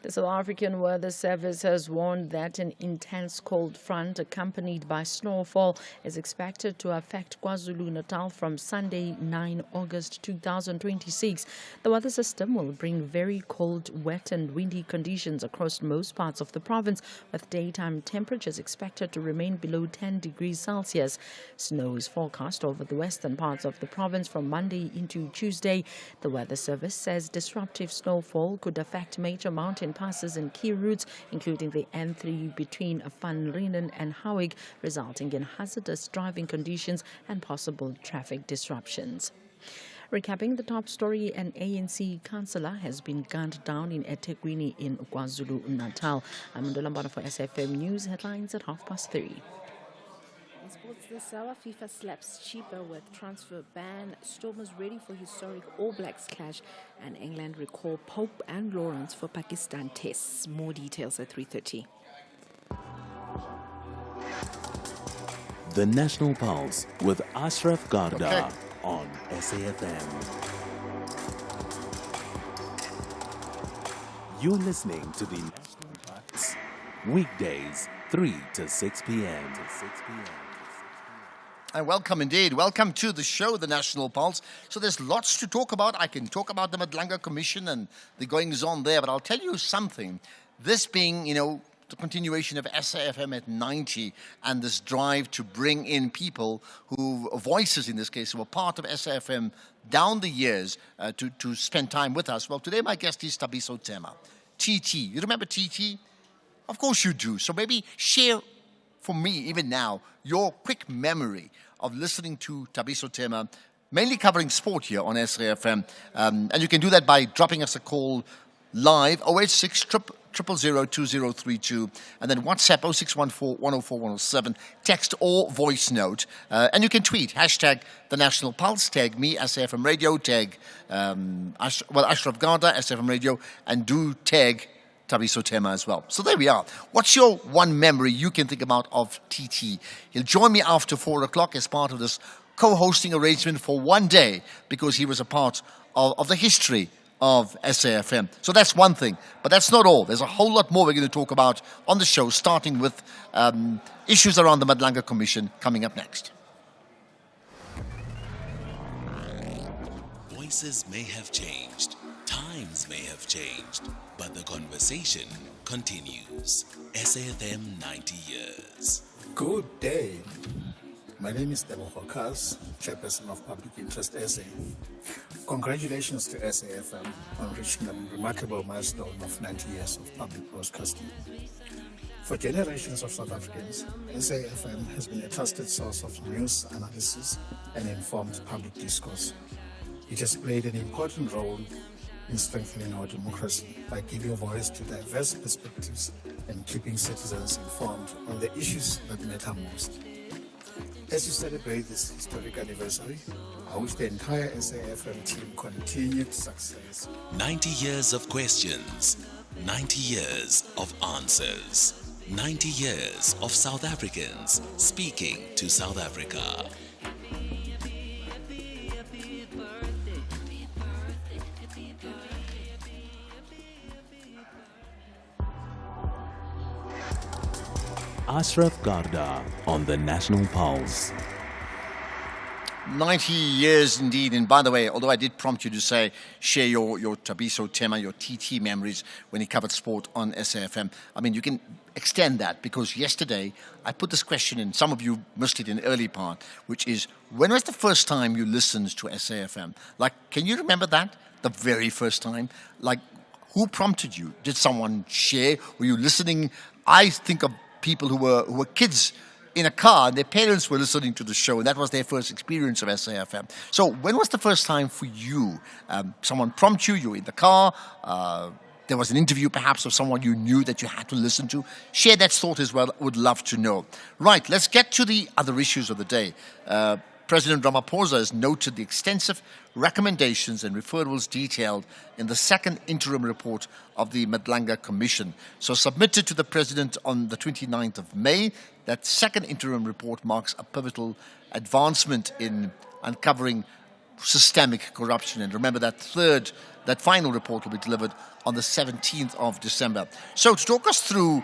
The South African Weather Service has warned that an intense cold front accompanied by snowfall is expected to affect KwaZulu-Natal from Sunday, 9 August 2026. The weather system will bring very cold, wet and windy conditions across most parts of the province, with daytime temperatures expected to remain below 10 degrees Celsius. Snow is forecast over the western parts of the province from Monday into Tuesday. The Weather Service says disruptive snowfall could affect major mountain passes and key routes, including the N3 between Van Rieenen and Howick, resulting in hazardous driving conditions and possible traffic disruptions. Recapping the top story, an ANC councillor has been gunned down in eThekwini in KwaZulu-Natal. I'm Ndolambana for SAfm News headlines at 3:30. In sports this hour, FIFA slaps cheaper with transfer ban. Stormers ready for historic All Blacks clash, and England recall Pope and Lawrence for Pakistan tests. More details at 3:30. The National Pulse with Ashraf Garda on SAfm. You're listening to the National Pulse weekdays 3 to 6 p.m. And welcome indeed. Welcome to the show, The National Pulse. So there's lots to talk about. I can talk about the Madlanga Commission and the goings-on there, but I'll tell you something. This being, the continuation of SAfm at 90 and this drive to bring in people who, voices in this case, who were part of SAfm down the years to spend time with us. Well, today my guest is Thabiso Tema. TT. You remember TT? Of course you do. So maybe share for me, even now, your quick memory of listening to Thabiso Tema, mainly covering sport here on SAfm. And you can do that by dropping us a call live, 086 000 2032, and then WhatsApp 0614 104 107, text or voice note. And you can tweet, hashtag The National Pulse, tag me, SAfm Radio, tag Ashraf Garda, SAfm Radio, and do tag Thabiso Tema as well. So there we are. What's your one memory you can think about of TT? He'll join me after 4 o'clock as part of this co-hosting arrangement for one day, because he was a part of the history of SAfm. So that's one thing. But that's not all. There's a whole lot more we're going to talk about on the show, starting with issues around the Madlanga Commission coming up next. Voices may have changed, times may have changed, but the conversation continues. SAfm 90 years. Good day. My name is Debo Hokas, Chairperson of Public Interest SA. Congratulations to SAfm on reaching a remarkable milestone of 90 years of public broadcasting. For generations of South Africans, SAfm has been a trusted source of news, analysis, and informed public discourse. It has played an important role in strengthening our democracy by giving voice to diverse perspectives and keeping citizens informed on the issues that matter most. As you celebrate this historic anniversary, I wish the entire SAfm team continued success. 90 years of questions, 90 years of answers, 90 years of South Africans speaking to South Africa. Ashraf Garda on the National Pulse. 90 years indeed. And by the way, although I did prompt you to say, share your Thabiso Tema, your TT memories when he covered sport on SAfm, I mean, you can extend that, because yesterday I put this question in, some of you missed it in the early part, which is, when was the first time you listened to SAfm? Like, can you remember that? The very first time? Like, who prompted you? Did someone share? Were you listening? I think of people who were kids in a car, and their parents were listening to the show, and that was their first experience of SAfm. So when was the first time for you? Someone prompted you, you were in the car, there was an interview perhaps of someone you knew that you had to listen to. Share that thought as well, would love to know. Right, let's get to the other issues of the day. President Ramaphosa has noted the extensive recommendations and referrals detailed in the second interim report of the Madlanga Commission. So submitted to the President on the 29th of May, that second interim report marks a pivotal advancement in uncovering systemic corruption. And remember, that final report will be delivered on the 17th of December. So to talk us through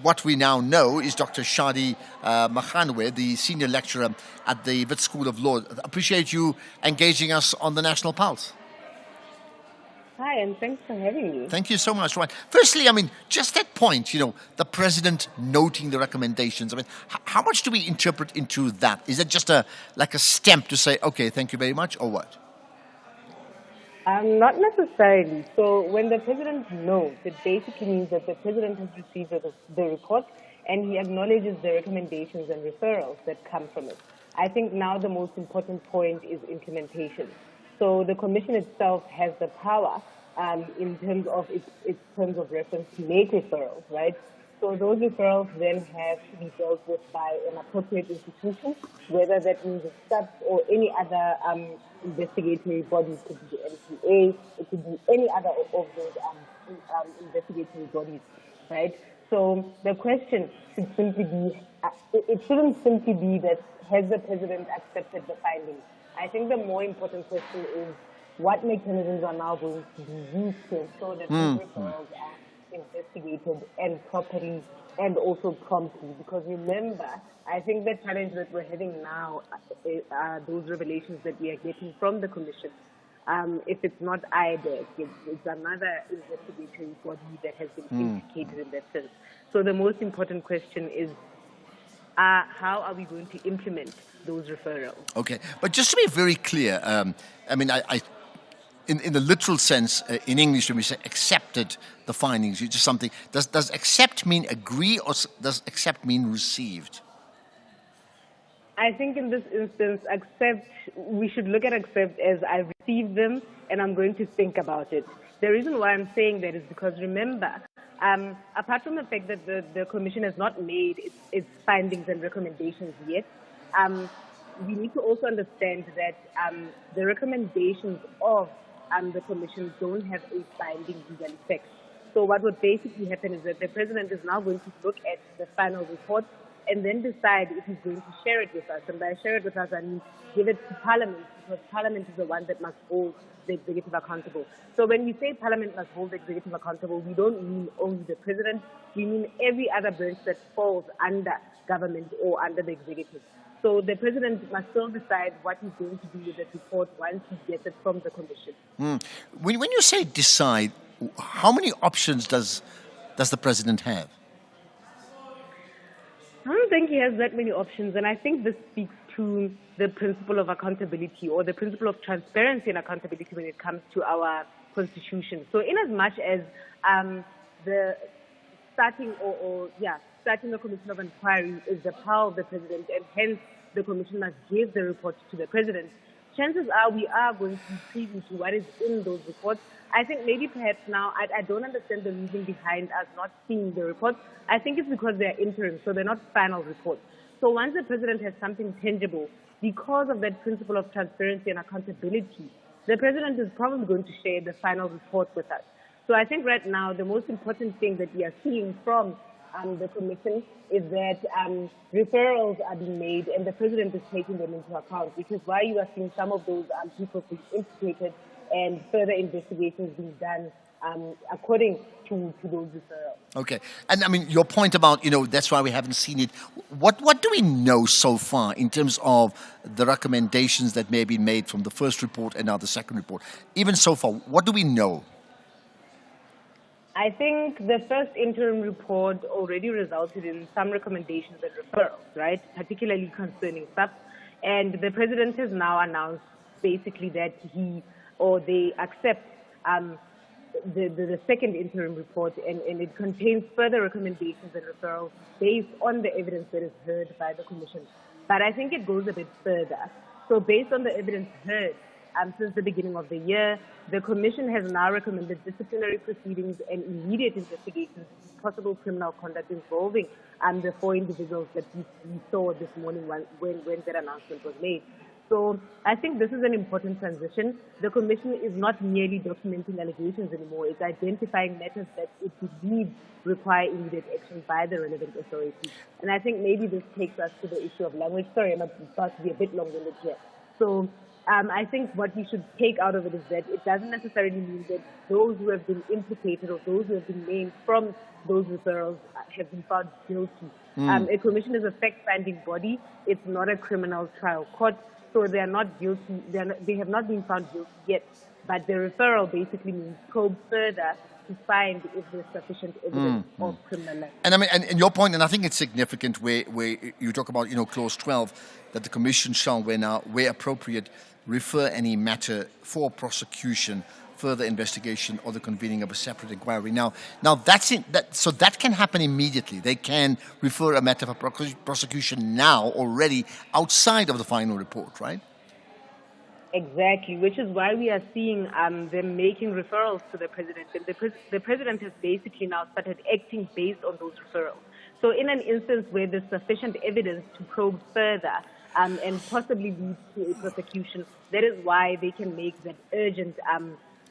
what we now know is Dr. Shadi Makhanwe, the senior lecturer at the Wits School of Law. Appreciate you engaging us on the National Pulse. Hi, and thanks for having me. Thank you so much, Ryan. Firstly, just that point, the president noting the recommendations. How much do we interpret into that? Is it just like a stamp to say, okay, thank you very much, or what? Not necessarily. So when the president notes, it basically means that the president has received the report and he acknowledges the recommendations and referrals that come from it. I think now the most important point is implementation. So the commission itself has the power in terms of its terms of reference to make referrals, right? So those referrals then have to be dealt with by an appropriate institution, whether that means a SAP or any other investigatory body. It could be the NPA, it could be any other of those investigatory bodies, right? So the question should simply be, it shouldn't simply be that has the president accepted the findings. I think the more important question is what mechanisms are now going to be used to ensure that these referrals are investigated and properly and also promptly. Because remember, I think the challenge that we're having now are those revelations that we are getting from the commission. If it's not IDEC, it's another investigatory body that has been implicated in that sense. So the most important question is, how are we going to implement those referrals? Okay, but just to be very clear, in the literal sense, in English, when we say accepted the findings, it's just something. Does accept mean agree, or does accept mean received? I think in this instance, we should look at accept as I received them and I'm going to think about it. The reason why I'm saying that is because remember, apart from the fact that the commission has not made its findings and recommendations yet, we need to also understand that the recommendations of the commission don't have a binding legal effect. So what would basically happen is that the president is now going to look at the final report and then decide if he's going to share it with us. And by share it with us, I mean give it to Parliament, because Parliament is the one that must hold the executive accountable. So when we say Parliament must hold the executive accountable, we don't mean only the president, we mean every other branch that falls under government or under the executive. So the president must still decide what he's going to do with the report once he gets it from the commission. When you say decide, how many options does the president have? I don't think he has that many options, and I think this speaks to the principle of accountability or the principle of transparency and accountability when it comes to our constitution. So in as much as the starting a commission of inquiry is the power of the president, and hence the commission must give the report to the president, chances are we are going to be privy to what is in those reports. I think maybe perhaps now, I don't understand the reason behind us not seeing the reports. I think it's because they're interim, so they're not final reports. So once the president has something tangible, because of that principle of transparency and accountability, the president is probably going to share the final report with us. So I think right now the most important thing that we are seeing from the commission is that referrals are being made and the president is taking them into account, which is why you are seeing some of those people being implicated and further investigations being done according to those referrals. Okay. And your point about, that's why we haven't seen it. What do we know so far in terms of the recommendations that may have been made from the first report and now the second report? Even so far, what do we know? I think the first interim report already resulted in some recommendations and referrals, right? Particularly concerning SAP. And the president has now announced basically that they accept the second interim report, and it contains further recommendations and referrals based on the evidence that is heard by the commission. But I think it goes a bit further. So based on the evidence heard since the beginning of the year, the commission has now recommended disciplinary proceedings and immediate investigations of possible criminal conduct involving the 4 individuals that we saw this morning when that announcement was made. So I think this is an important transition. The commission is not merely documenting allegations anymore. It's identifying matters that it believes require immediate action by the relevant authorities. And I think maybe this takes us to the issue of language. Sorry, I'm about to be a bit long-winded here. So I think what we should take out of it is that it doesn't necessarily mean that those who have been implicated or those who have been named from those referrals have been found guilty. A commission is a fact-finding body. It's not a criminal trial court, so they are not guilty. They have not been found guilty yet. But the referral basically means probe further to find if there's sufficient evidence of criminal life. And I mean, and your point, and I think it's significant where you talk about, clause 12, that the commission shall, where appropriate, refer any matter for prosecution, further investigation, or the convening of a separate inquiry. Now so that can happen immediately. They can refer a matter for prosecution now already outside of the final report, right? Exactly, which is why we are seeing them making referrals to the president. And the president has basically now started acting based on those referrals. So in an instance where there's sufficient evidence to probe further and possibly lead to a prosecution, that is why they can make that urgent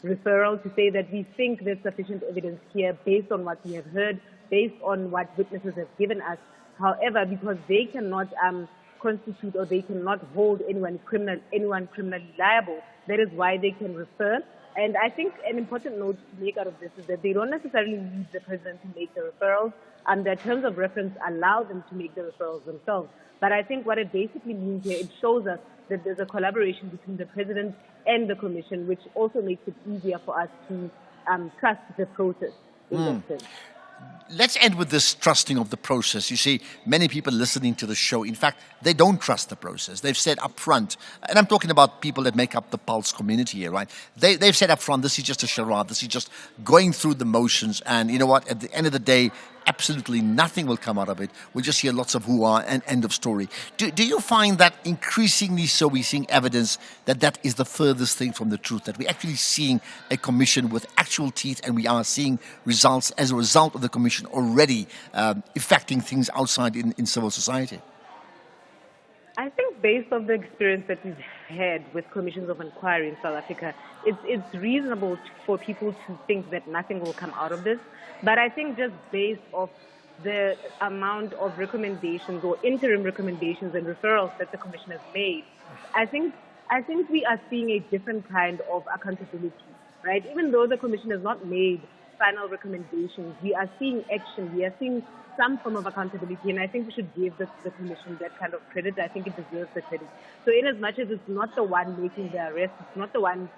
referral to say that we think there's sufficient evidence here based on what we have heard, based on what witnesses have given us. However, because they cannot constitute or they cannot hold anyone criminally liable, that is why they can refer. And I think an important note to make out of this is that they don't necessarily need the president to make the referrals, and their terms of reference allow them to make the referrals themselves. But I think what it basically means here, it shows us that there's a collaboration between the president and the commission, which also makes it easier for us to trust the process in that sense. Let's end with this trusting of the process. You see, many people listening to the show, in fact, they don't trust the process. They've said up front, and I'm talking about people that make up the Pulse community here, right? They've said up front, this is just a charade. This is just going through the motions. And you know what? At the end of the day, absolutely nothing will come out of it. We'll just hear lots of hoo-ah and end of story. Do you find that increasingly so we're seeing evidence that is the furthest thing from the truth, that we're actually seeing a commission with actual teeth and we are seeing results as a result of the commission already affecting things outside in civil society? I think based on the experience that we've had with commissions of inquiry in South Africa, it's reasonable for people to think that nothing will come out of this. But I think just based off the amount of recommendations or interim recommendations and referrals that the commission has made, I think we are seeing a different kind of accountability, right? Even though the commission has not made final recommendations, we are seeing action, we are seeing some form of accountability, and I think we should give the commission that kind of credit. I think it deserves the credit. So in as much as it's not the one making the arrest, it's not the one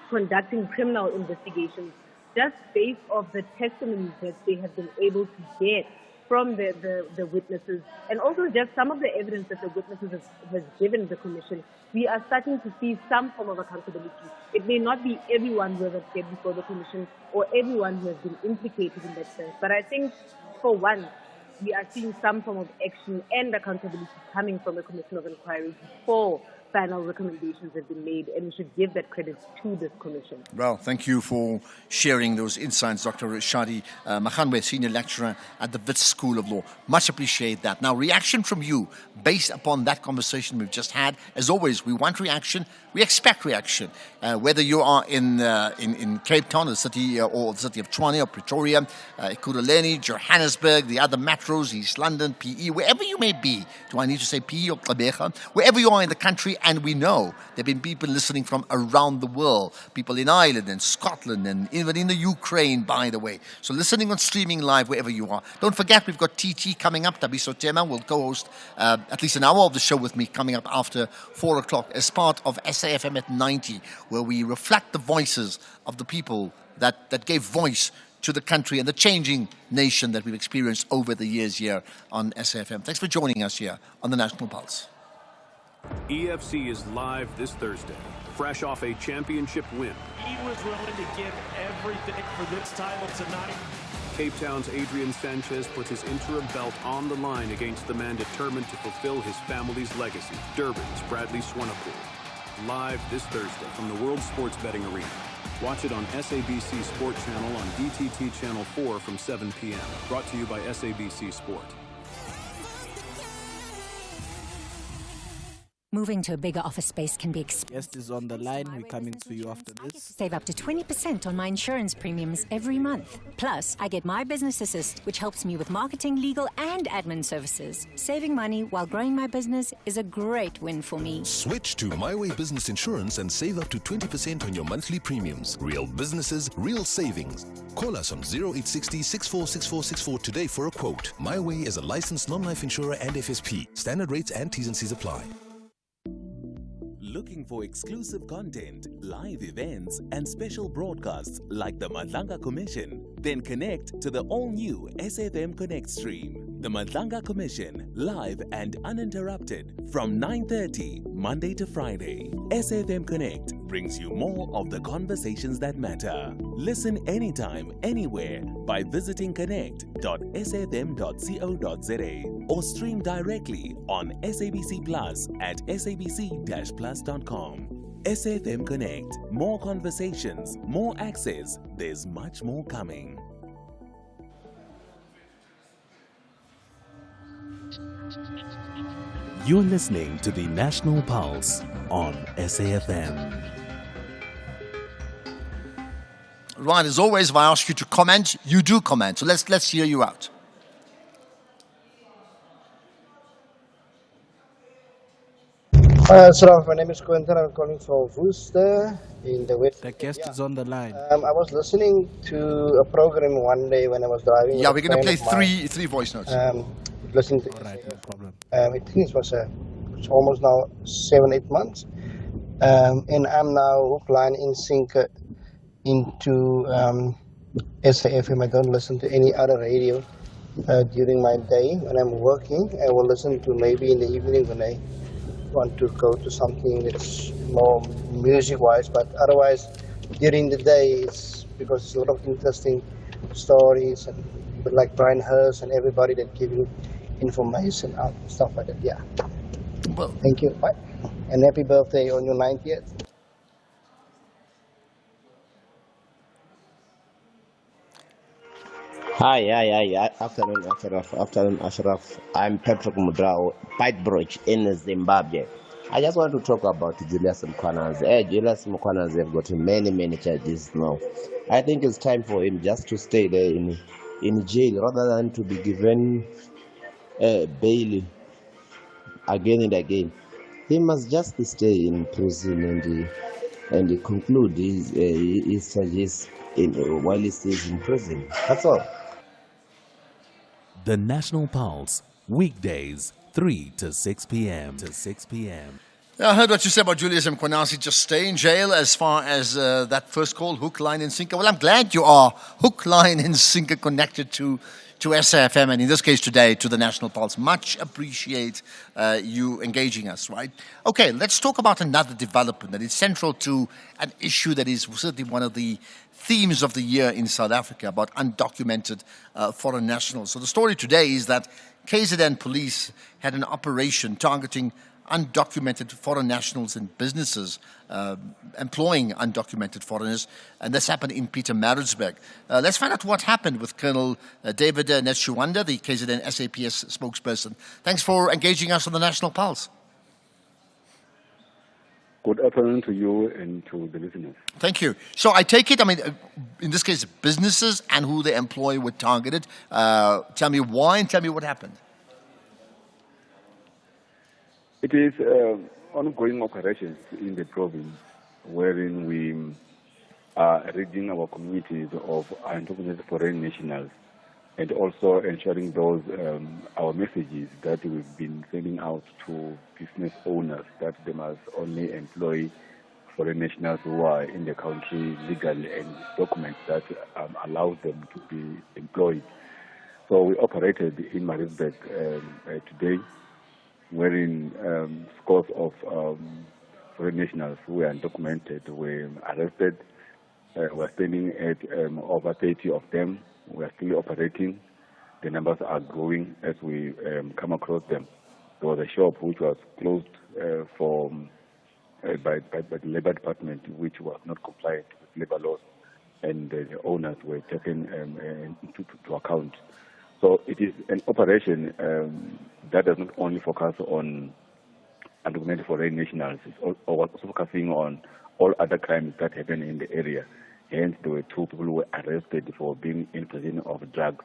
conducting criminal investigations, just based off the testimonies that they have been able to get from the witnesses, and also just some of the evidence that the witnesses has given the commission, we are starting to see some form of accountability. It may not be everyone who has appeared before the commission or everyone who has been implicated in that sense, but I think for once we are seeing some form of action and accountability coming from the Commission of Inquiry before final recommendations have been made, and we should give that credit to this commission. Well, thank you for sharing those insights, Dr. Shadi Makhanwe, Senior Lecturer at the Wits School of Law. Much appreciate that. Now, reaction from you based upon that conversation we've just had. As always, we want reaction. We expect reaction. Whether you are in Cape Town, the city of Tshwane or Pretoria, Ekurhuleni, Johannesburg, the other metros, East London, PE, wherever you may be. Do I need to say PE or Gqeberha? Wherever you are in the country, and we know there have been people listening from around the world, people in Ireland and Scotland and even in the Ukraine, by the way. So listening on streaming live wherever you are. Don't forget, we've got TT coming up. Tabiso Tema will co-host at least an hour of the show with me coming up after 4 o'clock as part of SAfm at 90, where we reflect the voices of the people that gave voice to the country and the changing nation that we've experienced over the years here on SAfm. Thanks for joining us here on the National Pulse. EFC is live this Thursday, fresh off a championship win. He was willing to give everything for this title tonight. Cape Town's Adrian Sanchez puts his interim belt on the line against the man determined to fulfill his family's legacy, Durban's Bradley Swanepoel. Live this Thursday from the World Sports Betting Arena. Watch it on SABC Sport Channel on DTT Channel 4 from 7 p.m. Brought to you by SABC Sport. Moving to a bigger office space can be expensive. Guest is on the line. We're coming to you after this. Save up to 20% on my insurance premiums every month. Plus, I get My Business Assist, which helps me with marketing, legal, and admin services. Saving money while growing my business is a great win for me. Switch to My Way Business Insurance and save up to 20% on your monthly premiums. Real businesses, real savings. Call us on 0860 646464 today for a quote. My Way is a licensed non-life insurer and FSP. Standard rates and T's and C's apply. Looking for exclusive content, live events, and special broadcasts like the Madlanga Commission? Then connect to the all-new SAfm Connect stream. The Madlanga Commission, live and uninterrupted from 9:30 Monday to Friday. SAfm Connect brings you more of the conversations that matter. Listen anytime, anywhere by visiting connect.safm.co.za or stream directly on SABC Plus at sabc-plus.com. SAfm Connect. More conversations, more access. There's much more coming. You're listening to the National Pulse on SAfm. Right, as always, if I ask you to comment, you do comment. So let's hear you out. So my name is Quentin. I'm calling from Worcester in the West. The guest is on the line. I was listening to a program one day when I was driving. Yeah, we're going to play three voice notes. Listening to All right, no problem. I think it was it's almost now 7-8 months. And I'm now hook, line, and sinker into SAfm. I don't listen to any other radio during my day when I'm working. I will listen to maybe in the evening when I want to go to something that's more music-wise, but otherwise during the day it's because it's a lot of interesting stories and like Brian Hurst and everybody that giving information out and stuff like that. Yeah. Well, thank you. Bye. And happy birthday on your 90th. Hi. Afternoon, Ashraf. I'm Patrick Mudrao, Pitebridge in Zimbabwe. I just want to talk about Julius Mkhwanazi. Julius Mkhwanazi have got many charges now. I think it's time for him just to stay there in jail rather than to be given bail again and again. He must just stay in prison and conclude his charges while he stays in prison. That's all. The National Pulse, weekdays, 3 to 6 p.m. Yeah, I heard what you said about Julius Mkhwanazi. Just stay in jail as far as that first call, hook, line, and sinker. Well, I'm glad you are hook, line, and sinker connected to SAfm, and in this case today, to the National Pulse. Much appreciate you engaging us, right? Okay, let's talk about another development that is central to an issue that is certainly one of the themes of the year in South Africa, about undocumented foreign nationals. So the story today is that KZN police had an operation targeting undocumented foreign nationals and businesses employing undocumented foreigners, and this happened in Pietermaritzburg. Let's find out what happened with Colonel David Netshuwanda, the KZN SAPS spokesperson. Thanks for engaging us on the National Pulse. Good afternoon to you and to the listeners. Thank you. So I take it, in this case, businesses and who they employ were targeted. Tell me why and tell me what happened. It is ongoing operations in the province wherein we are ridding our communities of undocumented foreign nationals and also ensuring those our messages that we've been sending out to business owners that they must only employ foreign nationals who are in the country legally and documents that allow them to be employed. So we operated in Maritzburg today, wherein scores of foreign nationals who were undocumented were arrested. We're standing at over 30 of them. We are still operating. The numbers are growing as we come across them. There was a shop which was closed by the Labour Department, which was not compliant with labour laws, and the owners were taken into account. So it is an operation that does not only focus on undocumented foreign nationals. It's also focusing on all other crimes that happen in the area. Hence, there were 2 people who were arrested for being in possession of drugs.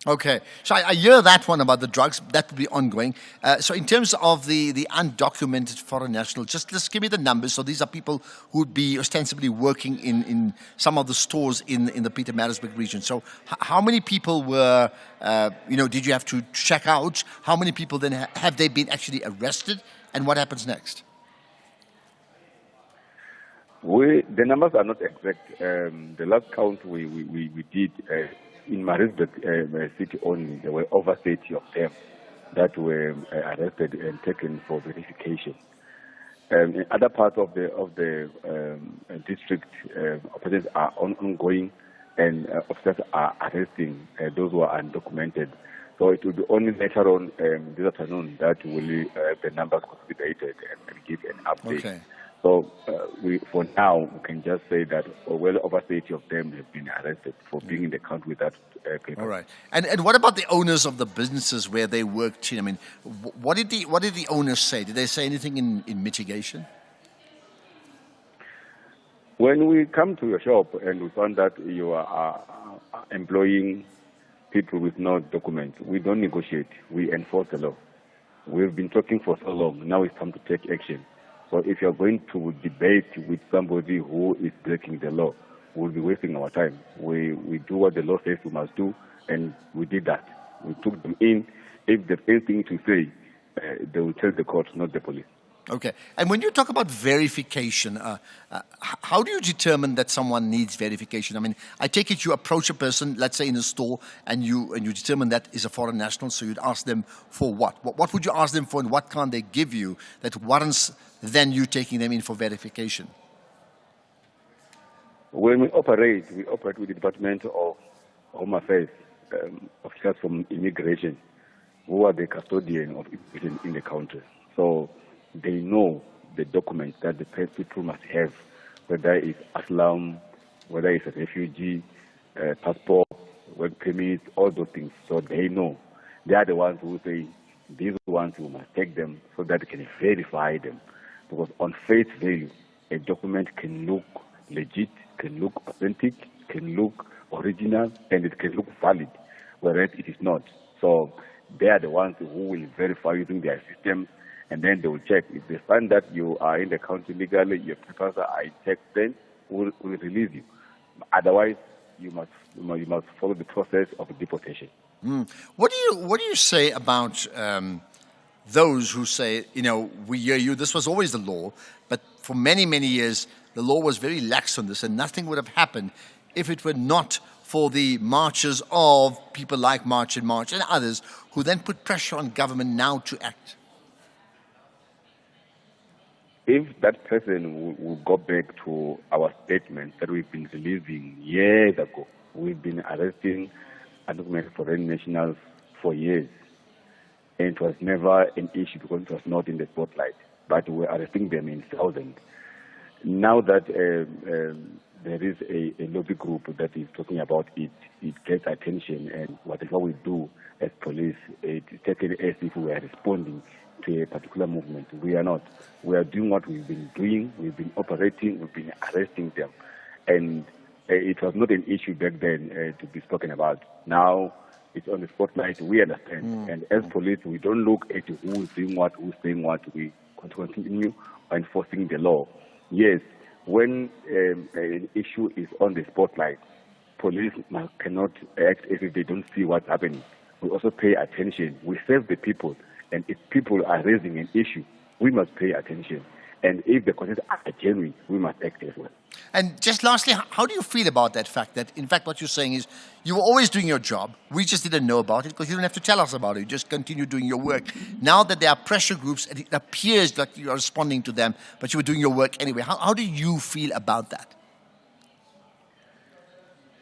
Okay, so I hear that one about the drugs. That will be ongoing. So in terms of the undocumented foreign nationals, just give me the numbers. So these are people who would be ostensibly working in some of the stores in the Pietermaritzburg region. So how many people were, did you have to check out? How many people then have they been actually arrested? And what happens next? The numbers are not exact. The last count we did in Maritzburg city only, there were over 30 of them that were arrested and taken for verification. In other parts of the district, operations are ongoing, and officers are arresting those who are undocumented. So it will be only later on this afternoon that we will have the numbers consolidated and give an update. Okay. So for now, we can just say that well over 30 of them have been arrested for being in the country without paper. All right. And what about the owners of the businesses where they worked in? I mean, what did the owners say? Did they say anything in mitigation? When we come to your shop and we found that you are employing people with no documents, we don't negotiate. We enforce the law. We've been talking for so long. Now it's time to take action. So if you're going to debate with somebody who is breaking the law, we'll be wasting our time. We do what the law says we must do, and we did that. We took them in. If there's anything to say, they will tell the court, not the police. Okay. And when you talk about verification, how do you determine that someone needs verification? I mean, I take it you approach a person, let's say in a store, and you determine that is a foreign national, so you'd ask them for what? What would you ask them for, and what can't they give you that warrants then you taking them in for verification? When we operate with the Department of Home Affairs, officers from immigration, who are the custodian of immigration in the country. So they know the documents that the people must have, whether it's asylum, whether it's a refugee, passport, work permit, all those things. So they know. They are the ones who say, these are the ones who must take them so that they can verify them. Because on face value, a document can look legit, can look authentic, can look original, and it can look valid, whereas it is not. So they are the ones who will verify using their system, and then they will check. If they find that you are in the country legally, your papers are intact, then we'll release you. Otherwise, you must follow the process of deportation. What do you say about those who say, we hear you, this was always the law, but for many, many years, the law was very lax on this, and nothing would have happened if it were not for the marches of people like March and others who then put pressure on government now to act? If that person will go back to our statement that we've been releasing years ago, we've been arresting undocumented foreign nationals for years. And it was never an issue because it was not in the spotlight. But we were arresting them in thousands. Now that there is a lobby group that is talking about it, it gets attention, and whatever we do as police, it's taken as if we are responding to a particular movement. We are not. We are doing what we've been doing. We've been operating. We've been arresting them. And it was not an issue back then to be spoken about. Now it's on the spotlight. We understand. And as police, we don't look at who's doing what, who's saying what. We continue enforcing the law. Yes, when an issue is on the spotlight, police cannot act as if they don't see what's happening. We also pay attention. We serve the people. And if people are raising an issue, we must pay attention. And if the concerns are genuine, we must act as well. And just lastly, how do you feel about that fact that, in fact, what you're saying is you were always doing your job. We just didn't know about it because you didn't have to tell us about it. You just continue doing your work. Now that there are pressure groups, and it appears like you are responding to them, but you were doing your work anyway. How do you feel about that?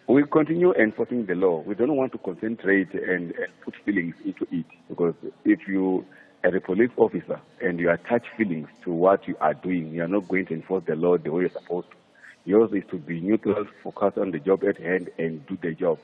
We continue enforcing the law. We don't want to concentrate and put feelings into it, because if you are a police officer and you attach feelings to what you are doing, you are not going to enforce the law the way you're supposed to. Yours is to be neutral, focus on the job at hand, and do the job.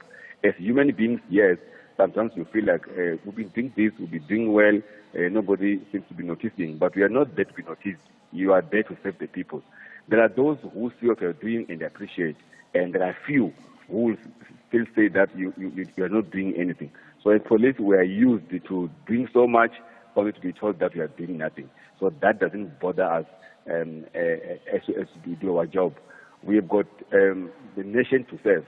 As human beings, yes, sometimes you feel like we've been doing this, we've been doing well, nobody seems to be noticing. But we are not there to be noticed. You are there to serve the people. There are those who see what you're doing and appreciate, and there are few who will still say that you are not doing anything. So as police, we are used to doing so much only to be told that we are doing nothing. So that doesn't bother us as we do our job. We've got the nation to serve.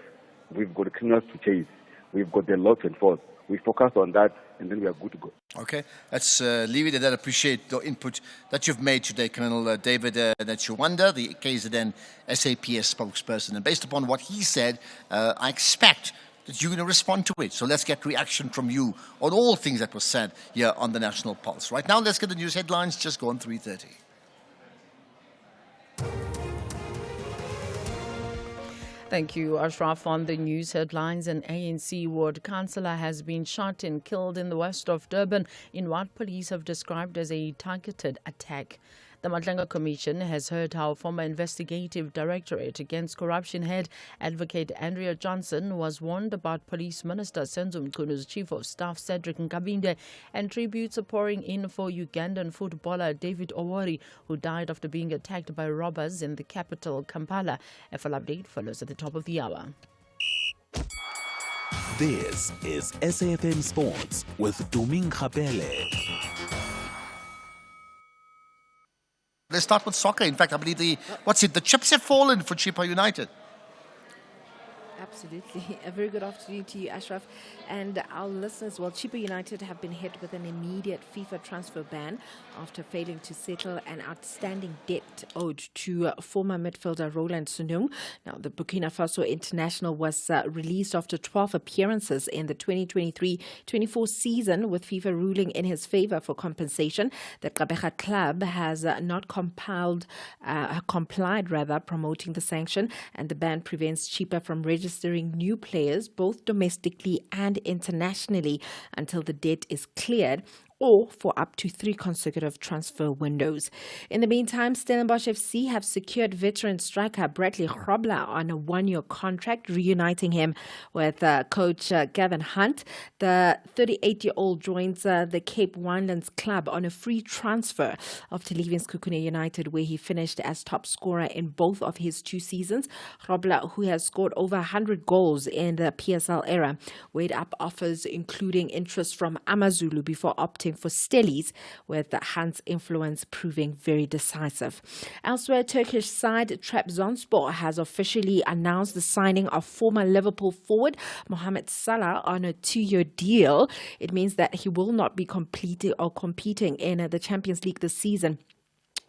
We've got criminals to chase. We've got the law to enforce. We focus on that, and then we are good to go. Okay, let's leave it at that. Appreciate the input that you've made today, Colonel David Netshwanda, the KZN SAPS spokesperson. And based upon what he said, I expect that you're going to respond to it. So let's get reaction from you on all things that were said here on the National Pulse. Right now, let's get the news headlines. Just go on 3:30. Thank you, Ashraf. On the news headlines, an ANC ward councillor has been shot and killed in the west of Durban in what police have described as a targeted attack. The Madlanga Commission has heard how former investigative directorate against corruption head advocate Andrea Johnson was warned about Police Minister Senzo Mchunu Chief of Staff Cedric Nkabinde, and tributes are pouring in for Ugandan footballer David Owori, who died after being attacked by robbers in the capital, Kampala. A full update follows at the top of the hour. This is SAfm Sports with Tuming Khapele. Let's start with soccer. In fact, I believe the chips have fallen for Chippa United. Absolutely. A very good afternoon to you, Ashraf, and our listeners. Well, Chippa United have been hit with an immediate FIFA transfer ban after failing to settle an outstanding debt owed to former midfielder Roland Sunung. Now, the Burkina Faso international was released after 12 appearances in the 2023-24 season, with FIFA ruling in his favor for compensation. The Kabeja club has not complied, promoting the sanction, and the ban prevents Chippa from registering new players both domestically and internationally until the debt is cleared, or for up to 3 consecutive transfer windows. In the meantime, Stellenbosch FC have secured veteran striker Bradley Grobler on a 1-year contract, reuniting him with coach Gavin Hunt. The 38-year-old joins the Cape Winelands club on a free transfer after leaving Sekhukhune United, where he finished as top scorer in both of his 2 seasons. Grobler, who has scored over 100 goals in the PSL era, weighed up offers including interest from Amazulu before opting for Stellies, with Hunt's influence proving very decisive. Elsewhere, Turkish side Trabzonspor has officially announced the signing of former Liverpool forward Mohamed Salah on a 2-year deal. It means that he will not be competing in the Champions League this season,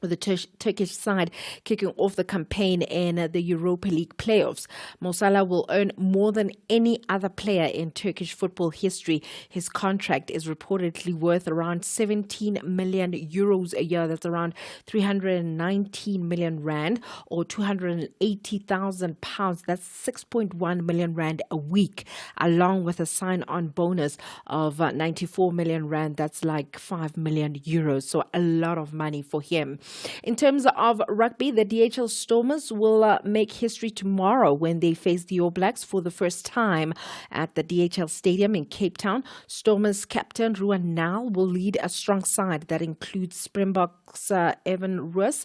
with the Turkish side kicking off the campaign in the Europa League playoffs. Mo Salah will earn more than any other player in Turkish football history. His contract is reportedly worth around 17 million euros a year. That's around 319 million rand, or 280,000 pounds. That's 6.1 million rand a week, along with a sign-on bonus of 94 million rand. That's like 5 million euros. So a lot of money for him. In terms of rugby, the DHL Stormers will make history tomorrow when they face the All Blacks for the first time at the DHL Stadium in Cape Town. Stormers captain Ruan Nal will lead a strong side that includes Springboks Evan Roos,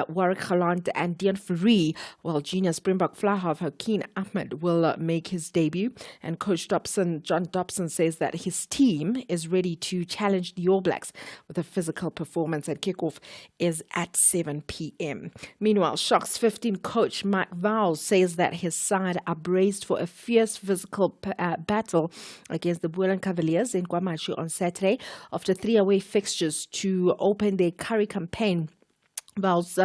Warwick Galant and Dean Fourie, while junior Springbok fly-half Hakeem Ahmed will make his debut. And Coach John Dobson says that his team is ready to challenge the All Blacks with a physical performance, and kickoff is at 7 p.m. Meanwhile, Sharks 15 coach Mike Vowles says that his side are braced for a fierce physical battle against the Boland Cavaliers in KwaMashu on Saturday after 3 away fixtures to open their curry campaign. Vowles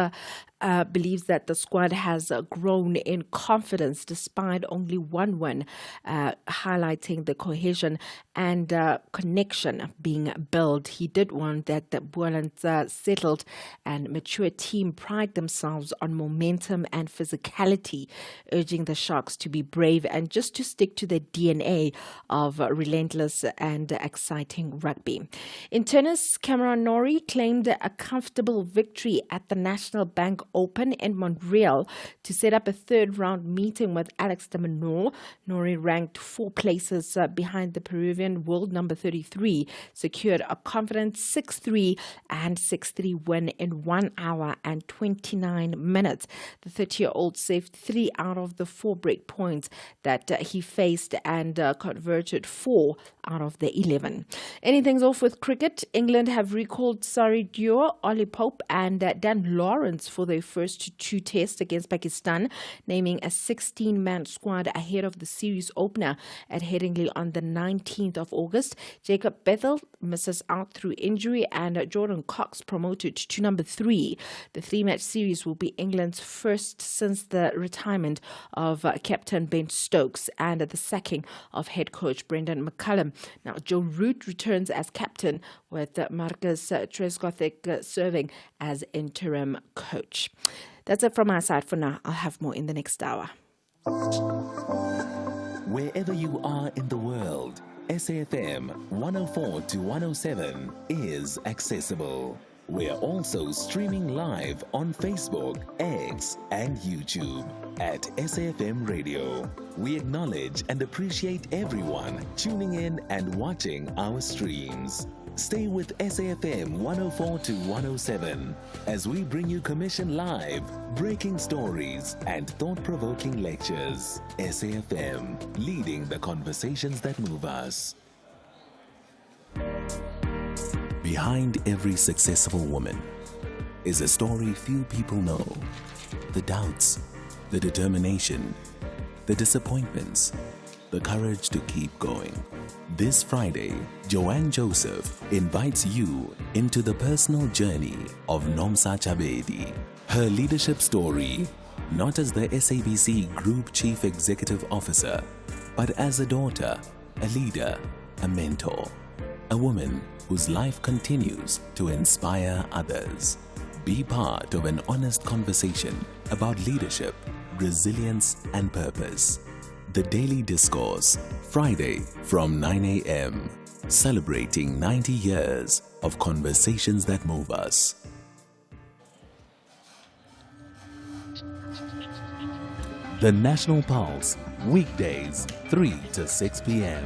believes that the squad has grown in confidence despite only 1 win, highlighting the cohesion and connection being built. He did want that the Boland's settled and mature team pride themselves on momentum and physicality, urging the Sharks to be brave and just to stick to the DNA of relentless and exciting rugby. In tennis, Cameron Norrie claimed a comfortable victory at the National Bank Open in Montreal to set up a third-round meeting with Alex de Minaur. Nori ranked 4 places behind the Peruvian world number 33, secured a confident 6-3 and 6-3 win in 1 hour and 29 minutes. The 30-year-old saved 3 out of the 4 break points that he faced and converted 4 out of the 11. Ending things off with cricket, England have recalled Surrey duo Ollie Pope and Dan Lawrence for their first 2 tests against Pakistan, naming a 16-man squad ahead of the series opener at Headingley on the 19th of August. Jacob Bethel misses out through injury and Jordan Cox promoted to number 3. The 3-match series will be England's first since the retirement of captain Ben Stokes and the sacking of head coach Brendan McCullum. Now, Joe Root returns as captain with Marcus Trescothick serving as interim coach. That's it from my side for now. I'll have more in the next hour. Wherever you are in the world, SAfm 104 to 107 is accessible. We're also streaming live on Facebook, X, and YouTube at SAfm Radio. We acknowledge and appreciate everyone tuning in and watching our streams. Stay with SAfm 104 to 107 as we bring you Commission Live, breaking stories, and thought-provoking lectures. SAfm, leading the conversations that move us. Behind every successful woman is a story few people know. The doubts, the determination, the disappointments, the courage to keep going. This Friday, Joanne Joseph invites you into the personal journey of Nomsa Chabedi. Her leadership story, not as the SABC Group Chief Executive Officer, but as a daughter, a leader, a mentor, a woman whose life continues to inspire others. Be part of an honest conversation about leadership, resilience, and purpose. The Daily Discourse, Friday from 9 a.m., celebrating 90 years of conversations that move us. The National Pulse, weekdays, 3 to 6 p.m.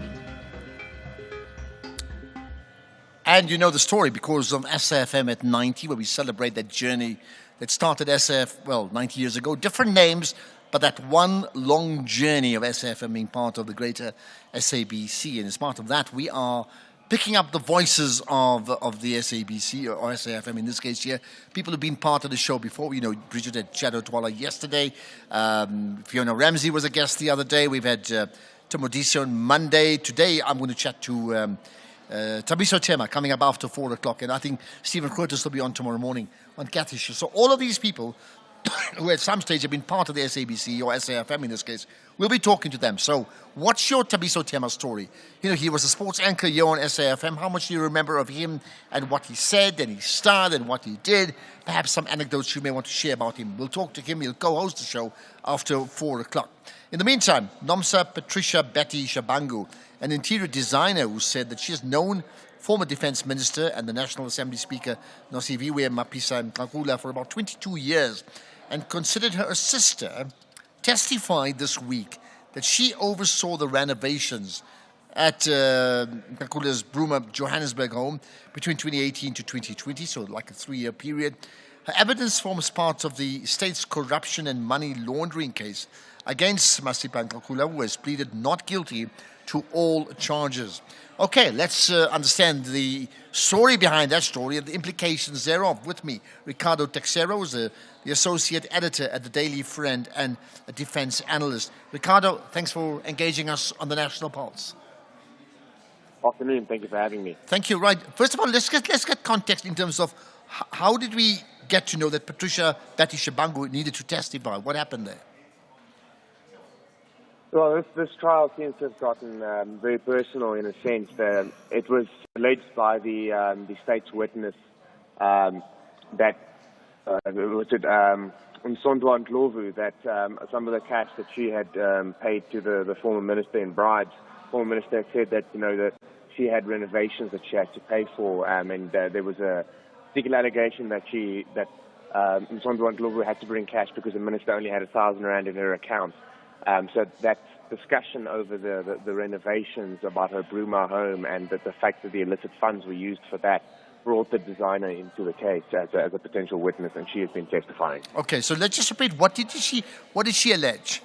And you know the story because of SAfm at 90, where we celebrate that journey that started 90 years ago. Different names, but that one long journey of SAfm being part of the greater SABC. And as part of that, we are picking up the voices of the SABC, or SAfm in this case here. People who've been part of the show before. You know, Bridget had Shadow Twala yesterday. Fiona Ramsey was a guest the other day. We've had Timodisi on Monday. Today, I'm going to chat to Tabiso Tema coming up after 4 o'clock. And I think Stephen Curtis will be on tomorrow morning on Kathy's show. So all of these people who at some stage have been part of the SABC or SAfm in this case, we'll be talking to them. So what's your Tabiso Tema story? You know, he was a sports anchor here on SAfm. How much do you remember of him and what he said and his style and what he did? Perhaps some anecdotes you may want to share about him. We'll talk to him. He'll co-host the show after 4 o'clock. In the meantime, Nomsa Patricia Betty Shabangu, an interior designer who said that she has known former Defence Minister and the National Assembly Speaker Nosiviwe Mapisa Nqakula for about 22 years and considered her a sister, testified this week that she oversaw the renovations at Nqakula's Bruma Johannesburg home between 2018 to 2020, so like a 3-year period. Her evidence forms part of the state's corruption and money laundering case against Masipa Nqakula, who has pleaded not guilty to all charges. Okay, let's understand the story behind that story and the implications thereof. With me, Ricardo Texero is the associate editor at the Daily Friend and a defense analyst. Ricardo, thanks for engaging us on the National Pulse. Afternoon, thank you for having me. Thank you. Right, first of all, let's get context in terms of how did we get to know that Patricia Betty Shabangu needed to testify? What happened there? Well, this trial seems to have gotten very personal in a sense. It was alleged by the state's witness that Msondwa Ndlovu, that some of the cash that she had paid to the former minister in bribes, former minister had said that that she had renovations that she had to pay for, and there was a particular allegation that Mzondo Ndlovu had to bring cash because the minister only had 1,000 rand in her account. So that discussion over the renovations about her Bruma home and the fact that the illicit funds were used for that brought the designer into the case as a potential witness, and she has been testifying. Okay, so let's just repeat. What did she allege?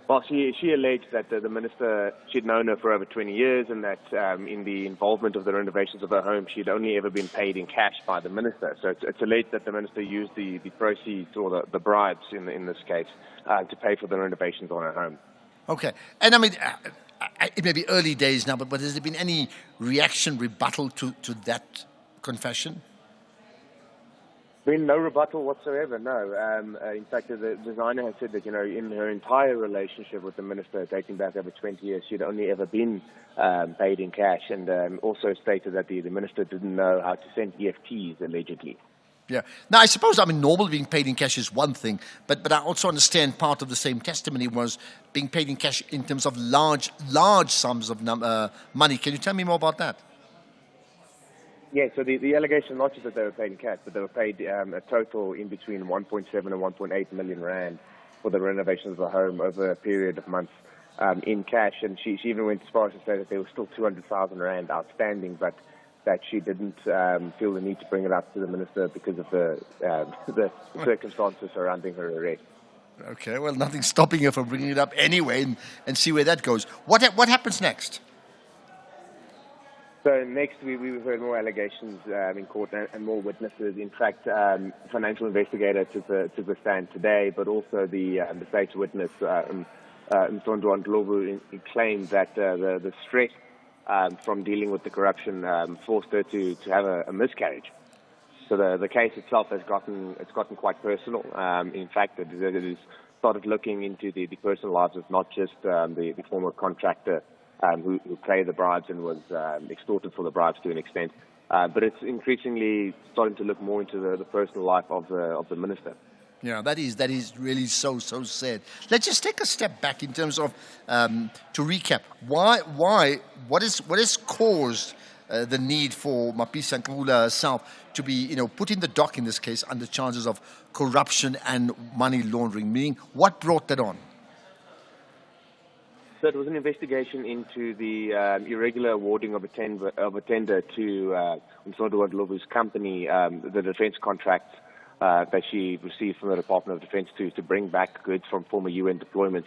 Well, she alleged that the minister, she'd known her for over 20 years, and that in the involvement of the renovations of her home, she'd only ever been paid in cash by the minister. So it's alleged that the minister used the proceeds or the bribes in this case to pay for the renovations on her home. Okay, and I mean, it may be early days now, but has there been any rebuttal to that confession? Been no rebuttal whatsoever, no. In fact, the designer has said that, in her entire relationship with the minister, dating back over 20 years, she'd only ever been paid in cash, and also stated that the minister didn't know how to send EFTs, allegedly. Yeah. Now, I suppose, normal being paid in cash is one thing, but I also understand part of the same testimony was being paid in cash in terms of large sums of money. Can you tell me more about that? Yeah, so the allegation, not just that they were paid in cash, but they were paid a total in between 1.7 and 1.8 million rand for the renovations of the home over a period of months in cash. And she even went as far as to say that there was still 200,000 rand outstanding, but that she didn't feel the need to bring it up to the minister because of the circumstances surrounding her arrest. Okay, well, nothing's stopping her from bringing it up anyway and see where that goes. What happens next? So next, we've heard more allegations in court and more witnesses. In fact, financial investigator took the stand today, but also the state's witness, Mzondo Ndlovu, claimed that the stress from dealing with the corruption forced her to have a miscarriage. So the case itself has gotten quite personal. In fact, it has started looking into the personal lives of not just the former contractor who paid the bribes and was extorted for the bribes to an extent, but it's increasingly starting to look more into the personal life of the minister. Yeah, that is really so sad. Let's just take a step back in terms of to recap. What has caused the need for Mapisa Nkula herself to be put in the dock in this case under charges of corruption and money laundering? Meaning, what brought that on? So it was an investigation into the irregular awarding of a tender to Mzondo Ndlovu's company, the defence contracts that she received from the Department of Defence to bring back goods from former UN deployments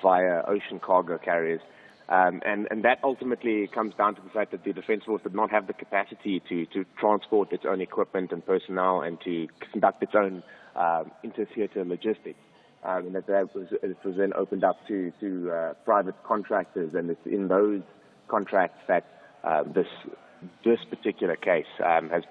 via ocean cargo carriers. And that ultimately comes down to the fact that the Defence Force did not have the capacity to transport its own equipment and personnel and to conduct its own inter-theatre logistics. And it was then opened up to private contractors, and it's in those contracts that this particular case has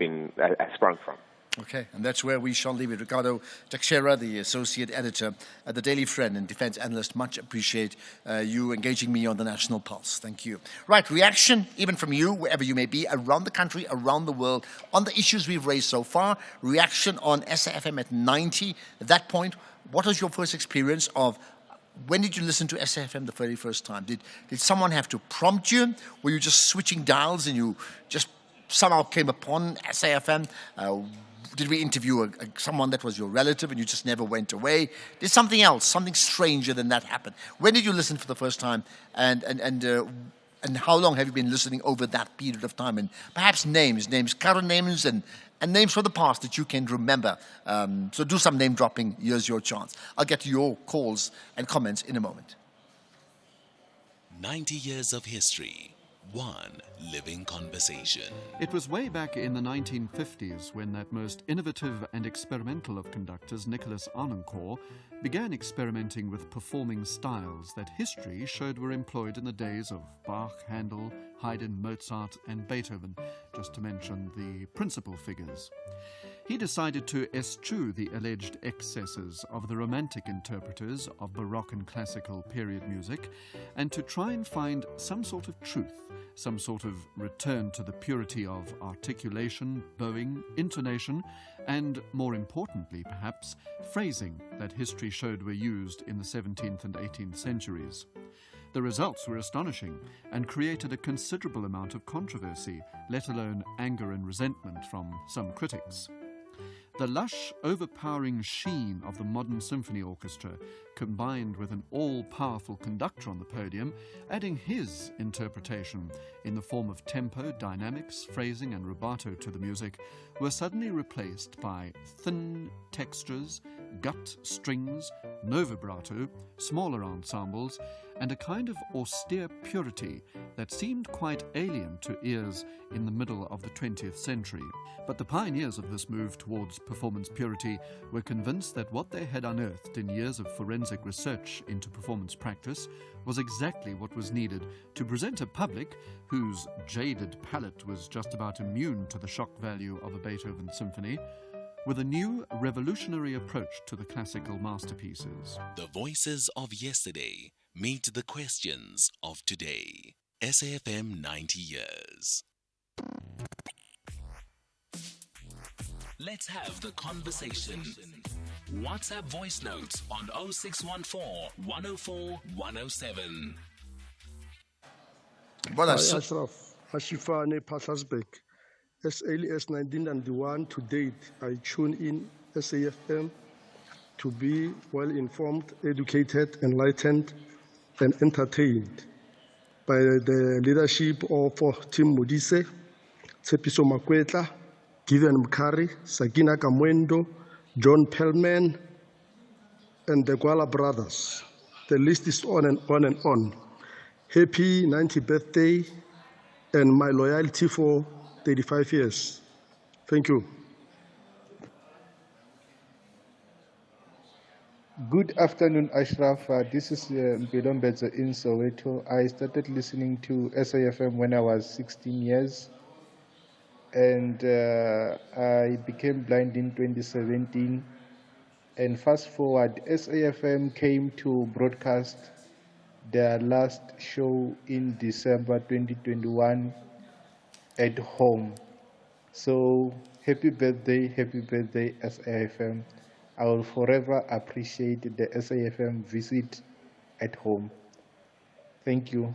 sprung from. Okay, and that's where we shall leave it. Ricardo Teixeira, the associate editor at the Daily Friend and defense analyst, much appreciate you engaging me on the National Pulse. Thank you. Right, reaction, even from you, wherever you may be, around the country, around the world, on the issues we've raised so far. Reaction on SAfm at 90. At that point, what was your first experience of when did you listen to SAfm the very first time? Did someone have to prompt you? Were you just switching dials and you just somehow came upon SAfm? Did we interview someone that was your relative and you just never went away? Did something else, something stranger than that happen? When did you listen for the first time? And how long have you been listening over that period of time? And perhaps names, current names and names from the past that you can remember. So do some name dropping. Here's your chance. I'll get to your calls and comments in a moment. 90 years of history. One living conversation. It was way back in the 1950s when that most innovative and experimental of conductors, Nicholas Arnoncourt, began experimenting with performing styles that history showed were employed in the days of Bach, Handel, Haydn, Mozart and Beethoven, just to mention the principal figures. He decided to eschew the alleged excesses of the romantic interpreters of Baroque and classical period music and to try and find some sort of truth, some sort of return to the purity of articulation, bowing, intonation, and, more importantly perhaps, phrasing that history showed were used in the 17th and 18th centuries. The results were astonishing and created a considerable amount of controversy, let alone anger and resentment from some critics. The lush, overpowering sheen of the modern symphony orchestra, combined with an all-powerful conductor on the podium, adding his interpretation in the form of tempo, dynamics, phrasing and rubato to the music, were suddenly replaced by thin textures, gut strings, no vibrato, smaller ensembles, and a kind of austere purity that seemed quite alien to ears in the middle of the 20th century. But the pioneers of this move towards performance purity were convinced that what they had unearthed in years of forensic research into performance practice was exactly what was needed to present a public whose jaded palate was just about immune to the shock value of a Beethoven symphony, with a new revolutionary approach to the classical masterpieces. The voices of yesterday meet the questions of today. SAfm 90 years. Let's have the conversation. WhatsApp voice notes on 0614 104 107. Well, Ashraf Hashifane Patlasbeck. As early as 1991 to date, I tune in SAfm to be well informed, educated, enlightened, and entertained by the leadership of Tim Modise, Tsepiso Makwetla, Gideon Mkari, Sakina Kamwendo, John Pellman, and the Gwala brothers. The list is on and on and on. Happy 90th birthday and my loyalty for 35 years. Thank you. Good afternoon, Ashraf. This is Mbelombedzo in Soweto. I started listening to SAfm when I was 16 years, and I became blind in 2017. And fast forward, SAfm came to broadcast their last show in December 2021 at home. So happy birthday, SAfm. I will forever appreciate the SAfm visit at home. Thank you.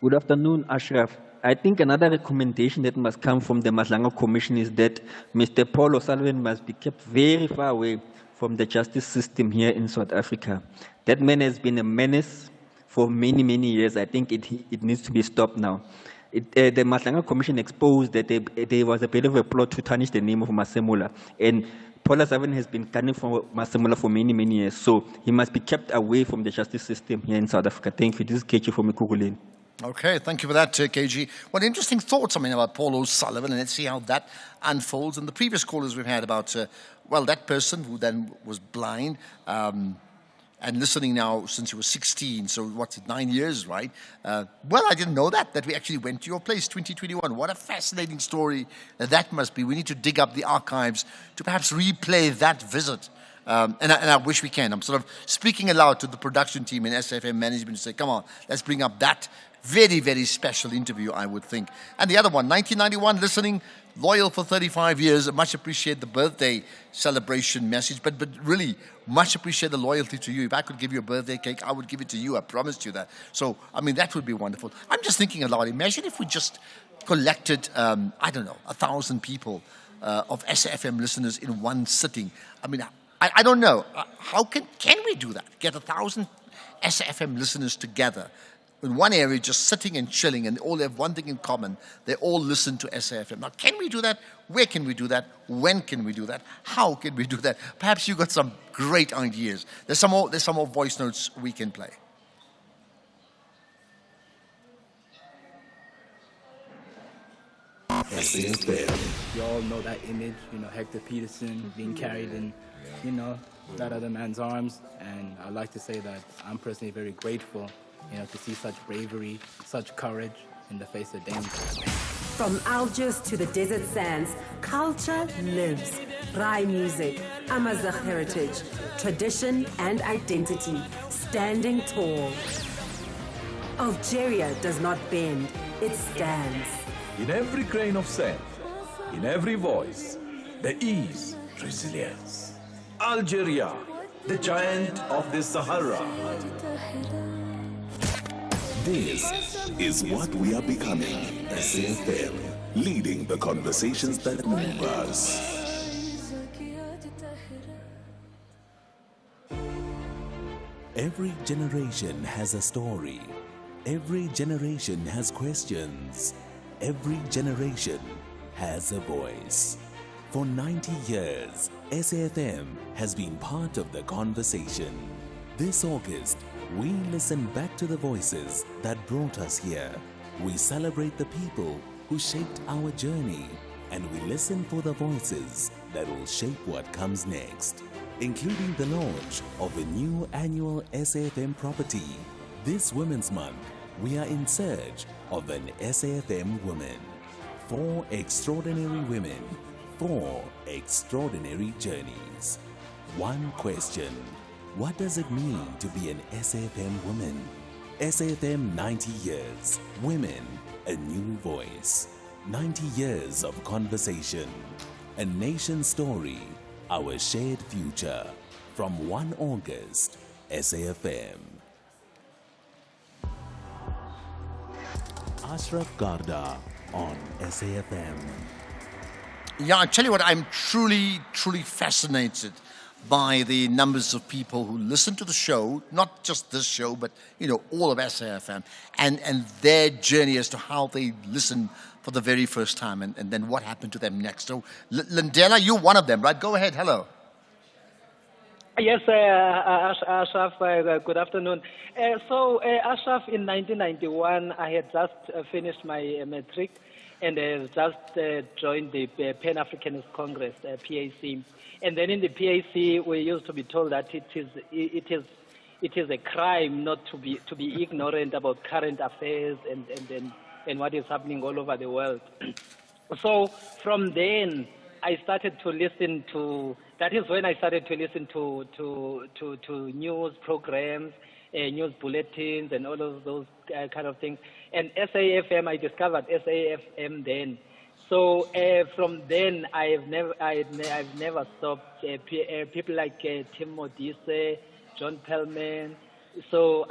Good afternoon, Ashraf. I think another recommendation that must come from the Madlanga Commission is that Mr. Paul O'Sullivan must be kept very far away from the justice system here in South Africa. That man has been a menace for many, many years. I think it needs to be stopped now. The Madlanga Commission exposed that there was a bit of a plot to tarnish the name of Masemola. And Paul O'Sullivan has been gunning for Masemola for many, many years. So he must be kept away from the justice system here in South Africa. Thank you. This is KG from Ikuguleni. Okay, thank you for that, KG. Well, interesting thoughts, about Paul O'Sullivan, and let's see how that unfolds. And the previous callers we've had about, that person who then was blind and listening now since he was 16, so what's it, 9 years, right? Well, I didn't know that we actually went to your place, 2021. What a fascinating story that must be. We need to dig up the archives to perhaps replay that visit. And I wish we can. I'm sort of speaking aloud to the production team in SAfm management to say, come on, let's bring up that very, very special interview, I would think. And the other one, 1991, listening, loyal for 35 years. Much appreciate the birthday celebration message, but really much appreciate the loyalty to you. If I could give you a birthday cake, I would give it to you. I promised you that. So, that would be wonderful. I'm just thinking aloud. Imagine if we just collected, 1,000 people of SAfm listeners in one sitting. I don't know. How can we do that? Get 1,000 SAfm listeners together in one area, just sitting and chilling, and all have one thing in common. They all listen to SAfm. Now, can we do that? Where can we do that? When can we do that? How can we do that? Perhaps you got some great ideas. There's some more voice notes we can play. You all know that image, Hector Peterson being carried in, that other man's arms. And I'd like to say that I'm personally very grateful, to see such bravery, such courage in the face of danger. From Algiers to the desert sands, culture lives. Rai music, Amazigh heritage, tradition and identity, standing tall. Algeria does not bend, it stands. In every grain of sand, in every voice, there is resilience. Algeria, the giant of the Sahara. This is what we are becoming. SAfm, leading the conversations that move us. Every generation has a story. Every generation has questions. Every generation has a voice. For 90 years, SAfm has been part of the conversation. This August, we listen back to the voices that brought us here. We celebrate the people who shaped our journey, and we listen for the voices that will shape what comes next, including the launch of a new annual SAfm property. This Women's Month, we are in search of an SAfm woman. 4 extraordinary women, 4 extraordinary journeys. One question: what does it mean to be an SAfm woman? SAfm 90 years. Women, a new voice. 90 years of conversation. A nation story. Our shared future. From 1 August, SAfm. Ashraf Garda on SAfm. Yeah, I tell you what, I'm truly, truly fascinated by the numbers of people who listen to the show, not just this show, but, all of SAfm, and their journey as to how they listen for the very first time, and then what happened to them next. So, Lindela, you're one of them, right? Go ahead, hello. Yes, Ashraf, good afternoon. Ashraf, in 1991, I had just finished my matric and just joined the Pan-Africanist Congress, PAC. And then in the PAC, we used to be told that it is a crime not to be ignorant about current affairs and what is happening all over the world. So from then, I started to listen to. That is when I started to listen to news programs, news bulletins, and all of those kind of things. And SAfm, I discovered SAfm then. So from then, I've never stopped. People like Tim Modise, John Pellman. So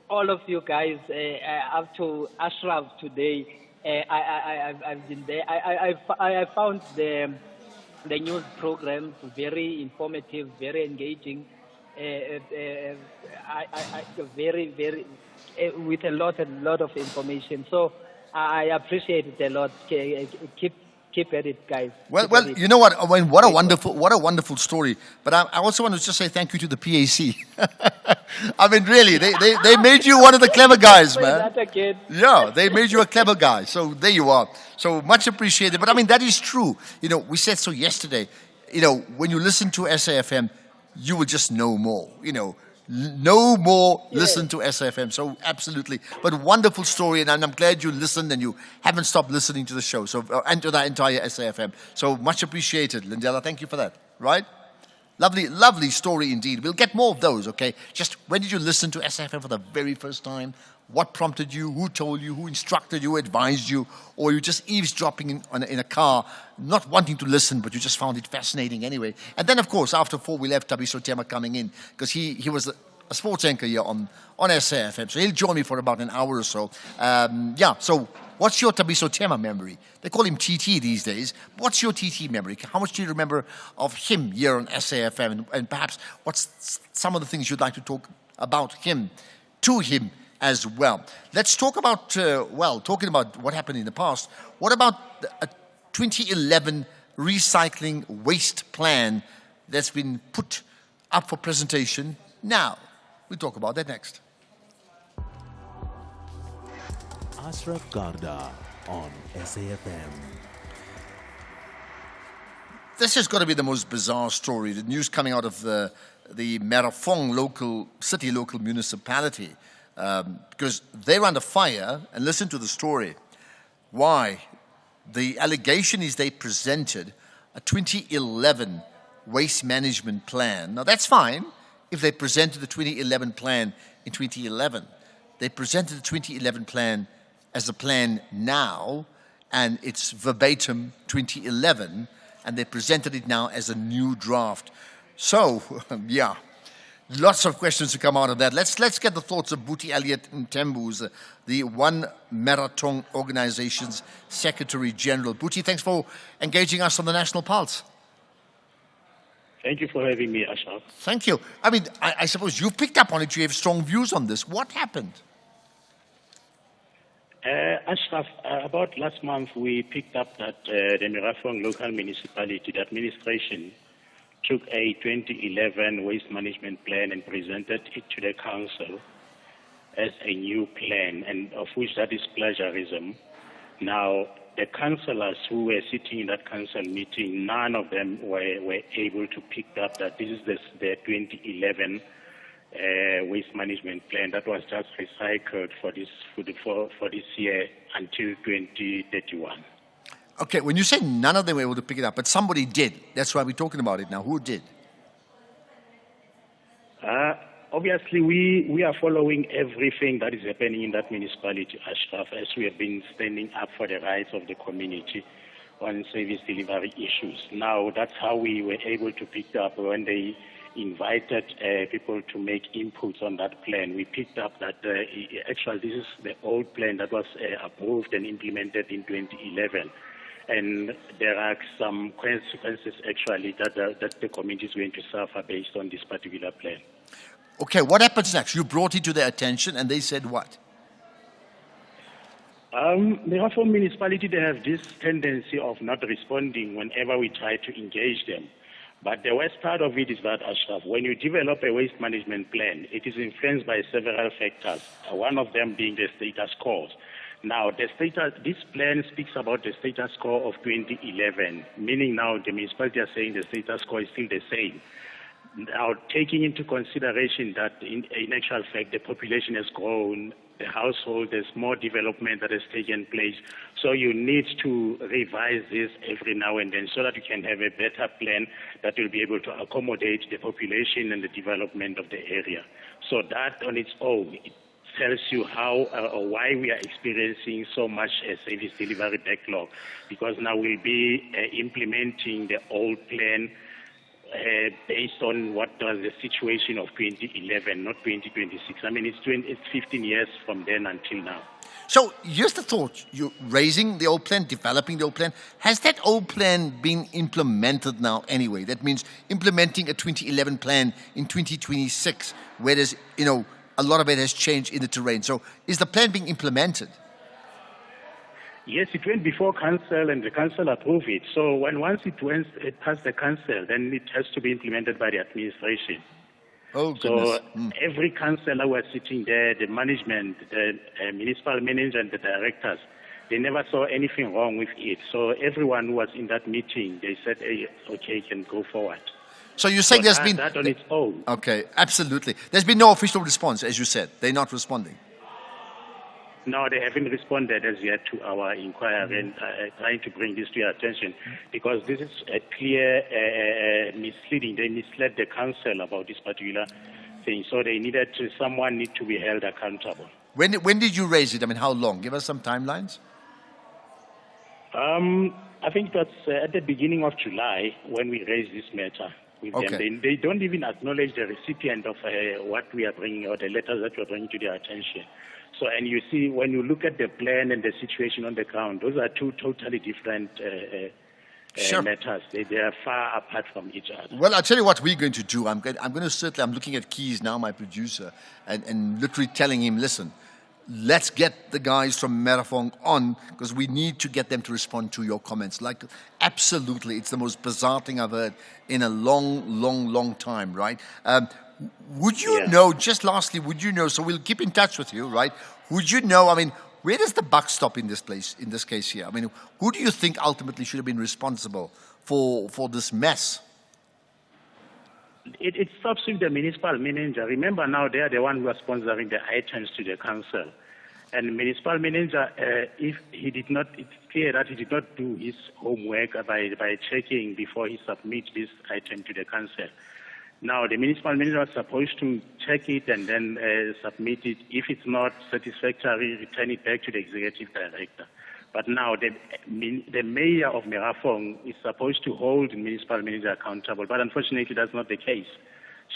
all of you guys, up to Ashraf today, I've been there. I found the news programs very informative, very engaging, very with a lot of information. So I appreciate it a lot. Keep at it, guys. Well, you know what? I mean, what a wonderful story. But I also want to just say thank you to the PAC. I mean, really, they made you one of the clever guys, man. Yeah, they made you a clever guy. So there you are. So much appreciated. But I mean, that is true. We said so yesterday. When you listen to SAfm, you will just know more. No more listen to SAfm. So absolutely. But wonderful story, and I'm glad you listened and you haven't stopped listening to the show. So and to that entire SAfm. So much appreciated, Lindela. Thank you for that. Right? Lovely, lovely story indeed. We'll get more of those, okay? Just when did you listen to SAfm for the very first time? What prompted you? Who told you? Who instructed you? Who advised you? Or you just eavesdropping in a car, not wanting to listen, but you just found it fascinating anyway. And then, of course, after 4, we left Tabiso Tema coming in because he was a sports anchor here on SAfm. So he'll join me for about an hour or so. So what's your Tabiso Tema memory? They call him TT these days. What's your TT memory? How much do you remember of him here on SAfm? And perhaps what's some of the things you'd like to talk about him, to him as well? Let's talk about, talking about what happened in the past. What about a 2011 recycling waste plan that's been put up for presentation now? We'll talk about that next. Ashraf Garda on SAfm. This has got to be the most bizarre story. The news coming out of the Merafong local municipality, because they're under fire. And listen to the story. Why? The allegation is they presented a 2011 waste management plan. Now that's fine if they presented the 2011 plan in 2011. They presented the 2011 plan as a plan now, and it's verbatim 2011, and they presented it now as a new draft. So, lots of questions to come out of that. Let's get the thoughts of Buti Elliott Mtembu, who's the One Marathon Organization's Secretary General. Buti, thanks for engaging us on the National Pulse. Thank you for having me, Ashraf. Thank you. I mean, I suppose you picked up on it. You have strong views on this. What happened? Ashraf, about last month, we picked up that the Merafong local municipality, the administration, took a 2011 waste management plan and presented it to the council as a new plan, and of which that is plagiarism. Now, the councillors who were sitting in that council meeting, none of them were able to pick up that this is the 2011 waste management plan that was just recycled for this year until 2031. Okay, when you say none of them were able to pick it up, but somebody did. That's why we're talking about it now. Who did? Obviously, we are following everything that is happening in that municipality, Ashraf, as we have been standing up for the rights of the community on service delivery issues. Now, that's how we were able to pick up when they invited people to make inputs on that plan. We picked up that actually this is the old plan that was approved and implemented in 2011. And there are some consequences actually that the community is going to suffer based on this particular plan. Okay, what happens next? You brought it to their attention and they said what? The Merafong municipality, they have this tendency of not responding whenever we try to engage them. But the worst part of it is that, Ashraf, when you develop a waste management plan, it is influenced by several factors, one of them being the status quo. Now, this plan speaks about the status quo of 2011, meaning now the municipality are saying the status quo is still the same. Now, taking into consideration that in actual fact the population has grown, the household, there's more development that has taken place. So you need to revise this every now and then so that you can have a better plan that will be able to accommodate the population and the development of the area. So that on its own, it tells you how or why we are experiencing so much service delivery backlog, because now we'll be implementing the old plan based on what was the situation of 2011, not 2026. I mean, it's 15 years from then until now. So here's the thought. You're raising the old plan, developing the old plan. Has that old plan been implemented now anyway? That means implementing a 2011 plan in 2026, whereas, a lot of it has changed in the terrain. So is the plan being implemented? Yes, it went before council and the council approved it. So once it passed the council, then it has to be implemented by the administration. Oh, goodness. So every councillor who was sitting there, the management, the municipal manager and the directors, they never saw anything wrong with it. So everyone who was in that meeting, they said, hey, okay, can go forward. So you're saying there's been... That on its own. Okay, absolutely. There's been no official response, as you said. They're not responding. No, they haven't responded as yet to our inquiry and trying to bring this to your attention, because this is a clear misleading. They misled the council about this particular thing. So someone need to be held accountable. When did you raise it? I mean, how long? Give us some timelines. I think that's at the beginning of July when we raised this matter with them. They don't even acknowledge the recipient of what we are bringing, or the letters that we are bringing to their attention. So, and you see, when you look at the plan and the situation on the ground, those are two totally different matters. They are far apart from each other. Well, I'll tell you what we're going to do. I'm looking at Keys now, my producer, and literally telling him, listen, let's get the guys from Merafong on, because we need to get them to respond to your comments. Like, absolutely, it's the most bizarre thing I've heard in a long time, right? Would you know, just lastly, so we'll keep in touch with you, right? Would you know, I mean, where does the buck stop in this case here? I mean, who do you think ultimately should have been responsible for this mess? It stops with the municipal manager. Remember now, they are the one who are sponsoring the items to the council. And the municipal manager, if he did not, it's clear that he did not do his homework by checking before he submits this item to the council. Now, the municipal manager was supposed to check it and then submit it. If it's not satisfactory, return it back to the executive director. But now the mayor of Merafong is supposed to hold the municipal manager accountable. But unfortunately, that's not the case.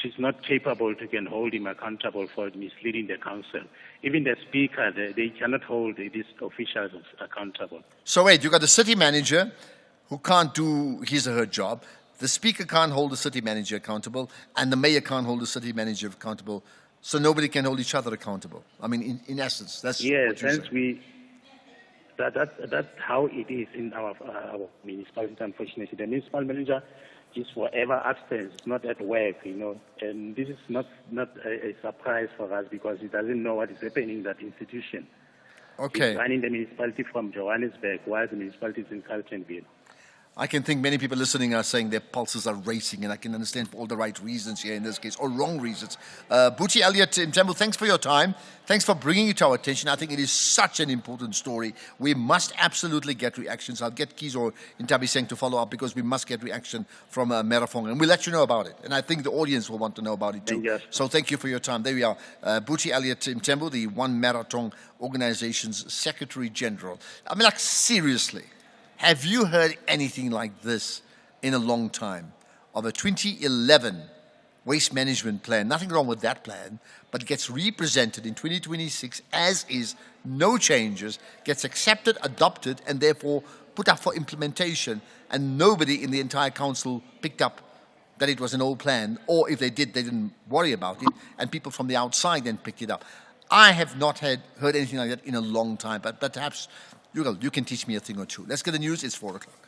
She's not capable to can hold him accountable for misleading the council. Even the speaker, they cannot hold these officials accountable. So wait, you got the city manager who can't do his or her job. The speaker can't hold the city manager accountable, and the mayor can't hold the city manager accountable. So nobody can hold each other accountable. I mean, in essence, that's yes, what you're hence saying. that's how it is in our municipality. Unfortunately, the municipal manager is forever absent, not at work, and this is not a surprise for us because he doesn't know what is happening in that institution. Okay. He's running the municipality from Johannesburg while the municipality is in Carletonville. I can think many people listening are saying their pulses are racing, and I can understand for all the right reasons here in this case, or wrong reasons. Buti Elliott Mtambo, thanks for your time. Thanks for bringing it to our attention. I think it is such an important story. We must absolutely get reactions. I'll get Kizo in Tabiseng to follow up because we must get reaction from Merafong, and we'll let you know about it. And I think the audience will want to know about it too. So thank you for your time. There we are. Buti Elliott Mtambo, the One Marathon Organization's Secretary General. I mean, like, seriously. Have you heard anything like this in a long time? Of a 2011 waste management plan, nothing wrong with that plan, but it gets represented in 2026 as is, no changes, gets accepted, adopted, and therefore put up for implementation, and nobody in the entire council picked up that it was an old plan, or if they did, they didn't worry about it, and people from the outside then picked it up. I have not heard anything like that in a long time, but perhaps you can teach me a thing or two. Let's get the news. It's 4 o'clock.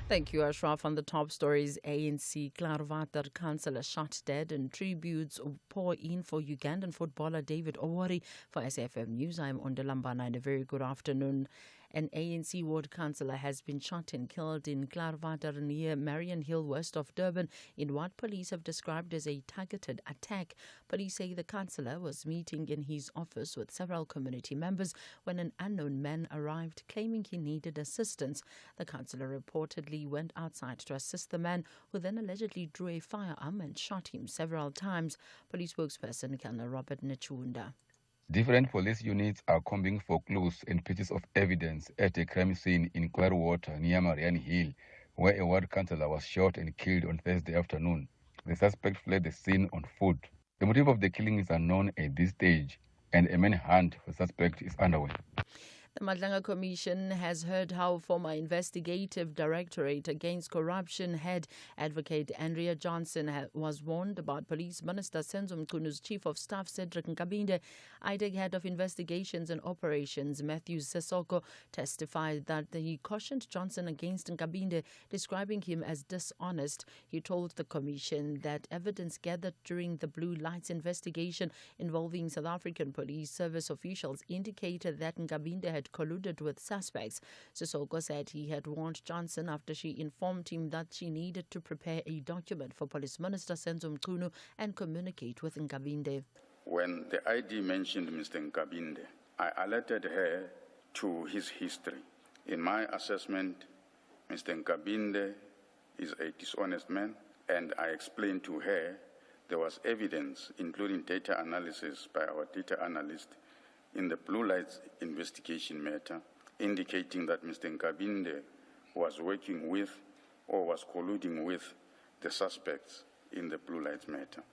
Thank you, Ashraf. On the top stories, ANC Klaarwater councillor shot dead and tributes pour in for Ugandan footballer David Owori. For SAfm News, I'm Ondalambana and a very good afternoon. An ANC ward councillor has been shot and killed in Klaarwater near Marion Hill, west of Durban, in what police have described as a targeted attack. Police say the councillor was meeting in his office with several community members when an unknown man arrived claiming he needed assistance. The councillor reportedly went outside to assist the man, who then allegedly drew a firearm and shot him several times. Police spokesperson Colonel Robert Nechunda. Different police units are combing for clues and pieces of evidence at a crime scene in Clearwater near Marian Hill, where a ward councillor was shot and killed on Thursday afternoon. The suspect fled the scene on foot. The motive of the killing is unknown at this stage, and a manhunt for the suspect is underway. The Madlanga Commission has heard how former Investigative Directorate Against Corruption head Advocate Andrea Johnson was warned about Police Minister Senzo Mkunu's Chief of Staff Cedric Nkabinde. IDEG Head of Investigations and Operations Matthew Sesoko testified that he cautioned Johnson against Nkabinde, describing him as dishonest. He told the Commission that evidence gathered during the Blue Lights investigation involving South African Police Service officials indicated that Nkabinde had colluded with suspects. Sisoko said he had warned Johnson after she informed him that she needed to prepare a document for Police Minister Senzo Mkunu and communicate with Nkabinde. When the ID mentioned Mr. Nkabinde, I alerted her to his history. In my assessment, Mr. Nkabinde is a dishonest man, and I explained to her there was evidence, including data analysis by our data analyst, in the Blue Lights investigation matter, indicating that Mr. Nkabinde was working with or was colluding with the suspects in the Blue Lights matter.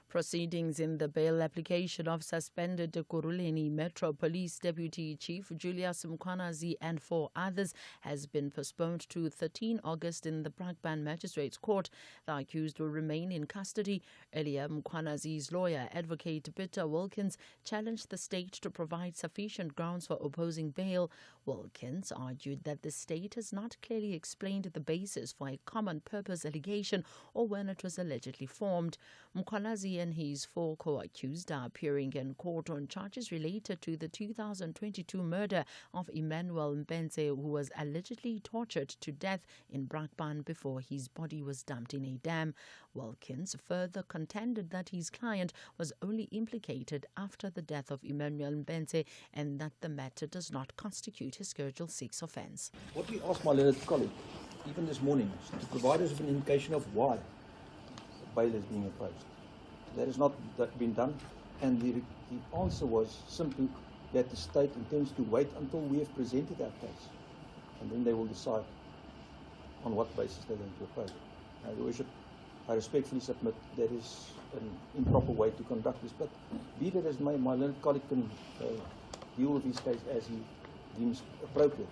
Proceedings in the bail application of suspended Kuruleni Metro Police Deputy Chief Julius Mkwanazi and 4 others has been postponed to 13 August in the Brakpan Magistrates Court. The accused will remain in custody. Earlier, Mkwanazi's lawyer, Advocate Peter Wilkins, challenged the state to provide sufficient grounds for opposing bail. Wilkins argued that the state has not clearly explained the basis for a common purpose allegation or when it was allegedly formed. Mkwanazi and his 4 co-accused are appearing in court on charges related to the 2022 murder of Emmanuel Mpenze, who was allegedly tortured to death in Brakpan before his body was dumped in a dam. Wilkins further contended that his client was only implicated after the death of Emmanuel Mpenze and that the matter does not constitute a Schedule 6 offence. What we asked my learned colleague, even this morning, to provide us with an indication of why bail is being imposed. That has not been done, and the answer was simply that the state intends to wait until we have presented our case, and then they will decide on what basis they're going to oppose. Your Worship, I respectfully submit that is an improper way to conduct this. But be that as my learned colleague can deal with his case as he deems appropriate.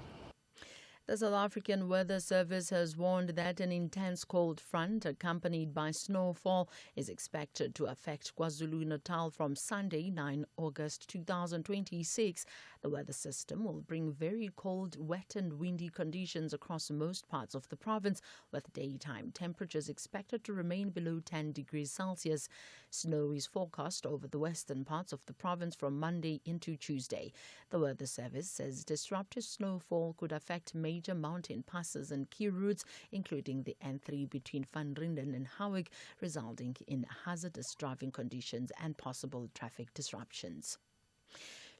The South African Weather Service has warned that an intense cold front accompanied by snowfall is expected to affect KwaZulu-Natal from Sunday, 9 August 2026. The weather system will bring very cold, wet and windy conditions across most parts of the province, with daytime temperatures expected to remain below 10 degrees Celsius. Snow is forecast over the western parts of the province from Monday into Tuesday. The Weather Service says disruptive snowfall could affect major mountain passes and key routes, including the N3 between Van Riebeeck and Howick, resulting in hazardous driving conditions and possible traffic disruptions.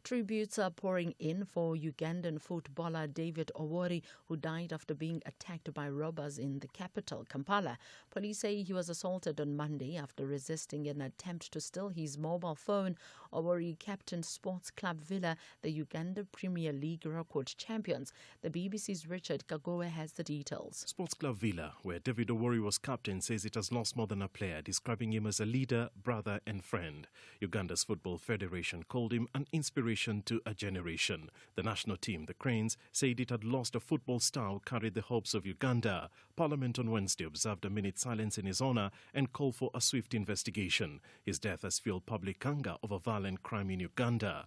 Tributes are pouring in for Ugandan footballer David Owori, who died after being attacked by robbers in the capital, Kampala. Police say he was assaulted on Monday after resisting an attempt to steal his mobile phone. Owori captained Sports Club Villa, the Uganda Premier League record champions. The BBC's Richard Kagowe has the details. Sports Club Villa, where David Owori was captain, says it has lost more than a player, describing him as a leader, brother and friend. Uganda's Football Federation called him an inspiration to a generation. The national team, the Cranes, said it had lost a football star who carried the hopes of Uganda. Parliament on Wednesday observed a minute's silence in his honour and called for a swift investigation. His death has fueled public anger over violent crime in Uganda.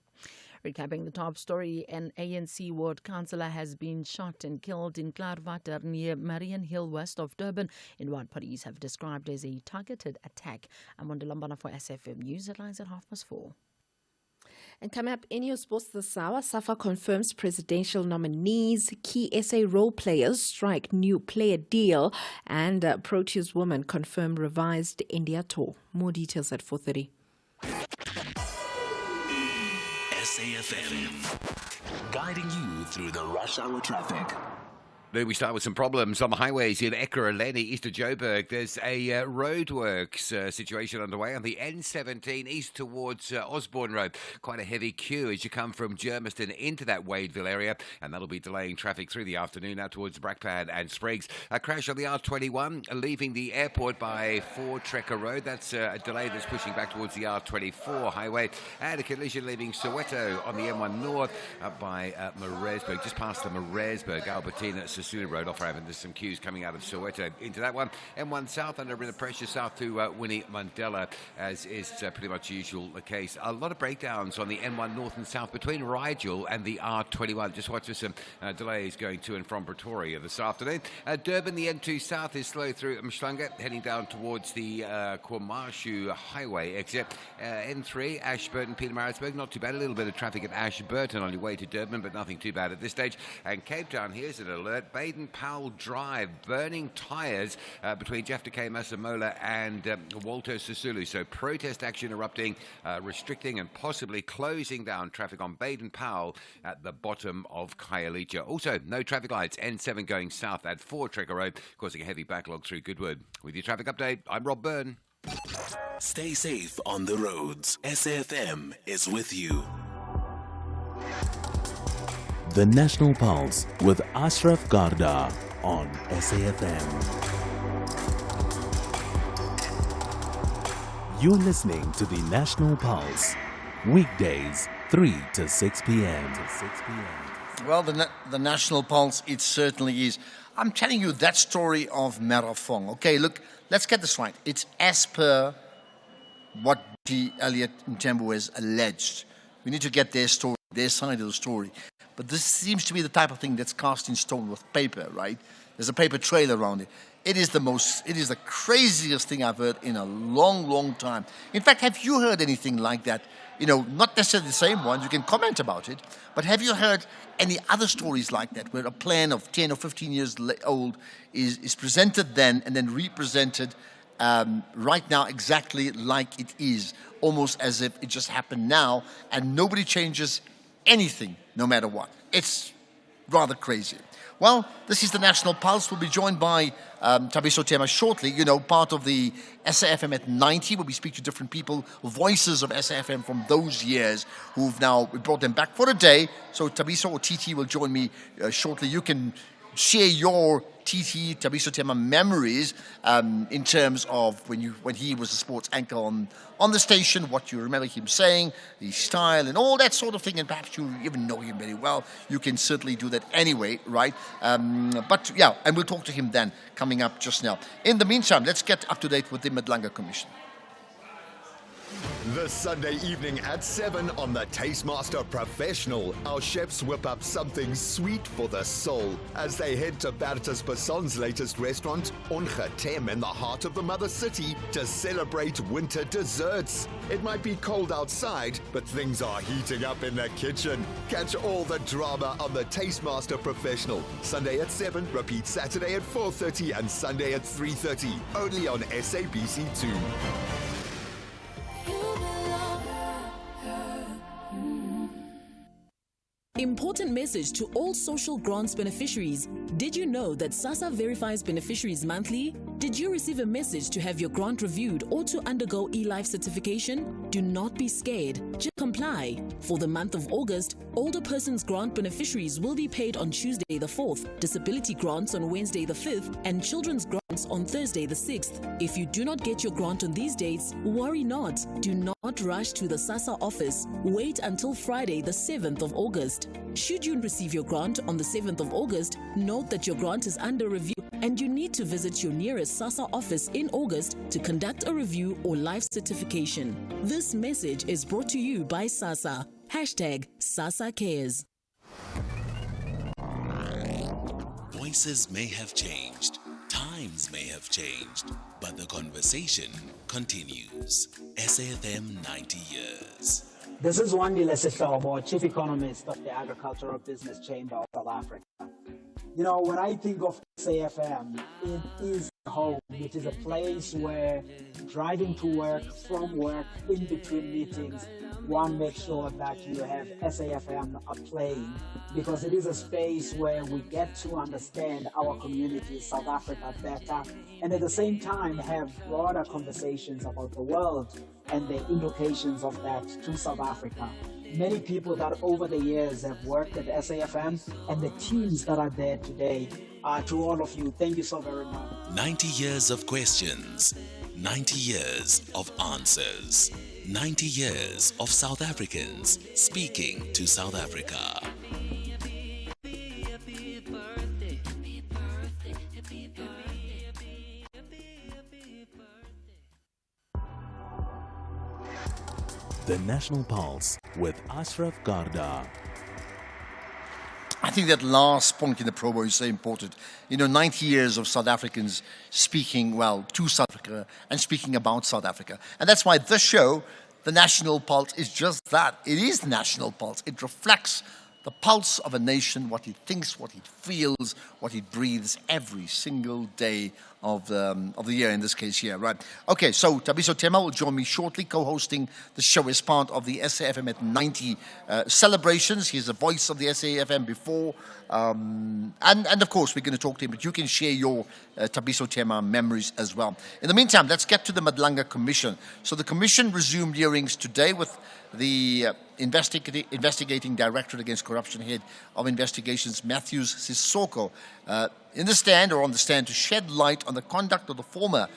Recapping the top story, an ANC ward councillor has been shot and killed in Klaarwater near Marion Hill, west of Durban, in what police have described as a targeted attack. I'm on Lambana for SAfm News. Headlines at 4:30. And coming up in your sports this hour, SAFA confirms presidential nominees, key SA role players strike new player deal, and Proteas women confirm revised India tour. More details at 4:30. SAfm, guiding you through the rush hour traffic. We start with some problems on the highways in Ekurhuleni, east of Joburg. There's a roadworks situation underway on the N17 east towards Osborne Road. Quite a heavy queue as you come from Germiston into that Wadeville area, and that'll be delaying traffic through the afternoon out towards Brakpan and Spriggs. A crash on the R21 leaving the airport by 4 Trekker Road. That's a delay that's pushing back towards the R24 highway. And a collision leaving Soweto on the M1 North up by Maresburg, just past the Maresburg, Albertina, Sasuna Road off Raven. There's some queues coming out of Soweto into that one. M1 South under a bit of pressure south to Winnie Mandela, as is pretty much usual the case. A lot of breakdowns on the M1 North and South between Rigel and the R21. Just watch for some delays going to and from Pretoria this afternoon. Durban, the N2 South is slow through Mshlanga, heading down towards the Kwamashu Highway exit. N3, Ashburton, Pietermaritzburg, not too bad. A little bit of traffic at Ashburton on your way to Durban, but nothing too bad at this stage. And Cape Town, here's an alert. Baden-Powell Drive, burning tyres between Jafta K. Masamola and Walter Sisulu. So protest action erupting, restricting and possibly closing down traffic on Baden-Powell at the bottom of Khayelitsha. Also, no traffic lights. N7 going south at 4 Trekker Road, causing a heavy backlog through Goodwood. With your traffic update, I'm Rob Byrne. Stay safe on the roads. SAfm is with you. The National Pulse with Ashraf Garda on SAfm. You're listening to the National Pulse, weekdays 3 to 6 p.m. Well, the National Pulse, it certainly is. I'm telling you that story of Merafong. Okay, look, let's get this right. It's as per what G. Elliot Mtembu has alleged. We need to get their story, their side of the story. But this seems to be the type of thing that's cast in stone with paper, right? There's a paper trail around it. It is the craziest thing I've heard in a long, long time. In fact, have you heard anything like that? You know, not necessarily the same ones, you can comment about it, but have you heard any other stories like that where a plan of 10 or 15 years old is presented then and then represented right now exactly like it is, almost as if it just happened now and nobody changes anything, no matter what. It's rather crazy. Well, this is the National Pulse. We'll be joined by Thabiso Tema shortly, part of the SAfm at 90, where we speak to different people, voices of SAfm from those years who've now, we brought them back for a day. So Thabiso or TT will join me shortly. You can share your TT Thabiso Tema memories in terms of when he was a sports anchor on the station, what you remember him saying, his style and all that sort of thing, and perhaps you even know him very well. You can certainly do that anyway, right? But yeah, and we'll talk to him then coming up just now. In the meantime, let's get up to date with the Madlanga Commission. This Sunday evening at 7 on the Tastemaster Professional, our chefs whip up something sweet for the soul as they head to Bertus Basson's latest restaurant, Ongetem, in the heart of the mother city to celebrate winter desserts. It might be cold outside, but things are heating up in the kitchen. Catch all the drama on the Tastemaster Professional. Sunday at 7, repeat Saturday at 4:30 and Sunday at 3:30. Only on SABC2. Important message to all social grants beneficiaries. Did you know that SASSA verifies beneficiaries monthly? Did you receive a message to have your grant reviewed or to undergo eLife certification? Do not be scared. Just comply. For the month of August, older persons grant beneficiaries will be paid on Tuesday the 4th, disability grants on Wednesday the 5th, and children's grants on Thursday the 6th. If you do not get your grant on these dates, worry not. Do not rush to the SASSA office. Wait until Friday the 7th of August. Should you receive your grant on the 7th of August, note that your grant is under review and you need to visit your nearest SASSA office in August to conduct a review or life certification. This message is brought to you by SASSA. #SASSA Cares. Voices may have changed, times may have changed, but the conversation continues. SAfm 90 years. This is Wandile Sehlobo, Chief Economist of the Agricultural Business Chamber of South Africa. You know, when I think of SAfm, it is home. It is a place where driving to work, from work, in between meetings, one makes sure that you have SAfm playing, because it is a space where we get to understand our community, South Africa, better, and at the same time have broader conversations about the world and the implications of that to South Africa. Many people that over the years have worked at SAfm and the teams that are there today, to all of you, thank you so very much. 90 years of questions, 90 years of answers, 90 years of South Africans speaking to South Africa. The National Pulse with Ashraf Garda. I think that last point in the promo is so important. You know, 90 years of South Africans speaking, well, to South Africa and speaking about South Africa. And that's why this show, The National Pulse, is just that. It is the National Pulse. It reflects the pulse of a nation, what it thinks, what it feels, what it breathes every single day of the year, in this case here, right? Okay, so Thabiso Tema will join me shortly, co-hosting the show as part of the SAfm at 90 celebrations. He's the voice of the SAfm before. And of course, we're going to talk to him, but you can share your Thabiso Tema memories as well. In the meantime, let's get to the Madlanga Commission. So the Commission resumed hearings today with the investigating Directorate Against Corruption Head of Investigations, Matthews Sissoko, on the stand to shed light on the conduct of the former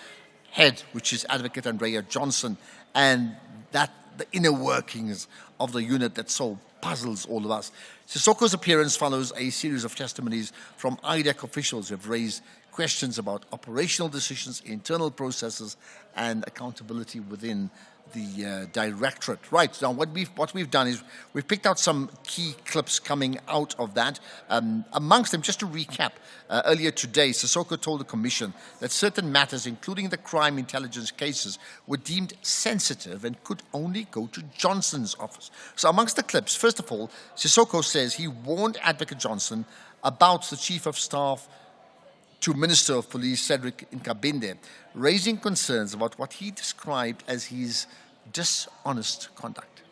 head, which is Advocate Andrea Johnson, and the inner workings of the unit that so puzzles all of us. Sissoko's appearance follows a series of testimonies from IDEC officials who have raised questions about operational decisions, internal processes, and accountability within the directorate. Right, now what we've done is we've picked out some key clips coming out of that. Amongst them, just to recap, earlier today, Sissoko told the Commission that certain matters, including the crime intelligence cases, were deemed sensitive and could only go to Johnson's office. So amongst the clips, first of all, Sissoko says he warned Advocate Johnson about the Chief of Staff to Minister of Police Cedric Nkabinde, raising concerns about what he described as his dishonest conduct.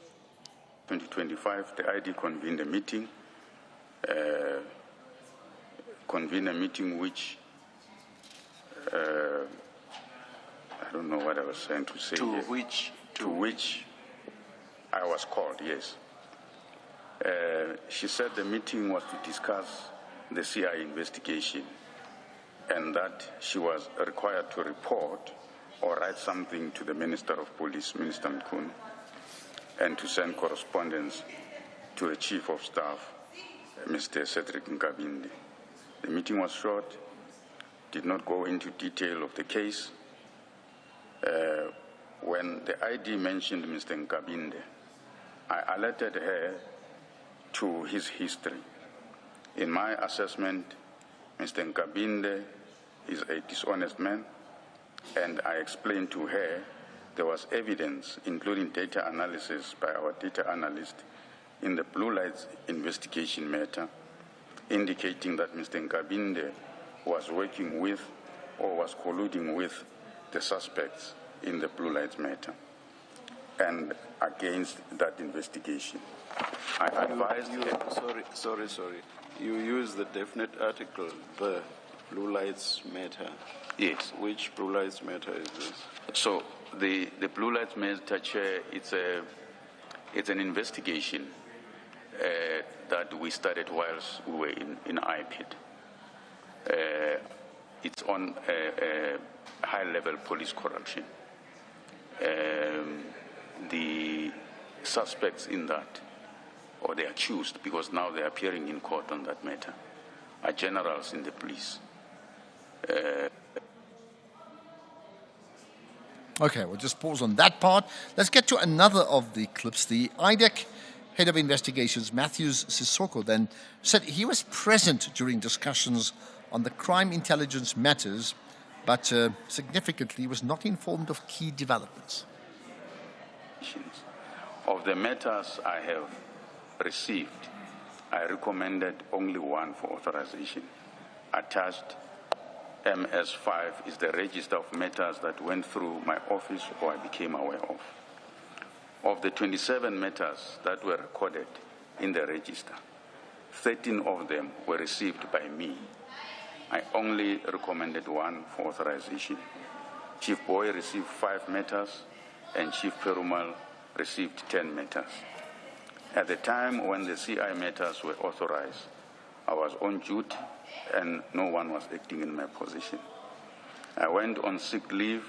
2025, the ID convened a meeting, which, I don't know what I was trying to say. To which I was called, yes. She said the meeting was to discuss the CI investigation. and that she was required to report or write something to the Minister of Police, Minister Mkhune, and to send correspondence to the Chief of Staff, Mr. Cedric Nkabinde. The meeting was short, did not go into detail of the case. When the ID mentioned Mr. Nkabinde, I alerted her to his history. In my assessment, Mr. Nkabinde is a dishonest man, and I explained to her there was evidence, including data analysis by our data analyst in the Blue Lights investigation matter, indicating that Mr. Nkabinde was working with or was colluding with the suspects in the Blue Lights matter. And against that investigation, I advised Sorry. You use the definite article, the Blue Lights Matter. Yes. Which Blue Lights Matter is this? So the Blue Lights Matter, Chair, it's an investigation that we started whilst we were in IPID. It's on high-level police corruption. The suspects in that, or the accused, because now they're appearing in court on that matter, are generals in the police. Okay, we'll just pause on that part. Let's get to another of the clips. The IDEC head of investigations, Matthews Sissoko, then said he was present during discussions on the crime intelligence matters, but significantly was not informed of key developments. Of the matters I have received, I recommended only one for authorization. Attached MS5 is the register of matters that went through my office or I became aware of. Of the 27 matters that were recorded in the register, 13 of them were received by me. I only recommended one for authorization. Chief Boy received 5 matters and Chief Perumal received 10 matters. At the time when the CI matters were authorized, I was on duty and no one was acting in my position. I went on sick leave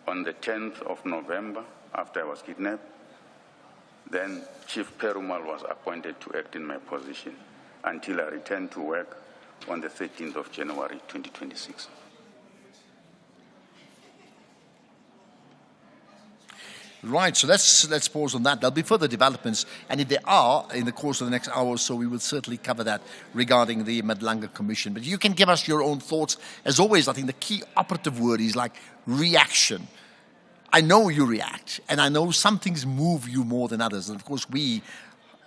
on the 10th of November after I was kidnapped. Then Chief Perumal was appointed to act in my position until I returned to work on the 13th of January 2026. Right, so let's pause on that. There'll be further developments, and if there are, in the course of the next hour or so, we will certainly cover that regarding the Madlanga Commission. But you can give us your own thoughts. As always, I think the key operative word is like reaction. I know you react, and I know some things move you more than others. And of course, we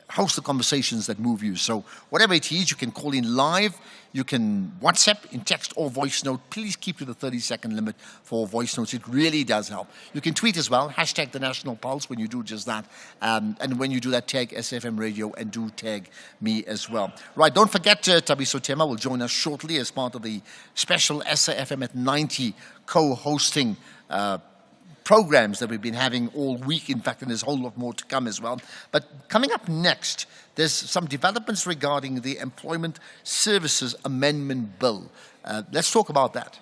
host the conversations that move you. So whatever it is, you can call in live, you can WhatsApp, in text or voice note. Please keep to the 30-second limit for voice notes. It really does help. You can tweet as well, hashtag the National Pulse when you do just that. And when you do that, tag SAfm Radio and do tag me as well. Right, don't forget Tabiso Tema will join us shortly as part of the special SAfm at 90 co-hosting programs that we've been having all week, in fact, and there's a whole lot more to come as well. But coming up next, there's some developments regarding the Employment Services Amendment Bill. Let's talk about that.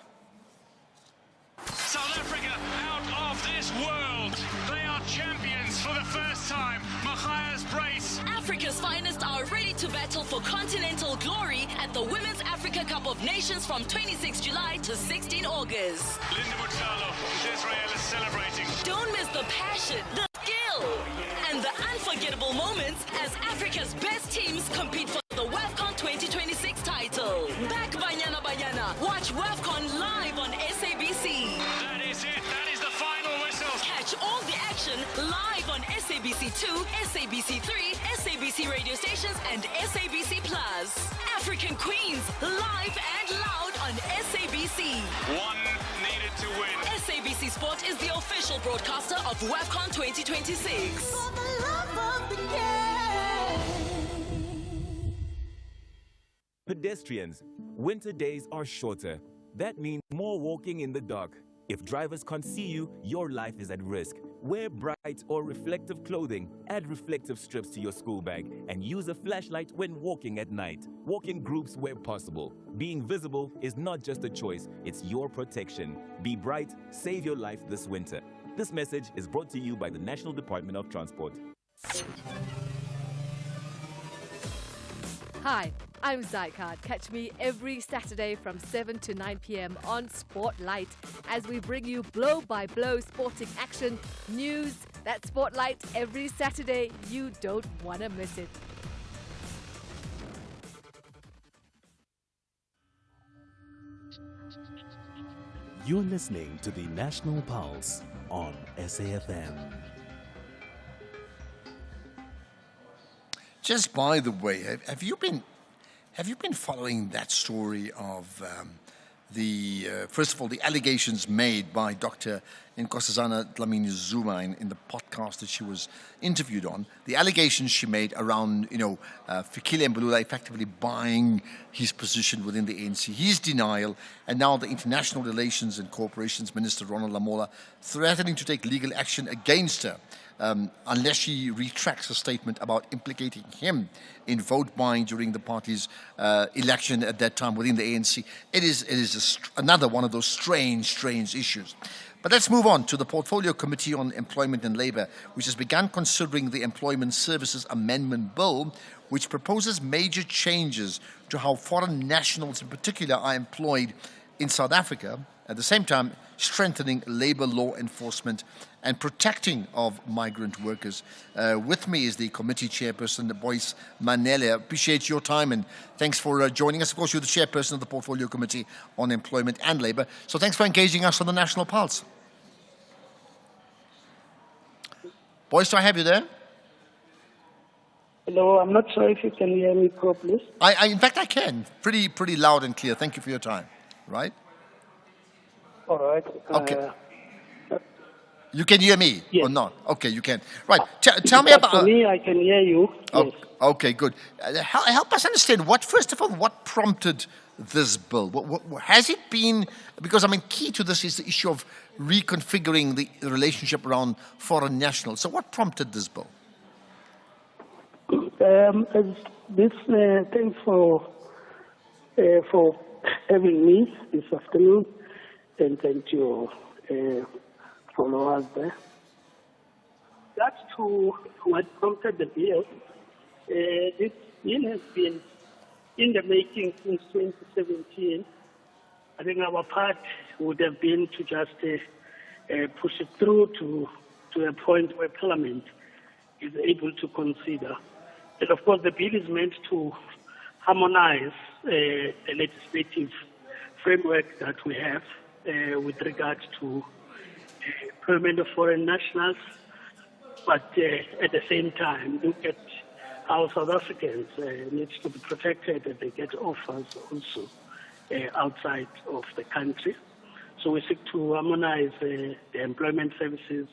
South Africa out of this world. They are champions for the first time. Machia's brace. Africa's finest are ready to battle for continental glory at the Women's Africa Cup of Nations from 26 July to 16 August. Linda Mutsalo, Israel is celebrating. Don't miss the passion, the skill, and the unforgettable moments as Africa's best teams compete for the WAFCON 2026 title. Back Banyana Banyana. Watch WAFCON live on SABC. That is it. That is the final whistle. Catch all the action live on SABC2, SABC3, SABC radio stations, and SABC Plus. African Queens, live and loud on SABC. One needed to win. SABC Sport is the official broadcaster of WAFCON 2026. Pedestrians, winter days are shorter. That means more walking in the dark. If drivers can't see you, your life is at risk. Wear bright or reflective clothing, add reflective strips to your school bag, and use a flashlight when walking at night. Walk in groups where possible. Being visible is not just a choice, it's your protection. Be bright, save your life this winter. This message is brought to you by the National Department of Transport. Hi, I'm Zycard. Catch me every Saturday from 7 to 9 p.m. on Spotlight as we bring you blow-by-blow sporting action, news. That's Spotlight every Saturday. You don't want to miss it. You're listening to the National Pulse on SAfm. Just by the way, have you been following that story of first of all, the allegations made by Dr. Nkosazana Dlamini Zuma in the podcast that she was interviewed on, the allegations she made around, Fikile Mbalula effectively buying his position within the ANC, his denial, and now the International Relations and Corporations Minister Ronald Lamola threatening to take legal action against her unless she retracts her statement about implicating him in vote buying during the party's election at that time within the ANC. It is another one of those strange issues. But let's move on to the Portfolio Committee on Employment and Labour, which has begun considering the Employment Services Amendment Bill, which proposes major changes to how foreign nationals in particular are employed in South Africa, at the same time strengthening labour law enforcement and protecting of migrant workers. With me is the committee chairperson, Boyce Manele. Appreciate your time and thanks for joining us. Of course, you're the chairperson of the Portfolio Committee on Employment and Labour. So thanks for engaging us on the National Pulse. Boyce, do I have you there? Hello, I'm not sure if you can hear me properly. In fact, I can. Pretty loud and clear. Thank you for your time. Right? All right. Okay. You can hear me yes. or not? Okay, you can. Right. Tell me about. For me, I can hear you. Oh, yes. Okay, good. Help us understand first of all, what prompted this bill? What has it been? Because key to this is the issue of reconfiguring the relationship around foreign nationals. So, what prompted this bill? Thanks for having me this afternoon, and thank you. Followers there. That's to what prompted the bill. This bill has been in the making since 2017. I think our part would have been to just push it through to a point where Parliament is able to consider. And of course, the bill is meant to harmonize the legislative framework that we have with regard to employment of foreign nationals, but at the same time look at how South Africans need to be protected and they get offers also outside of the country. So we seek to harmonize the Employment Services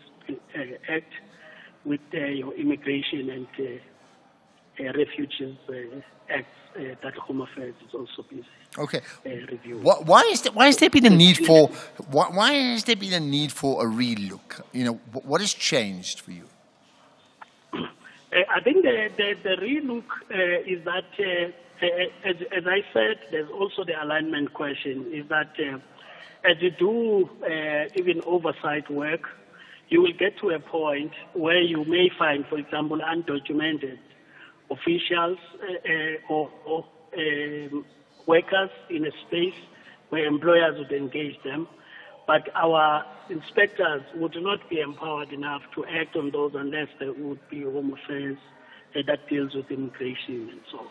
Act with your Immigration and Refugees Act that Home Affairs is also busy. Okay. Reviewing. Why has there been a need for a relook? What has changed for you? I think the relook is that, as I said, there's also the alignment question. Is that as you do even oversight work, you will get to a point where you may find, for example, undocumented officials or workers in a space where employers would engage them, but our inspectors would not be empowered enough to act on those unless there would be Home Affairs that deals with immigration and so on.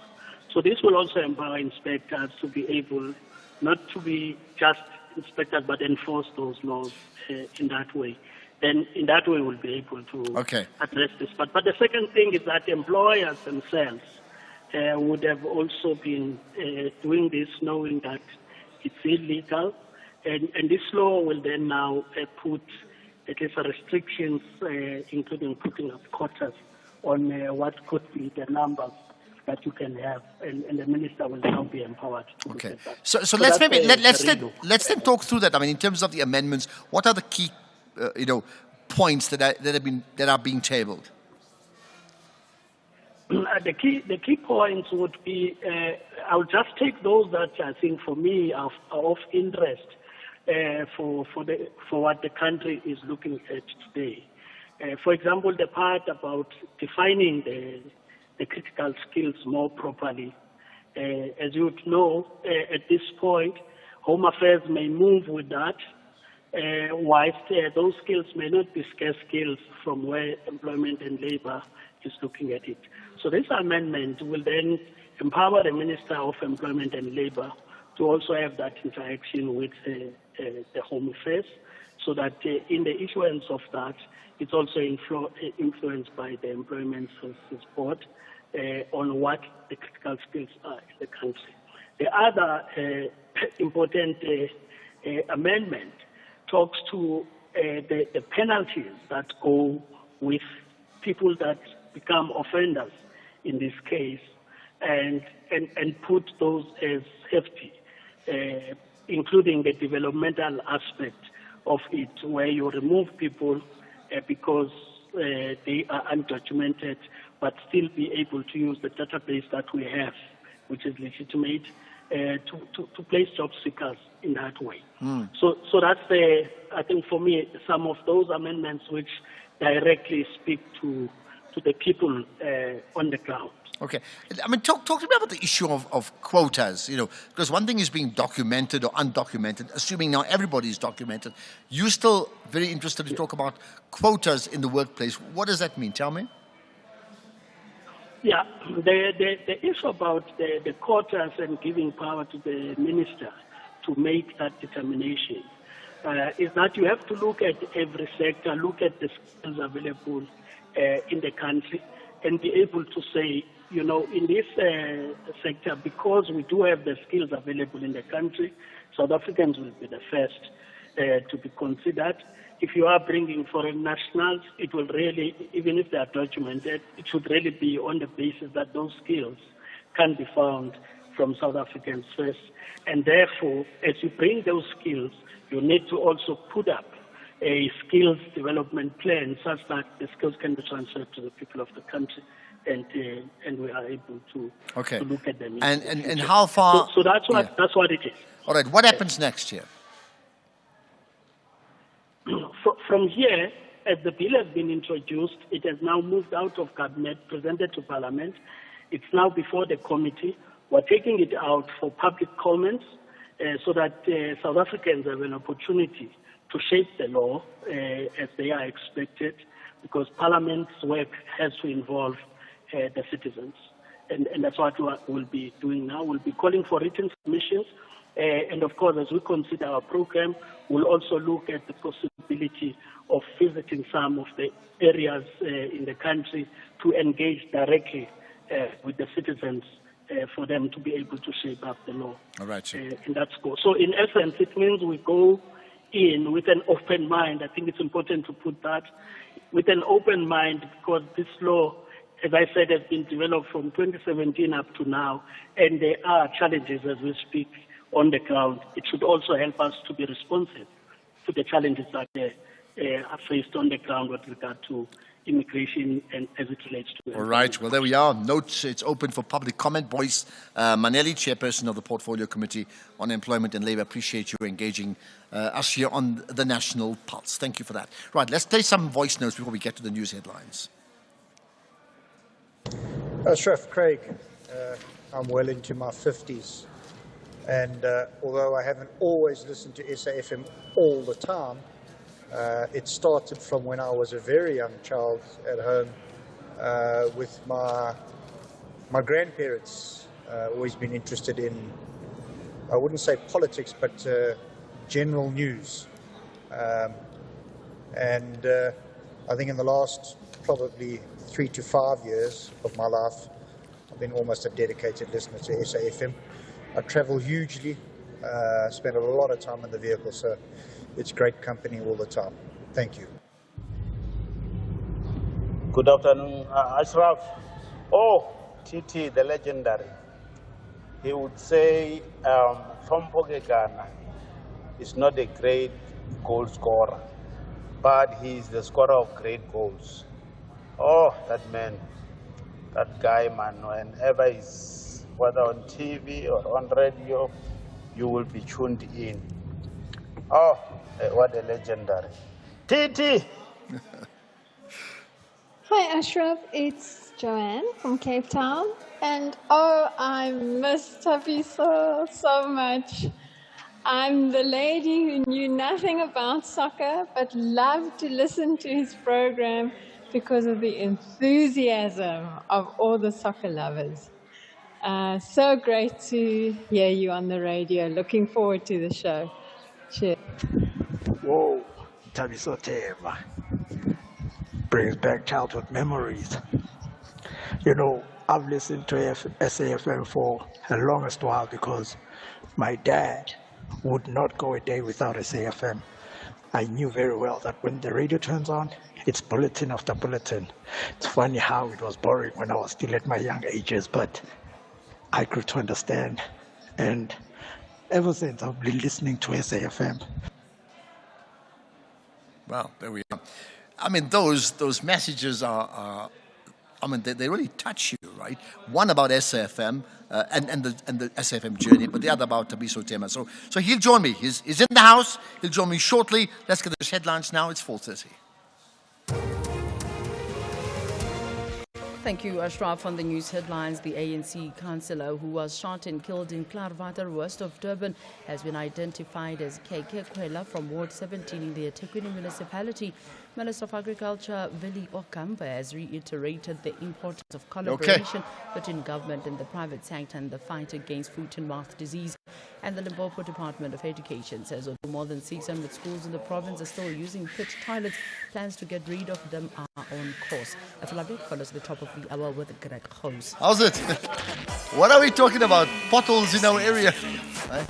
So this will also empower inspectors to be able not to be just inspectors but enforce those laws in that way. Then in that way we'll be able to address this. But the second thing is that employers themselves would have also been doing this knowing that it's illegal. And this law will then now put at least restrictions, including putting up quotas on what could be the numbers that you can have, and the minister will now be empowered to look at that. So let's then talk through that. In terms of the amendments, what are the key points that are being tabled? The key points would be, I'll just take those that I think for me are of interest for what the country is looking at today. For example, the part about defining the critical skills more properly. As you would know, at this point, Home Affairs may move with that, whilst those skills may not be scarce skills from where Employment and Labour is looking at it. So this amendment will then empower the Minister of Employment and Labour to also have that interaction with the Home Affairs, so that in the issuance of that, it's also influenced by the Employment Services Board on what the critical skills are in the country. The other important amendment talks to the penalties that go with people that become offenders in this case, and put those as hefty, including the developmental aspect of it, where you remove people because they are undocumented, but still be able to use the database that we have, which is legitimate, to place job seekers in that way. So that's I think for me, some of those amendments which directly speak to the people on the ground. Okay. I mean, talk to me about the issue of quotas, because one thing is being documented or undocumented, assuming now everybody is documented. You're still very interested to talk about quotas in the workplace. What does that mean? Tell me. Yeah, the issue about the quotas and giving power to the minister to make that determination is that you have to look at every sector, look at the skills available in the country, and be able to say, in this sector, because we do have the skills available in the country, South Africans will be the first to be considered. If you are bringing foreign nationals, it will really, even if they are documented, it should really be on the basis that those skills can be found from South Africans first. And therefore, as you bring those skills, you need to also put up a skills development plan such that the skills can be transferred to the people of the country, and we are able to look at them. And how far? So that's what it is. All right. What happens next year? From here, as the bill has been introduced, it has now moved out of cabinet, presented to Parliament. It's now before the committee. We're taking it out for public comments so that South Africans have an opportunity to shape the law as they are expected, because Parliament's work has to involve the citizens. And that's what we'll be doing now. We'll be calling for written submissions. And of course, as we consider our program, we'll also look at the possibility of visiting some of the areas in the country to engage directly with the citizens for them to be able to shape up the law. All right. In that scope. So in essence, it means we go in with an open mind. I think it's important to put that with an open mind, because this law, as I said, has been developed from 2017 up to now, and there are challenges as we speak on the ground. It should also help us to be responsive to the challenges that are faced on the ground with regard to immigration and as it relates to. All right. Well, there we are. Note, it's open for public comment. Boyce Maneli, Chairperson of the Portfolio Committee on Employment and Labour. Appreciate you engaging us here on the National Pulse. Thank you for that. Right. Let's play some voice notes before we get to the news headlines. Chef Craig, I'm well into my 50s. And although I haven't always listened to SAfm all the time, it started from when I was a very young child at home with my grandparents. Always been interested in, I wouldn't say politics, but general news. And I think in the last probably 3 to 5 years of my life, I've been almost a dedicated listener to SAfm. I travel hugely, spend a lot of time in the vehicle, so it's great company all the time. Thank you. Good afternoon, Ashraf. Oh, TT, the legendary. He would say from Pogegana is not a great goal scorer, but he's the scorer of great goals. Oh, that man, that guy, man, whenever he's, whether on TV or on radio, you will be tuned in. Oh, what a legendary. TT! Hi Ashraf, it's Joanne from Cape Town, and oh, I miss Tuppy so much. I'm the lady who knew nothing about soccer but loved to listen to his program because of the enthusiasm of all the soccer lovers. So great to hear you on the radio. Looking forward to the show. Cheers. Whoa, Tabisotema brings back childhood memories. You know, I've listened to SAfm for the longest while because my dad would not go a day without SAfm. I knew very well that when the radio turns on, it's bulletin after bulletin. It's funny how it was boring when I was still at my young ages, but I grew to understand. And ever since, I've been listening to SAfm. Well, there we are. I mean, those messages are I mean, they really touch you, right? One about SAfm and the SAfm journey, but the other about Tabiso Tema. So he'll join me. He's in the house. He'll join me shortly. Let's get those headlines now. It's 4:30. Thank you, Ashraf. On the news headlines, the ANC councillor who was shot and killed in Klaarwater, west of Durban, has been identified as KK Kwela from Ward 17 in the eThekwini municipality. Minister of Agriculture, Willie Okampa, has reiterated the importance of collaboration between government and the private sector in the fight against foot-and-mouth disease. And the Limpopo Department of Education says more than 600 schools in the province are still using pit toilets. Plans to get rid of them are on course. After follows the top of the hour with Greg House. How's it? What are we talking about? Potholes in our area. Right?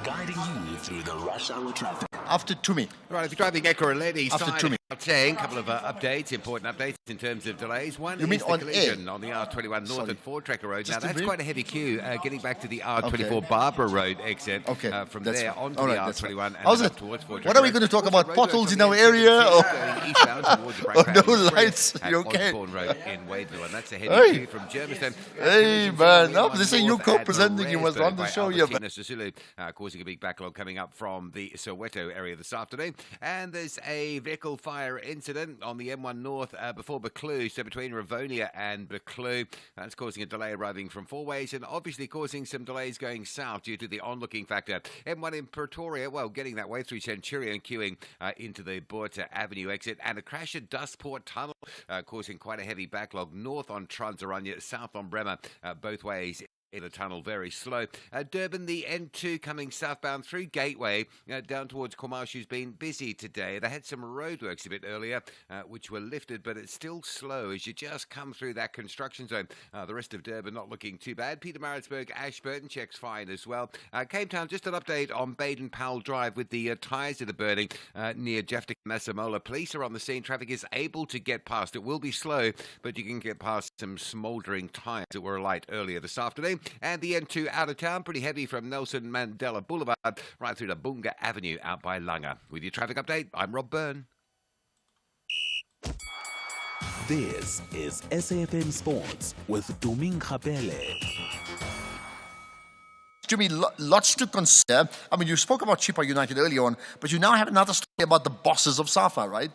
Guiding you through the rush hour traffic. After Tumi. Right, if you're driving Ekurhuleni After side, Tumi. a couple of updates, important updates in terms of delays. One You is mean the on collision air? on the R21 North Sorry. and Ford Tracker Road. Just Now, a that's bit. quite a heavy queue getting back to the R24 Okay. Barbara Road exit. Okay, From that's there fine. onto All the right, that's R21 fine. and How's then it? up towards Ford What Tracker are we Road. going to talk Also, about? roadworks Potholes on in the our M17 area? Or? going eastbound towards the Oh, Brakpan no Express lights. at You okay? Osborne Road in Wadeville, and that's a heavy Hey. queue from Germiston. Hey, man. No, they say you co-presenting. You must run the show here. Albertina Sisulu, causing a big backlog coming up from the Soweto area this afternoon. And there's a vehicle fire incident on the M1 North before Buccleuch, so between Rivonia and Buccleuch. That's causing a delay arriving from Four Ways and obviously causing some delays going south due to the onlooking factor. M1 in Pretoria, well, getting that way through Centurion, queuing into the Borta Avenue exit. And a crash at Dustport Tunnel, causing quite a heavy backlog north on Transaranya, south on Bremer, both ways. In the tunnel, very slow. Durban, the N2 coming southbound through Gateway down towards Komashu's been busy today. They had some roadworks a bit earlier, which were lifted, but it's still slow as you just come through that construction zone. The rest of Durban not looking too bad. Pietermaritzburg, Ashburton checks fine as well. Cape Town, just an update on Baden-Powell Drive with the tyres that are burning near Jafta Masamola. Police are on the scene. Traffic is able to get past. It will be slow, but you can get past some smouldering tyres that were alight earlier this afternoon. And the N2 out of town, pretty heavy from Nelson Mandela Boulevard right through to Bunga Avenue out by Langa. With your traffic update, I'm Rob Byrne. This is SAfm Sports with Duming Khapele. To me, lots to consider. I mean, you spoke about Chippa United earlier on, but you now have another story about the bosses of SAFA, right?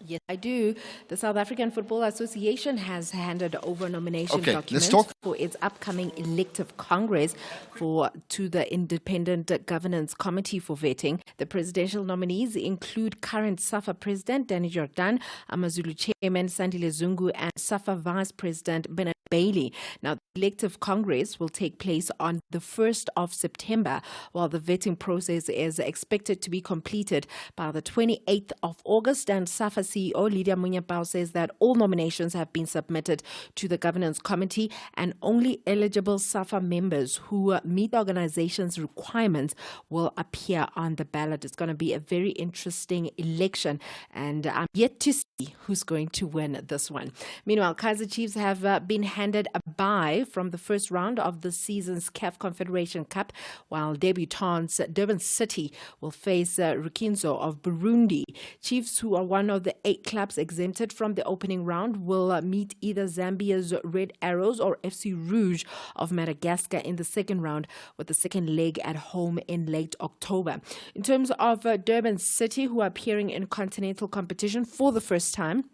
Yes, I do. The South African Football Association has handed over nomination Okay, documents let's talk. for its upcoming elective congress to the Independent Governance Committee for vetting. The presidential nominees include current SAFA President Danny Jordan, Amazulu Chairman Sandile Zungu, and SAFA Vice President Bernard Bailey. Now, the elective congress will take place on the 1st of September, while the vetting process is expected to be completed by the 28th of August. And SAFA CEO Lydia Munyapao says that all nominations have been submitted to the governance committee, and only eligible SAFA members who meet the organization's requirements will appear on the ballot. It's going to be a very interesting election, and I'm yet to see who's going to win this one. Meanwhile, Kaizer Chiefs have been handed a bye from the first round of this season's CAF Confederation Cup, while debutants Durban City will face Rukinzo of Burundi. Chiefs, who are one of the 8 clubs exempted from the opening round, will meet either Zambia's Red Arrows or FC Rouge of Madagascar in the second round, with the second leg at home in late October. In terms of Durban City, who are appearing in continental competition for the first time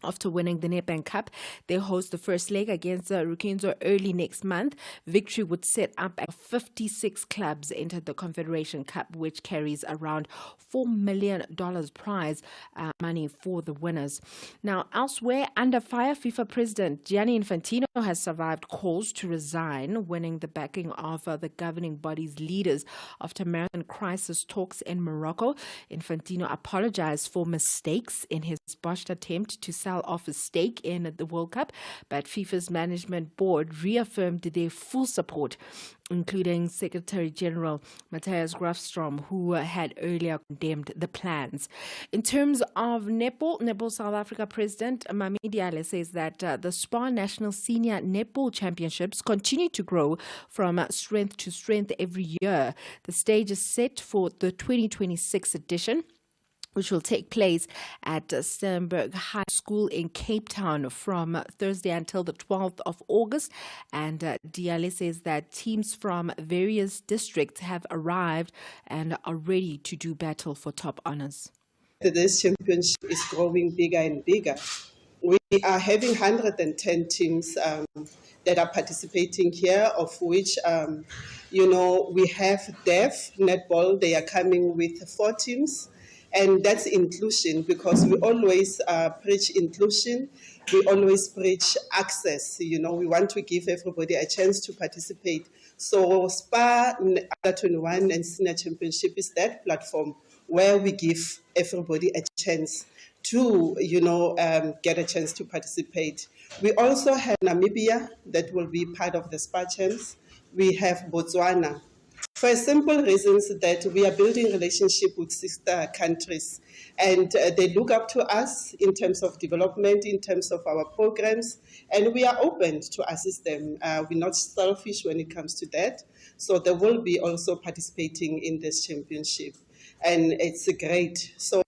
after winning the Nedbank Cup, they host the first leg against Rukinzo early next month. Victory would set up 56 clubs entered the Confederation Cup, which carries around $4 million prize money for the winners. Now, elsewhere, under fire, FIFA President Gianni Infantino has survived calls to resign, winning the backing of the governing body's leaders after marathon crisis talks in Morocco. Infantino apologized for mistakes in his botched attempt to sell off a stake in the World Cup, but FIFA's management board reaffirmed their full support, including Secretary General Matthias Grafstrom, who had earlier condemned the plans. In terms of netball, South Africa President Mamie Diale says that the SPAR National Senior Netball Championships continue to grow from strength to strength every year. The stage is set for the 2026 edition, which will take place at Sternberg High School in Cape Town from Thursday until the 12th of August. And Diale says that teams from various districts have arrived and are ready to do battle for top honors. This championship is growing bigger and bigger. We are having 110 teams that are participating here, of which, we have deaf netball. They are coming with 4 teams. And that's inclusion, because we always preach inclusion. We always preach access. We want to give everybody a chance to participate. So SPAR Under 21 and Senior Championship is that platform where we give everybody a chance to, get a chance to participate. We also have Namibia that will be part of the SPAR Champs. We have Botswana, for a simple reasons that we are building relationship with sister countries, and they look up to us in terms of development, in terms of our programs, and we are open to assist them. We're not selfish when it comes to that. So they will be also participating in this championship, and it's great. So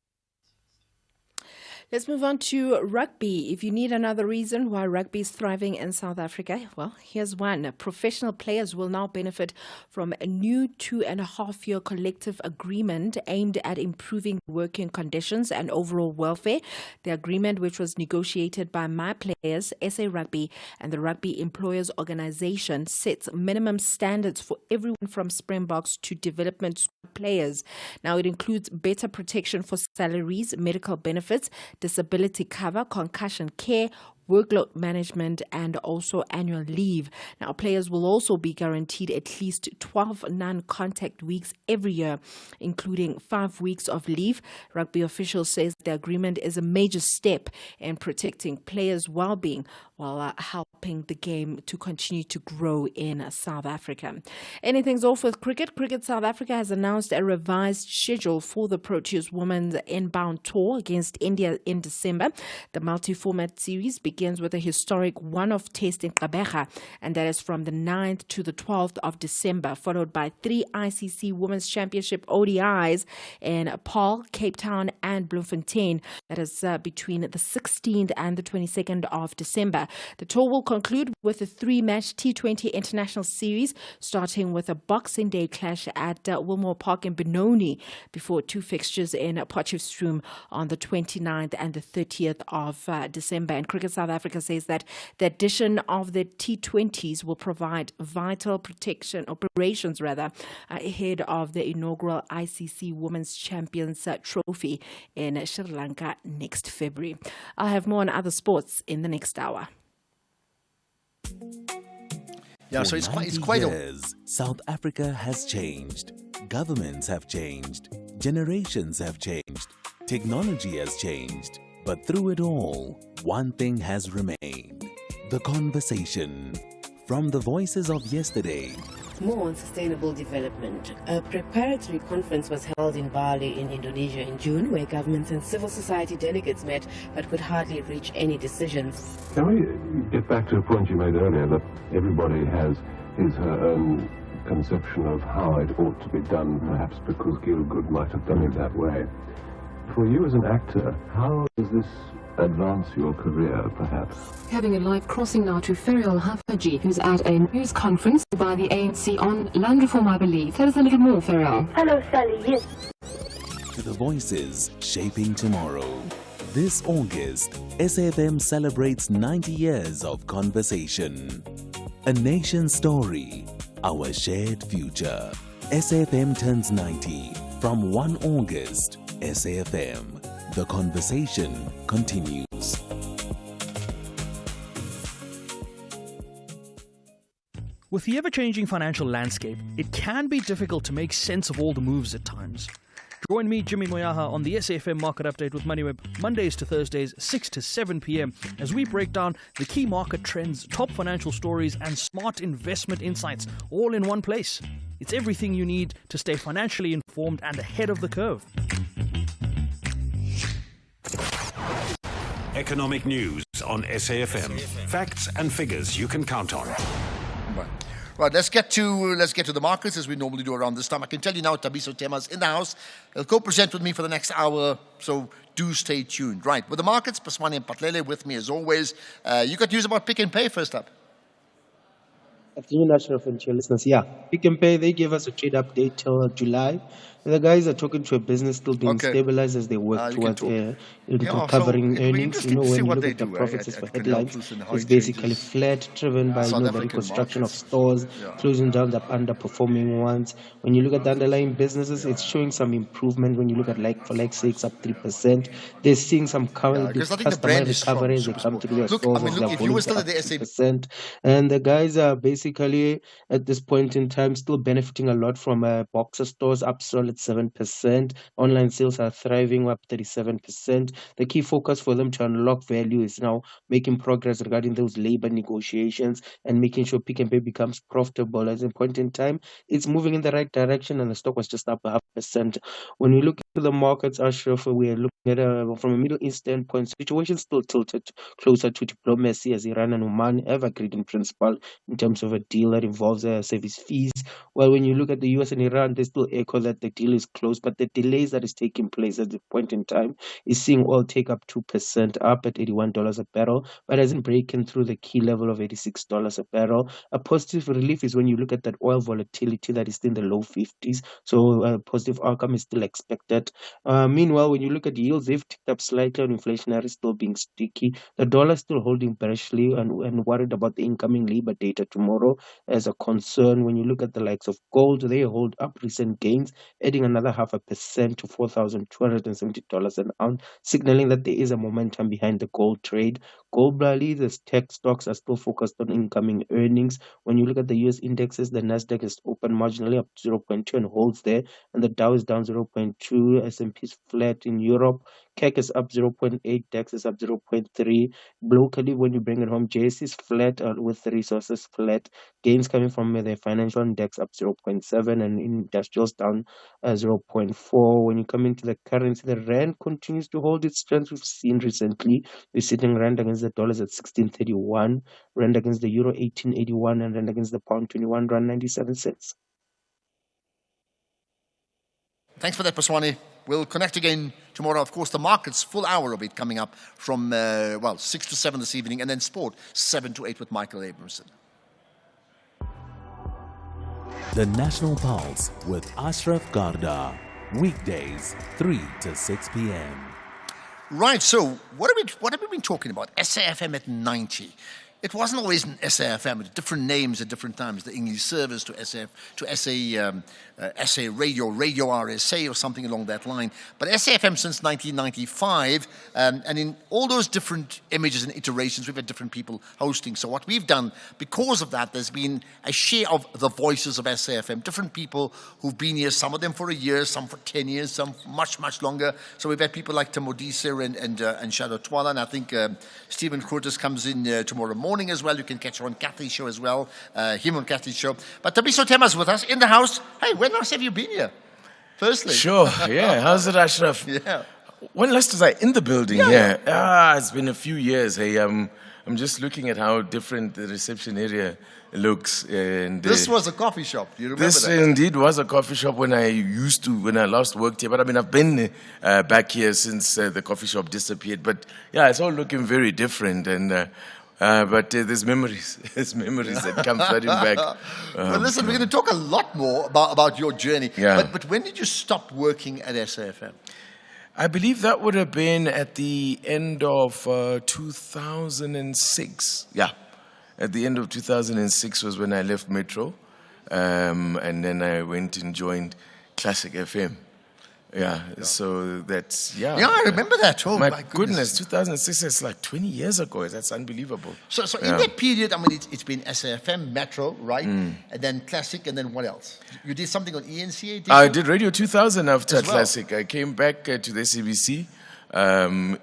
let's move on to rugby. If you need another reason why rugby is thriving in South Africa, well, here's one. Professional players will now benefit from a new 2.5-year collective agreement aimed at improving working conditions and overall welfare. The agreement, which was negotiated by My Players, SA Rugby, and the Rugby Employers Organisation, sets minimum standards for everyone from Springboks to development squad players. Now, it includes better protection for salaries, medical benefits, disability cover, concussion care, workload management, and also annual leave. Now, players will also be guaranteed at least 12 non-contact weeks every year, including 5 weeks of leave. Rugby officials say the agreement is a major step in protecting players' well-being while helping the game to continue to grow in South Africa. Anything's off with cricket. Cricket South Africa has announced a revised schedule for the Proteas Women's Inbound Tour against India in December. The multi-format series begins with a historic one-off test in Gqeberha, and that is from the 9th to the 12th of December, followed by 3 ICC Women's Championship ODIs in Paarl, Cape Town, and Bloemfontein. That is between the 16th and the 22nd of December. The tour will conclude with a 3-match T20 International Series, starting with a Boxing Day clash at Wilmore Park in Benoni, before 2 fixtures in Potchefstroom on the 29th and the 30th of December. And Cricket South Africa says that the addition of the T20s will provide vital protection operations ahead of the inaugural ICC Women's Champions Trophy in Sri Lanka next February. I'll have more on other sports in the next hour. Yeah, so it's quite years, South Africa has changed. Governments have changed. Generations have changed. Technology has changed. But through it all, one thing has remained: the conversation. From the voices of yesterday with more on sustainable development. A preparatory conference was held in Bali in Indonesia in June, where governments and civil society delegates met but could hardly reach any decisions. Can we get back to a point you made earlier, that everybody has her own conception of how it ought to be done, perhaps because Gielgud might have done it that way. For you as an actor, how does this advance your career, perhaps? Having a live crossing now to Ferial Hafaji, who's at a news conference by the ANC on land reform, I believe. Tell us a little more, Ferial. Hello, Sally. Yes. To the voices shaping tomorrow. This August, SAfm celebrates 90 years of conversation. A nation's story, our shared future. SAfm turns 90 from 1 August. SAfm. The conversation continues. With the ever-changing financial landscape, it can be difficult to make sense of all the moves at times. Join me, Jimmy Moyaha, on the SAfm Market Update with MoneyWeb, Mondays to Thursdays, 6 to 7 p.m, as we break down the key market trends, top financial stories, and smart investment insights, all in one place. It's everything you need to stay financially informed and ahead of the curve. Economic news on SAfm. Facts and figures you can count on. Right, let's get to the markets as we normally do around this time. I can tell you now, Thabiso Tema's in the house. He'll co-present with me for the next hour, so do stay tuned. Right, with the markets, Paswani and Patlele with me as always. You got news about Pick n Pay first up. Afternoon, Ashraf, and to your listeners. Yeah, Pick n Pay, they gave us a trade update till July. The guys are talking to a business still being stabilized as they work towards recovering earnings. You know, when you look at the profits for headlines, it's basically flat, driven by the reconstruction of stores, closing down the underperforming ones. When you look at the underlying businesses, it's showing some improvement. When you look at like-for-like sales up 3%, they're seeing some customer recovery as they come through their stores. If you were still at the 6%, and the guys are basically at this point in time still benefiting a lot from Boxer stores up solid 7%. Online sales are thriving, up 37%. The key focus for them to unlock value is now making progress regarding those labor negotiations and making sure Pick n Pay becomes profitable. At a point in time, it's moving in the right direction, and the stock was just up 0.5%. When we look at the markets, Ashraf, we are looking at from a Middle East standpoint, situation still tilted closer to diplomacy as Iran and Oman have agreed in principle in terms of a deal that involves service fees. Well, when you look at the US and Iran, they still echo that the deal is close, but the delays that is taking place at the point in time is seeing oil take up 2%, up at $81 a barrel, but hasn't broken through the key level of $86 a barrel. A positive relief is when you look at that oil volatility that is still in the low 50s, so a positive outcome is still expected. Meanwhile, when you look at yields, they've ticked up slightly on inflationary still being sticky. The dollar is still holding bearishly and worried about the incoming labor data tomorrow as a concern. When you look at the likes of gold, they hold up recent gains, adding another 0.5% to $4,270 an ounce, signaling that there is a momentum behind the gold trade. Gold rallies as tech stocks are still focused on incoming earnings. When you look at the US indexes, the Nasdaq is open marginally up 0.2 and holds there, and the Dow is down 0.2. S&P is flat in Europe. CAC is up 0.8, DAX is up 0.3. Locally, when you bring it home, JS is flat with the resources flat. Gains coming from the financial index up 0.7 and industrials down 0.4. When you come into the currency, the rand continues to hold its strength we've seen recently. We're sitting rand against the dollars at 16.31, rand against the euro 18.81, and rand against the pound 21 rand 97 cents. Thanks for that, Paswani. We'll connect again tomorrow. Of course, the markets, full hour of it coming up from, 6 to 7 this evening, and then sport, 7 to 8 with Michael Abramson. The National Pulse with Ashraf Garda. Weekdays, 3 to 6 p.m. Right, so what have we been talking about? SAfm at 90. It wasn't always an SAfm, with different names at different times. The English service to SA Radio, Radio RSA, or something along that line. But SAfm since 1995, and in all those different images and iterations, we've had different people hosting. So what we've done, because of that, there's been a share of the voices of SAfm, different people who've been here, some of them for a year, some for 10 years, some much, much longer. So we've had people like Tamodisa and Shadow Twala, and I think Stephen Curtis comes in tomorrow morning. morning as well. You can catch her on Kathy's show as well, him on Kathy's show. But Thabiso Thema's with us in the house. Hey, when last have you been here? Firstly. Sure, yeah. How's it, Ashraf? Yeah. When last was I in the building? Yeah. It's been a few years. Hey, I'm just looking at how different the reception area looks. And this was a coffee shop. Do you remember this that? indeed was a coffee shop when I last worked here. But I mean, I've been back here since the coffee shop disappeared. But yeah, it's all looking very different. And but there's memories. There's memories that come flooding back. Well, listen, we're going to talk a lot more about your journey. Yeah. But when did you stop working at SAfm? I believe that would have been at the end of 2006. Yeah, at the end of 2006 was when I left Metro, and then I went and joined Classic FM. Yeah, so that's, yeah. Yeah, I remember that. Oh, my goodness, 2006, it's like 20 years ago. That's unbelievable. So in that period, I mean, it's been SAfm, Metro, right? And then Classic, and then what else? You did something on ENCA, did I you? did Radio 2000 after As well. Classic. I came back to the SABC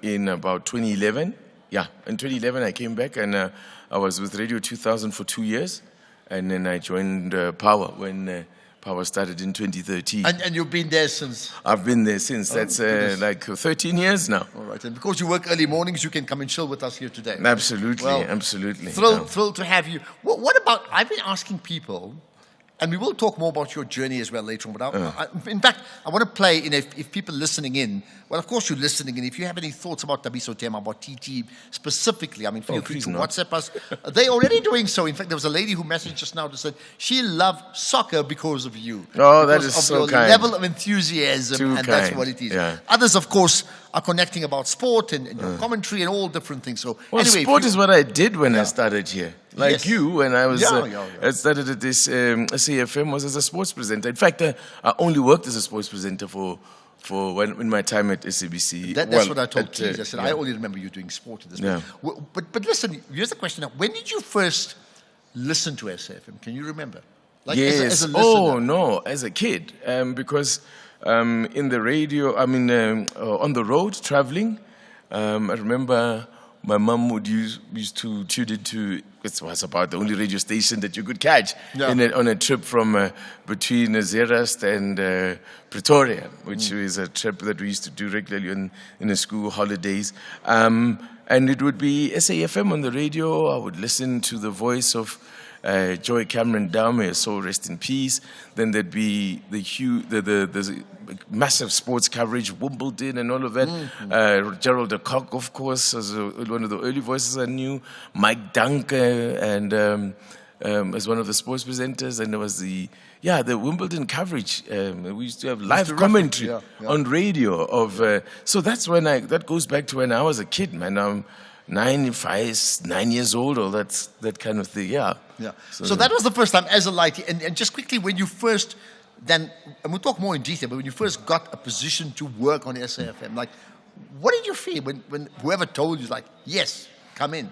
in about 2011. Yeah, in 2011 I came back and I was with Radio 2000 for 2 years. And then I joined Power when Power started in 2013. And you've been there since? I've been there since. That's like 13 years now. All right. And because you work early mornings, you can come and chill with us here today. Absolutely, Well, absolutely. Thrilled to have you. What about, I've been asking people, and we will talk more about your journey as well later on, but in fact, I want to play, if people listening in, well, of course you're listening in. If you have any thoughts about Thabiso Thema, about TT specifically, I mean, feel free to WhatsApp us. They're already doing so. In fact, there was a lady who messaged just now that said she loved soccer because of you. Oh, that is because so of your kind. level of enthusiasm, Too and that's kind. what it is. Yeah. Others, of course, are connecting about sport and your commentary and all different things. So Well, anyway, sport is what I did when I started here. Like Yes. you, when I was Yeah. I started at this SAfm was as a sports presenter. In fact, I only worked as a sports presenter for in my time at SABC. That's what I told Keith. I said, yeah. I only remember you doing sport at this Yeah. point. But listen, here's the question now. When did you first listen to SAfm? Can you remember? Like yes. as a listener. Oh, no, as a kid. Because in the radio, I mean, on the road, traveling, I remember my mum used to tune into, it was about the only radio station that you could catch on a trip from between Zeerust and Pretoria, which is a trip that we used to do regularly in the school holidays. And it would be SAfm on the radio. I would listen to the voice of Joy Cameron Dow, may her soul rest in peace. Then there'd be the massive sports coverage, Wimbledon and all of that. Gerald de Kock, of course, was one of the early voices I knew. Mike Dunker, and as one of the sports presenters. And there was the Wimbledon coverage. We used to have live commentary on radio of. So that's when that goes back to when I was a kid, man. I'm 9 years old, or that kind of thing. Yeah. Yeah. So that was the first time as a lighty. And just quickly, when you first, then, and we'll talk more in detail, but when you first got a position to work on SAfm, like, what did you feel when whoever told you, like, yes, come in?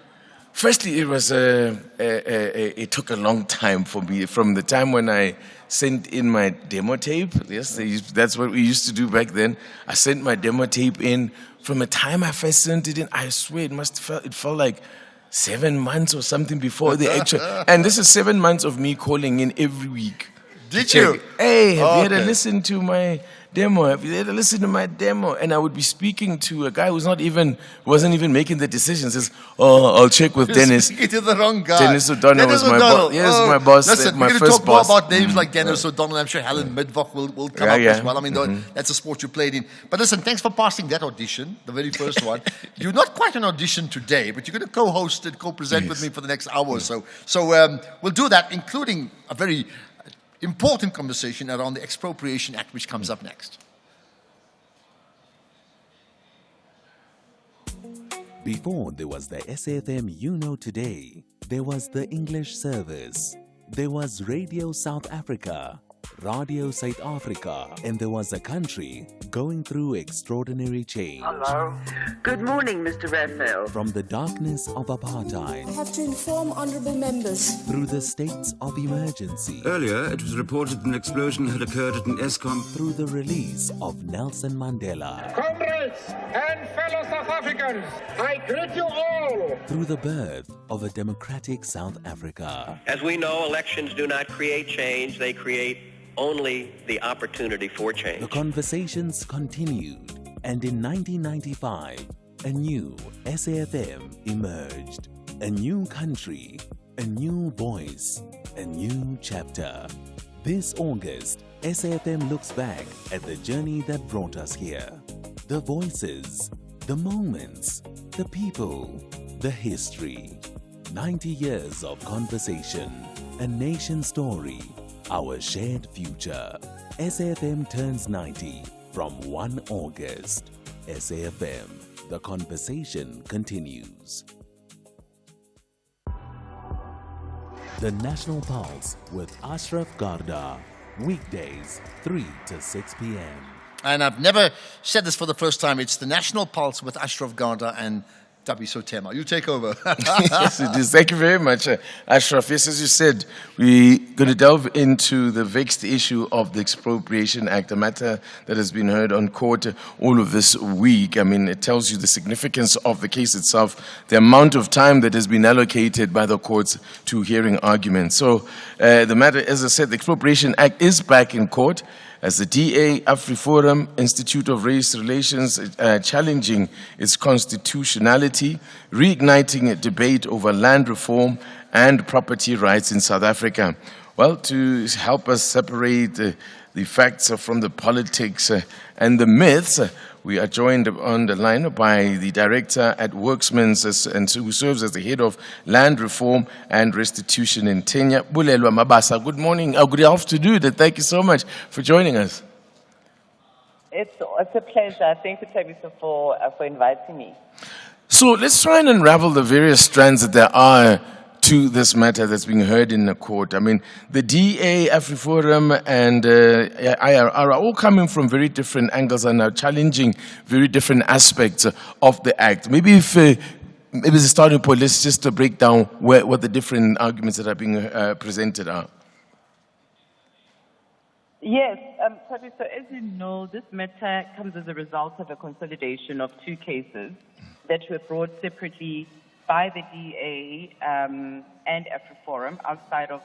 Firstly, it was it took a long time for me. From the time when I sent in my demo tape, yes, that's what we used to do back then. I sent my demo tape in. From the time I first sent it in, I swear it felt like 7 months or something before the actual. And this is 7 months of me calling in every week. Did you? Hey, have you had a listen to my demo? Have you had a listen to my demo? And I would be speaking to a guy who's wasn't even making the decisions. Says, oh, I'll check with Dennis. Speaking to the wrong guy. Dennis O'Donnell was my boss. Yes, my boss. Listen, my we're going first to talk more boss. about names like Dennis O'Donnell. I'm sure Helen Midvock will come up as well. I mean, that's a sport you played in. But listen, thanks for passing that audition, the very first one. You're not quite an audition today, but you're going to co-host and co-present with me for the next hour or so. So we'll do that, including a very important conversation around the Expropriation Act, which comes up next. Before there was the SAfm you know today, there was the English service. There was Radio South Africa, Radio South Africa, and there was a country going through extraordinary change. Hello. Good morning, Mr. Raphael. From the darkness of apartheid I have to inform honourable members. through the states of emergency, Earlier, it was reported an explosion had occurred at an ESCOM. through the release of Nelson Mandela, Comrades and fellow South Africans, I greet you all. Through the birth of a democratic South Africa. As we know, elections do not create change, they create only the opportunity for change. The conversations continued, and in 1995, a new SAfm emerged. A new country, a new voice, a new chapter. This August, SAfm looks back at the journey that brought us here. The voices, the moments, the people, the history. 90 years of conversation, a nation story, our shared future. SAfm turns 90 from 1 August. SAfm, the conversation continues. The National Pulse with Ashraf Garda. Weekdays, 3 to 6 p.m. And I've never said this for the first time. It's the National Pulse with Ashraf Garda and Tabiso Tema. You take over. Yes, it is. Thank you very much, Ashraf. Yes, as you said, we're going to delve into the vexed issue of the Expropriation Act, a matter that has been heard on court all of this week. I mean, it tells you the significance of the case itself, the amount of time that has been allocated by the courts to hearing arguments. So the matter, as I said, the Expropriation Act is back in court, as the DA, AfriForum, Institute of Race Relations, challenging its constitutionality, reigniting a debate over land reform and property rights in South Africa. Well, to help us separate the facts from the politics and the myths, we are joined on the line by the director at Worksman's, and who serves as the head of land reform and restitution in Kenya, Bulelwa Mabasa. Good morning, good afternoon, and thank you so much for joining us. It's a pleasure. Thank you, Tabiso, for inviting me. So let's try and unravel the various strands that there are to this matter that's being heard in the court. I mean, the DA, AfriForum, and IRR are all coming from very different angles and are challenging very different aspects of the act. Maybe if maybe as a starting point, let's just break down what the different arguments that are being presented are. Yes, Tabiso, as you know, this matter comes as a result of a consolidation of two cases that were brought separately by the DA and AfriForum outside of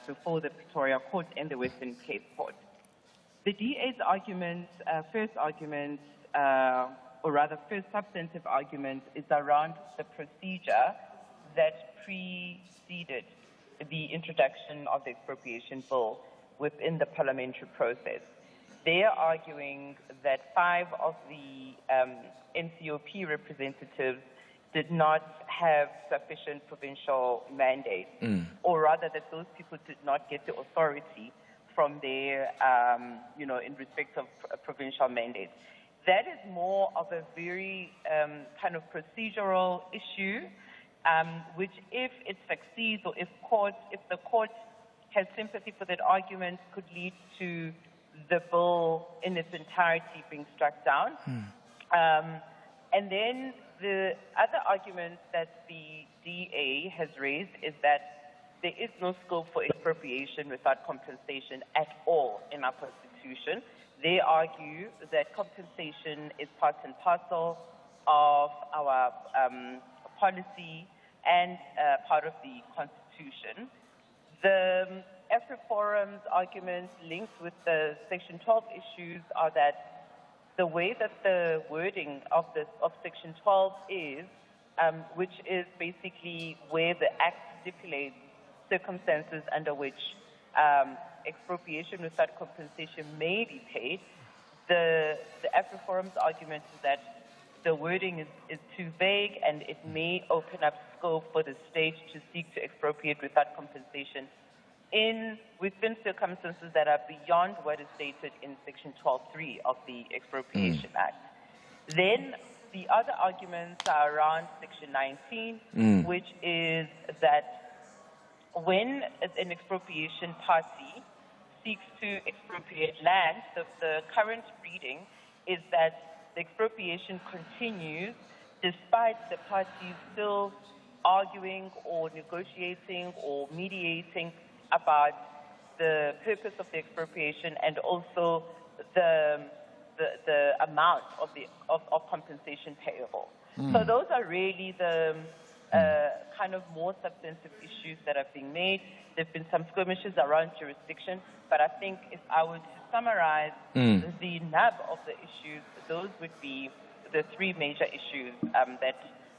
before the Pretoria Court and the Western Cape Court. The DA's argument, first substantive argument, is around the procedure that preceded the introduction of the expropriation bill within the parliamentary process. They are arguing that 5 of the NCOP representatives did not have sufficient provincial mandates, or rather that those people did not get the authority from their, in respect of provincial mandates. That is more of a very kind of procedural issue, which if it succeeds or if the court has sympathy for that argument, could lead to the bill in its entirety being struck down. And then the other argument that the DA has raised is that there is no scope for expropriation without compensation at all in our Constitution. They argue that compensation is part and parcel of our policy and part of the Constitution. The AfriForum's arguments linked with the Section 12 issues are that the way that the wording of Section 12 is, which is basically where the Act stipulates circumstances under which expropriation without compensation may be paid, the AfriForum's argument is that the wording is too vague and it may open up scope for the state to seek to expropriate without compensation within circumstances that are beyond what is stated in Section 12.3 of the Expropriation Act. Then the other arguments are around Section 19, which is that when an expropriation party seeks to expropriate land, the current reading is that the expropriation continues despite the parties still arguing or negotiating or mediating about the purpose of the expropriation and also the amount of compensation payable. So those are really the kind of more substantive issues that are being made. There have been some skirmishes around jurisdiction, but I think if I were to summarize the nub of the issues, those would be the three major issues that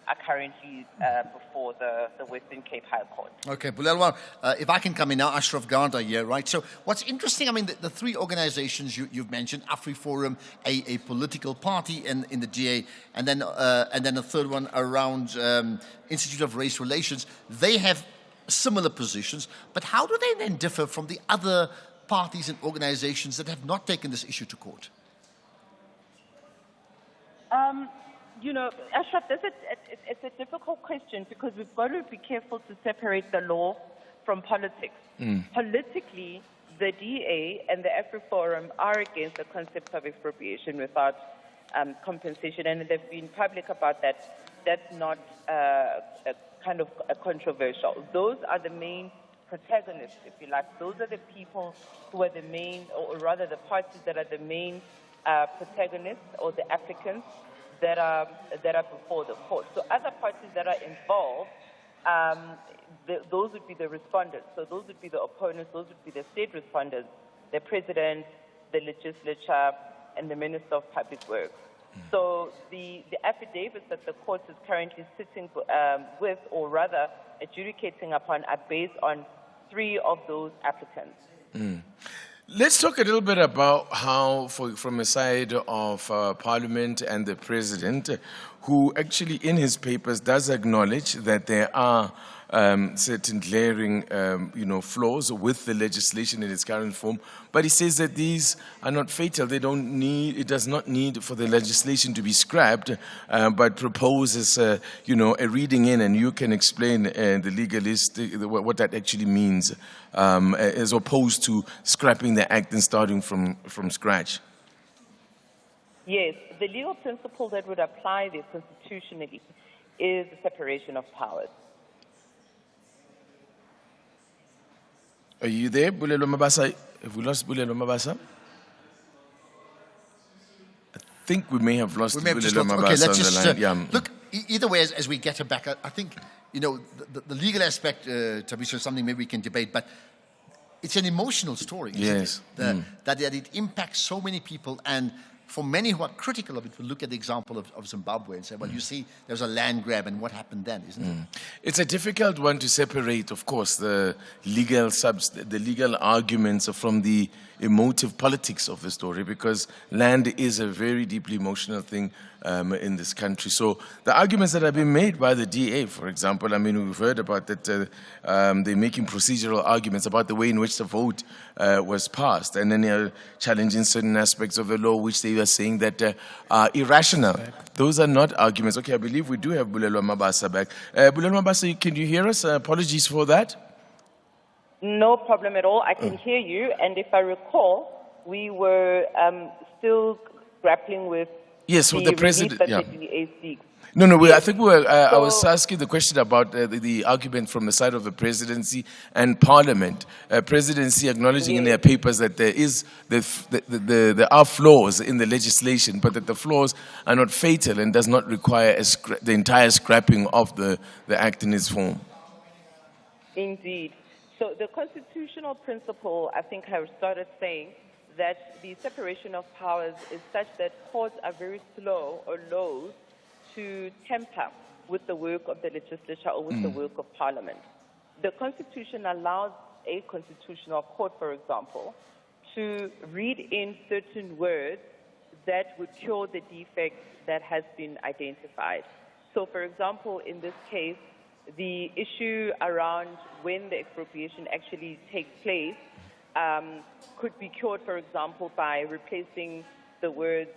are currently before the Western Cape High Court. Okay, Bulelwa, if I can come in now, Ashraf Garda here, right? So what's interesting, I mean, the three organizations you've mentioned, AfriForum, a political party in the DA, and then a third one around Institute of Race Relations, they have similar positions, but how do they then differ from the other parties and organizations that have not taken this issue to court? You know, Ashraf, it's a difficult question because we've got to be careful to separate the law from politics. Politically, the DA and the AfriForum are against the concept of expropriation without compensation, and they've been public about that. That's not kind of controversial. Those are the main protagonists, if you like. Those are the people who are the main, or rather the parties that are the main protagonists or the applicants that are before the court. So other parties that are involved, those would be the respondents. So those would be the opponents. Those would be the state respondents, the president, the legislature, and the Minister of Public Works. So the affidavits that the court is currently sitting with, or rather adjudicating upon, are based on three of those applicants. Let's talk a little bit about how, from the side of Parliament and the President, who actually in his papers does acknowledge that there are certain glaring, flaws with the legislation in its current form, but he says that these are not fatal. It does not need for the legislation to be scrapped, but proposes, a reading in, and you can explain the legalist what that actually means, as opposed to scrapping the act and starting from scratch. Yes, the legal principle that would apply there constitutionally is the separation of powers. Are you there, Bulelo Mabasa? Have we lost Bulelo Mabasa? I think we may have lost Bulelo Mabasa. Okay, let's just on the line. look. Either way, as we get her back, I think the legal aspect, Tabiso, is something maybe we can debate, but it's an emotional story. Yes, that it impacts so many people, and for many who are critical of it, will look at the example of Zimbabwe and say, well, you see, there's a land grab, and what happened then, isn't it? It's a difficult one to separate, of course, the legal arguments from the emotive politics of the story, because land is a very deeply emotional thing in this country. So the arguments that have been made by the DA, for example, I mean, we've heard about that they're making procedural arguments about the way in which the vote was passed, and then they're challenging certain aspects of the law which they are saying that are irrational. Those are not arguments. Okay, I believe we do have Bulelo Mabasa back. Bulelo Mabasa, can you hear us? Apologies for that. No problem at all. I can hear you. And if I recall, we were still grappling with the president. The DA seeks. No. I think we were. I was asking the question about the argument from the side of the presidency and Parliament. Presidency acknowledging in their papers that there are flaws in the legislation, but that the flaws are not fatal and does not require the entire scrapping of the act in its form. Indeed. So the constitutional principle, I think I started saying, that the separation of powers is such that courts are very slow or loath to tamper with the work of the legislature or with the work of Parliament. The Constitution allows a constitutional court, for example, to read in certain words that would cure the defect that has been identified. So, for example, in this case, the issue around when the expropriation actually takes place could be cured, for example, by replacing the words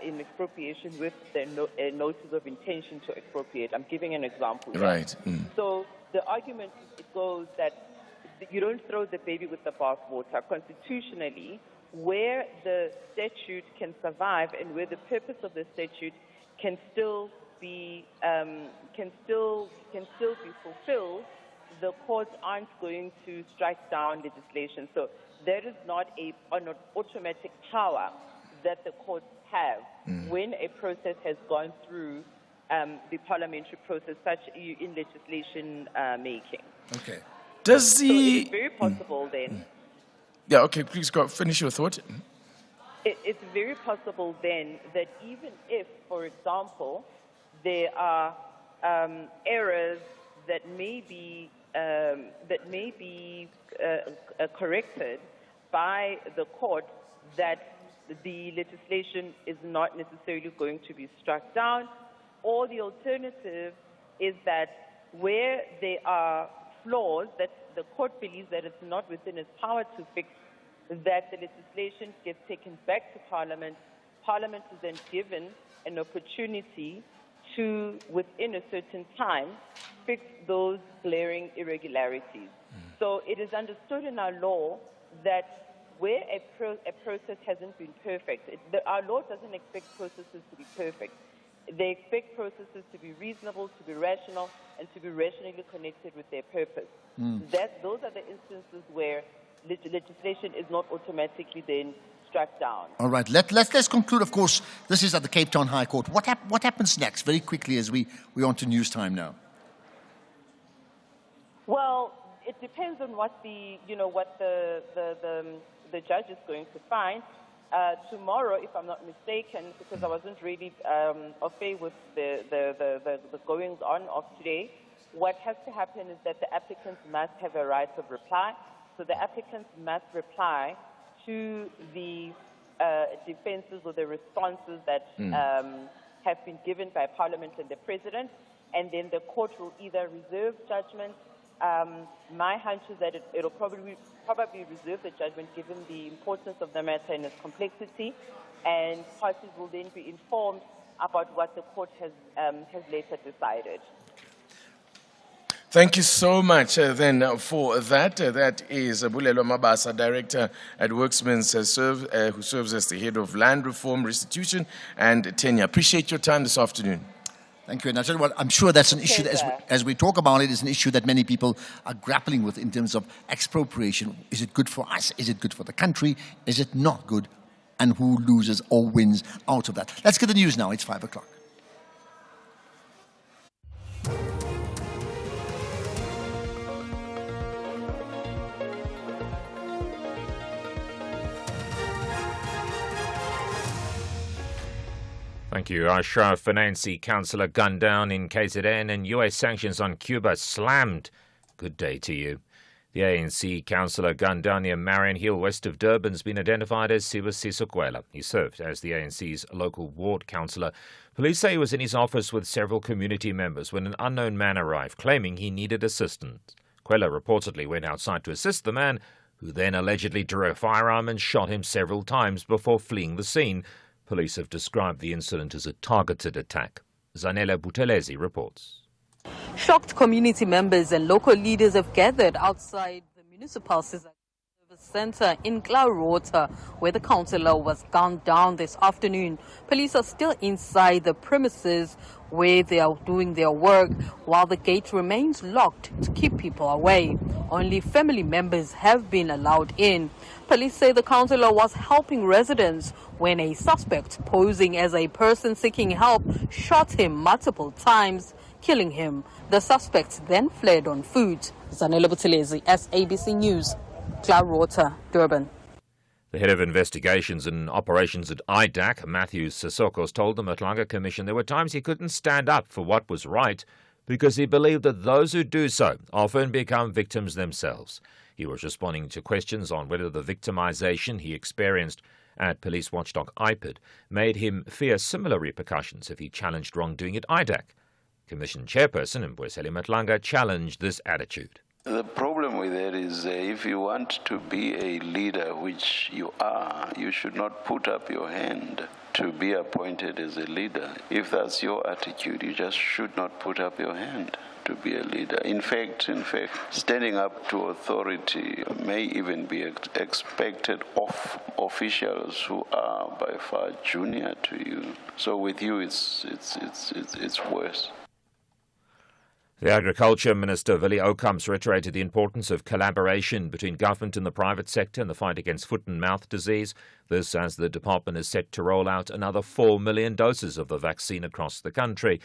in expropriation with the notice of intention to expropriate. I'm giving an example. Right. So the argument goes that you don't throw the baby with the bathwater. Constitutionally, where the statute can survive and where the purpose of the statute can still be fulfilled, the courts aren't going to strike down legislation. So there is not an automatic power that the courts have when a process has gone through the parliamentary process, such in legislation making. Okay. Does So it's very possible then. Yeah, okay, please go finish your thought. It's very possible then that even if, for example, there are errors that may be corrected by the court, that the legislation is not necessarily going to be struck down, or the alternative is that where there are flaws that the court believes that it's not within its power to fix, that the legislation gets taken back to Parliament. Parliament is then given an opportunity to, within a certain time, fix those glaring irregularities. So it is understood in our law that where a process hasn't been perfect, our law doesn't expect processes to be perfect. They expect processes to be reasonable, to be rational, and to be rationally connected with their purpose. Those are the instances where legislation is not automatically then struck down. All right, let's conclude. Of course, this is at the Cape Town High Court. What happens next? Very quickly, as we're on to news time now. Well, it depends on what the judge is going to find. Tomorrow, if I'm not mistaken, because I wasn't really au fait with the goings on of today, what has to happen is that the applicants must have a right of reply. So the applicants must reply to the defenses or the responses that have been given by Parliament and the President, and then the court will either reserve judgment. My hunch is that it'll probably reserve the judgment given the importance of the matter and its complexity, and parties will then be informed about what the court has later decided. Thank you so much then for that. That is Bulelo Mabasa, Director at Worksmen's who serves as the Head of Land Reform, Restitution and Tenure. Appreciate your time this afternoon. Thank you. And I tell you what, I'm sure that's an issue, as we talk about it, is an issue that many people are grappling with in terms of expropriation. Is it good for us? Is it good for the country? Is it not good? And who loses or wins out of that? Let's get the news now. It's 5 o'clock. Thank you. Ashraf Finance Councillor gunned down in KZN and US sanctions on Cuba slammed. Good day to you. The ANC councillor gunned down near Marion Hill, west of Durban, has been identified as Sibusiso Kwela. He served as the ANC's local ward councillor. Police say he was in his office with several community members when an unknown man arrived, claiming he needed assistance. Kwela reportedly went outside to assist the man, who then allegedly drew a firearm and shot him several times before fleeing the scene. Police have described the incident as a targeted attack. Zanele Buthelezi reports. Shocked community members and local leaders have gathered outside the municipal service centre in Clarota, where the councillor was gunned down this afternoon. Police are still inside the premises where they are doing their work, while the gate remains locked to keep people away. Only family members have been allowed in. Police say the councillor was helping residents when a suspect posing as a person seeking help shot him multiple times, killing him. The suspect then fled on foot. Zanele Buthelezi, SABC News, Clarota, Durban. The head of investigations and operations at IDAC, Matthew Sissokos, told the Matlanga Commission there were times he couldn't stand up for what was right because he believed that those who do so often become victims themselves. He was responding to questions on whether the victimization he experienced at police watchdog IPID made him fear similar repercussions if he challenged wrongdoing at IDAC. Commission chairperson Mbuyiseli Matlanga challenged this attitude. The problem with that is if you want to be a leader, which you are, you should not put up your hand to be appointed as a leader. If that's your attitude, you just should not put up your hand to be a leader. In fact, standing up to authority may even be expected of officials who are by far junior to you. So with you, it's worse. The Agriculture Minister, Willie Okamps, reiterated the importance of collaboration between government and the private sector in the fight against foot and mouth disease. This as the department is set to roll out another 4 million doses of the vaccine across the country.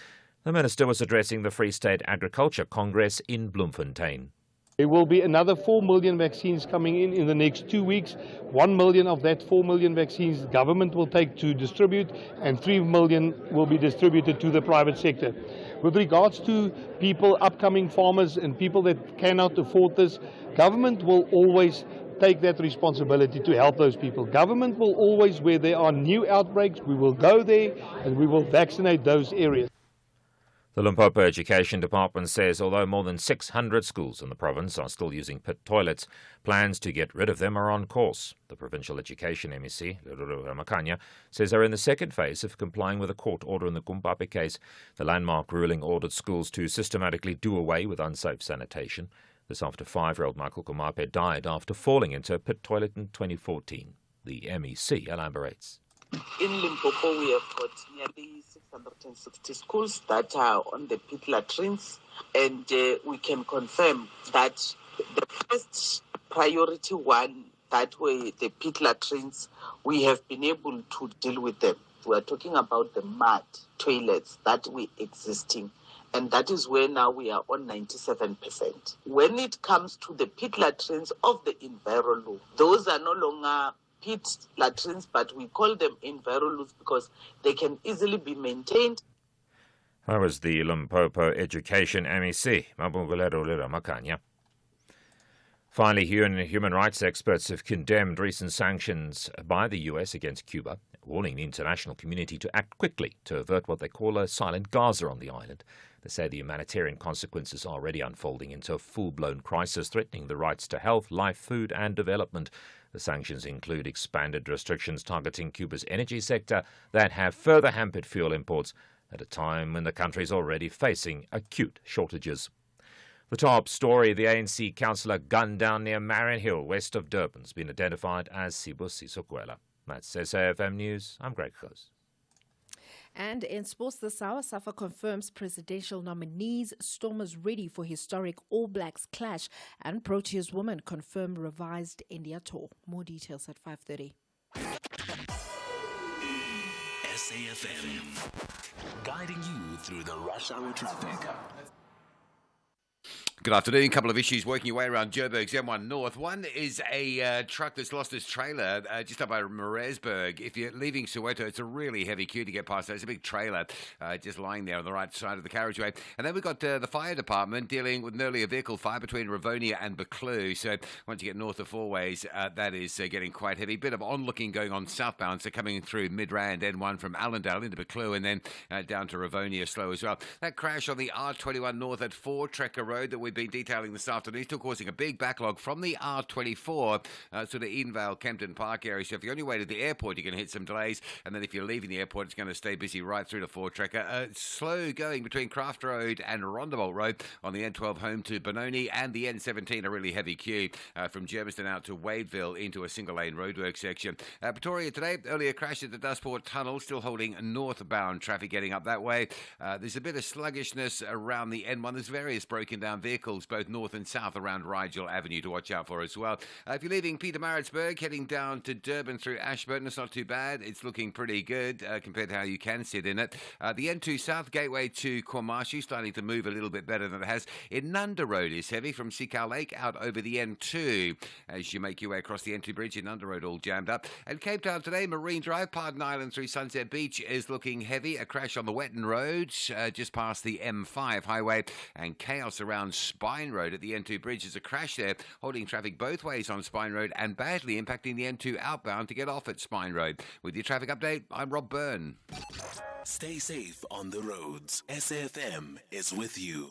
The Minister was addressing the Free State Agriculture Congress in Bloemfontein. There will be another 4 million vaccines coming in the next 2 weeks. 1 million of that 4 million vaccines government will take to distribute, and 3 million will be distributed to the private sector. With regards to people, upcoming farmers and people that cannot afford this, government will always take that responsibility to help those people. Government will always, where there are new outbreaks, we will go there and we will vaccinate those areas. The Limpopo Education Department says although more than 600 schools in the province are still using pit toilets, plans to get rid of them are on course. The Provincial Education MEC, Leruru Ramakanya, says they're in the second phase of complying with a court order in the Kumpape case. The landmark ruling ordered schools to systematically do away with unsafe sanitation. This after 5-year-old Michael Kumape died after falling into a pit toilet in 2014. The MEC elaborates. In Limpopo, we have got nearly 660 schools that are on the pit latrines, and we can confirm that the first priority one, that way the pit latrines, we have been able to deal with them. We are talking about the mud toilets that we existing, and that is where now we are on 97%. When it comes to the pit latrines of the Envirolo, those are no longer pit latrines, but we call them Envirolus because they can easily be maintained. That was the Limpopo Education MEC, Mabungulero Makanya. Finally, human rights experts have condemned recent sanctions by the US against Cuba, warning the international community to act quickly to avert what they call a silent Gaza on the island. They say the humanitarian consequences are already unfolding into a full-blown crisis, threatening the rights to health, life, food and development. The sanctions include expanded restrictions targeting Cuba's energy sector that have further hampered fuel imports at a time when the country is already facing acute shortages. The top story, the ANC councillor gunned down near Marion Hill, west of Durban, has been identified as Sibusi Sokwela. That's SAfm News. I'm Greg Close. And in sports this hour, SAFA confirms presidential nominees. Stormers ready for historic All Blacks clash. And Proteas women confirm revised India tour. More details at 5:30. SAfm, guiding you through the rush hour traffic. Good afternoon. A couple of issues working your way around Joburg's M1 North. One is a truck that's lost its trailer just up by Maresburg. If you're leaving Soweto, it's a really heavy queue to get past that. It's a big trailer just lying there on the right side of the carriageway. And then we've got the fire department dealing with an earlier vehicle fire between Rivonia and Buccleuch. So once you get north of Four Ways, that is getting quite heavy. Bit of onlooking going on southbound, so coming through Midrand N1 from Allendale into Buccleuch and then down to Rivonia slow as well. That crash on the R21 North at 4 Trekker Road that we've been detailing this afternoon, still causing a big backlog from the R24 sort of Edenvale, Kempton Park area. So if you're on your way to the airport, you're going to hit some delays, and then if you're leaving the airport, it's going to stay busy right through to 4 Trekker. Slow going between Craft Road and Rondebolt Road on the N12 home to Benoni, and the N17 a really heavy queue from Germiston out to Wadeville into a single lane roadwork section. Pretoria today, earlier crash at the Dustport Tunnel, still holding northbound traffic getting up that way. There's a bit of sluggishness around the N1. There's various broken down vehicles both north and south around Rigel Avenue to watch out for as well. If you're leaving Pietermaritzburg, heading down to Durban through Ashburton, it's not too bad. It's looking pretty good compared to how you can sit in it. The N2 South Gateway to Kwamashu starting to move a little bit better than it has. In Nunda Road is heavy from Sikau Lake out over the N2 as you make your way across the N2 bridge in Nunda Road all jammed up. And Cape Town today, Marine Drive, Pardon Island through Sunset Beach is looking heavy. A crash on the Wetton Road just past the M5 highway, and chaos around Spine Road at the N2 bridge. There's a crash there, holding traffic both ways on Spine Road and badly impacting the N2 outbound to get off at Spine Road. With your traffic update, I'm Rob Byrne. Stay safe on the roads. SAfm is with you.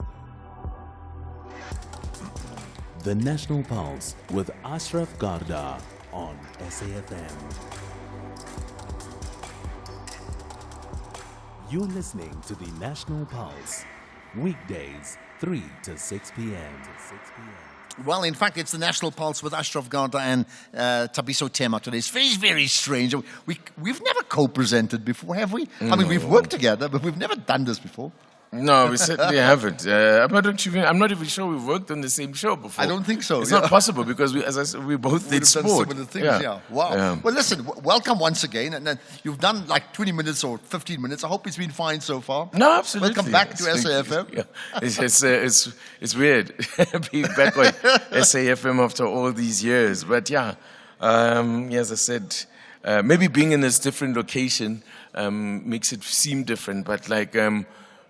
The National Pulse with Ashraf Garda on SAfm. You're listening to the National Pulse, weekdays 3 to 6 p.m. Well, in fact, it's the National Pulse with Ashraf Garda and Tabiso Tema today. It's very, very strange. We've never co-presented before, have we? I mean, we've worked together, but we've never done this before. No, we certainly haven't. I'm not even sure we've worked on the same show before. I don't think so. It's not possible because, as I said, we both did sport. Done similar things, yeah. Wow. Well, listen, welcome once again. And you've done like 20 minutes or 15 minutes. I hope it's been fine so far. No, absolutely. Welcome back to SAfm. Yeah. It's weird being back on SAfm after all these years. But yeah, as I said, maybe being in this different location makes it seem different. But like,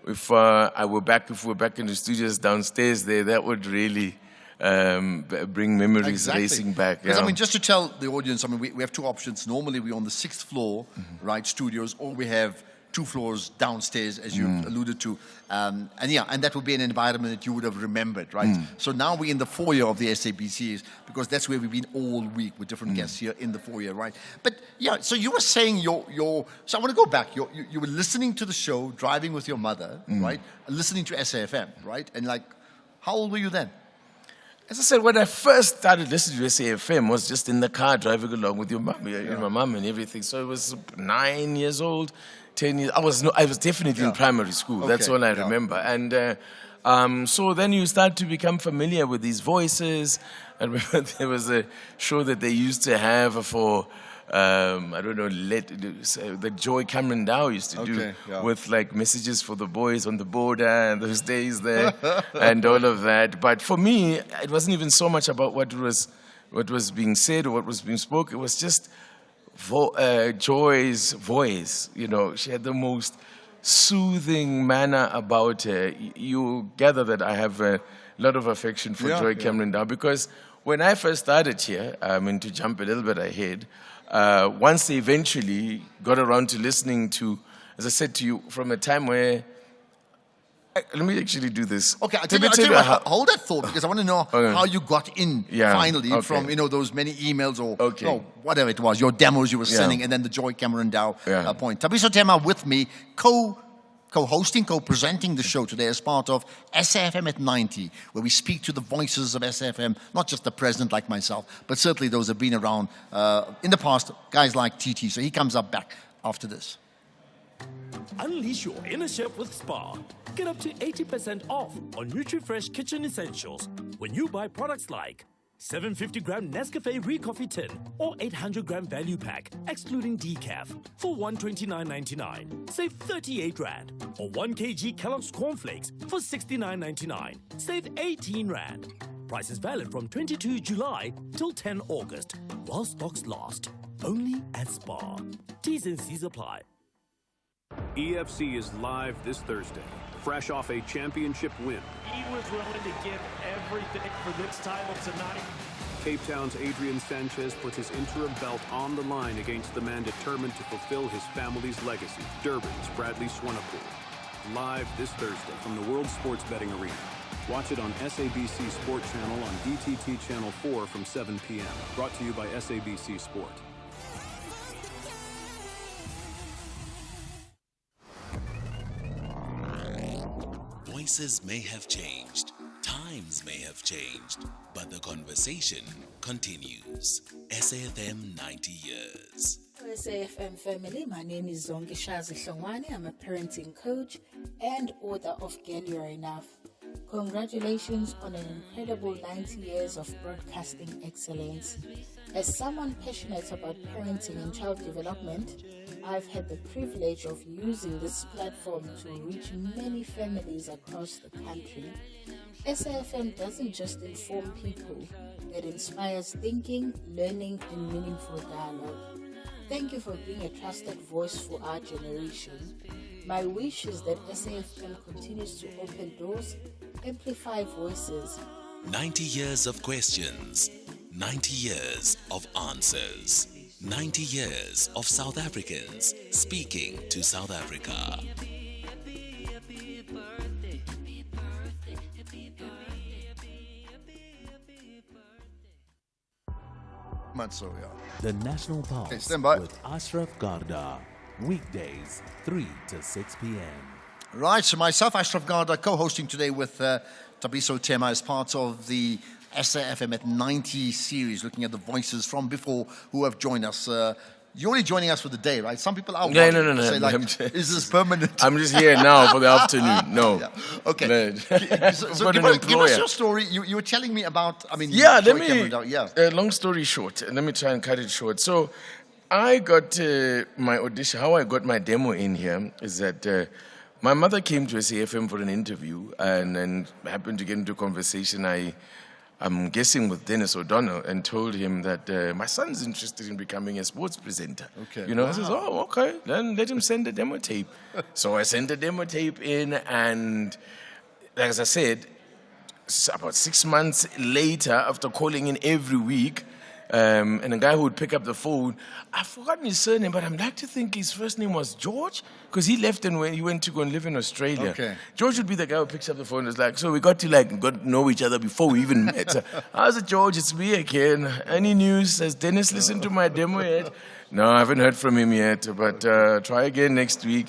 if we're back in the studios downstairs there, that would really bring memories racing back. Because, I mean, just to tell the audience, I mean, we have two options. Normally, we're on the 6th floor, right, studios, or we have 2 floors downstairs, as you alluded to. And that would be an environment that you would have remembered, right? So now we're in the foyer of the SABCs, because that's where we've been all week with different guests here in the foyer, right? But yeah, so you were saying so I want to go back. You were listening to the show, driving with your mother, right? Listening to SAfm, right? And like, how old were you then? As I said, when I first started listening to SAfm, was just in the car driving along with your mom, my mom and everything. So it was 9 years old. 10 years. I was definitely in primary school. Okay, that's all I remember. And so then you start to become familiar with these voices. I remember there was a show that they used to have for, that Joy Cameron Dow used to do with like messages for the boys on the border and those days there and all of that. But for me, it wasn't even so much about what was being said or what was being spoken. It was just Joy's voice. You know, she had the most soothing manner about her. You gather that I have a lot of affection for Joy Cameron Dow, because when I first started here, to jump a little bit ahead, once they eventually got around to listening to, as I said to you, from a time where, let me actually do this. Okay, I'll tell you hold that thought, because I want to know how you got in finally from, those many emails or whatever it was, your demos you were sending, and then the Joy Cameron Dow point. Thabiso Tema with me, co-hosting, co-presenting the show today as part of SAfm at 90, where we speak to the voices of SAfm, not just the president like myself, but certainly those who have been around in the past, guys like TT. So he comes up back after this. Unleash your inner chef with Spar. Get up to 80% off on NutriFresh kitchen essentials when you buy products like 750-gram Nescafe Recoffee tin or 800-gram value pack, excluding decaf, for $129.99. Save 38 Rand. Or 1 kg Kellogg's Cornflakes for $69.99. Save 18 Rand. Price is valid from 22 July till 10 August, while stocks last. Only at Spar. T's and C's apply. EFC is live this Thursday, fresh off a championship win. He was willing to give everything for this title tonight. Cape Town's Adrian Sanchez puts his interim belt on the line against the man determined to fulfill his family's legacy, Durban's Bradley Swanepoel. Live this Thursday from the World Sports Betting Arena. Watch it on SABC Sport Channel on DTT Channel 4 from 7 p.m. Brought to you by SABC Sport. Voices may have changed, times may have changed, but the conversation continues. SAfm 90 years. SAfm family, my name is Zongi Shazi Hlongwane. I'm a parenting coach and author of Get Your Enough. Congratulations on an incredible 90 years of broadcasting excellence. As someone passionate about parenting and child development, I've had the privilege of using this platform to reach many families across the country. SAfm doesn't just inform people, it inspires thinking, learning, and meaningful dialogue. Thank you for being a trusted voice for our generation. My wish is that SAfm continues to open doors, amplify voices. 90 years of questions, 90 years of answers, 90 years of South Africans speaking to South Africa. The National Pulse with Ashraf Garda, weekdays 3 to 6 p.m. Right, so myself, Ashraf Garda, co-hosting today with Thabiso Tema as part of the SAfm at 90 series, looking at the voices from before who have joined us. you're only joining us for the day, right? Some people are No, watching no. say, like, is this permanent? I'm just here now for the afternoon. No. Yeah. Okay. No. So give us your story. You were telling me about, Yeah, long story short, let me try and cut it short. So I got my audition, how I got my demo in here is that my mother came to SAfm for an interview and then happened to get into a conversation, I'm guessing with Dennis O'Donnell, and told him that my son's interested in becoming a sports presenter. Okay. You know, I says, oh, okay, then let him send a demo tape. So I sent a demo tape in, and as I said, about 6 months later, after calling in every week, and a guy who would pick up the phone, I've forgotten his surname, but I'd like to think his first name was George, because he left and he went to go and live in Australia. Okay. George would be the guy who picks up the phone and is like, so we got to know each other before we even met. How's it, George? It's me again. Any news? Has Dennis listened to my demo yet? No, I haven't heard from him yet, but try again next week.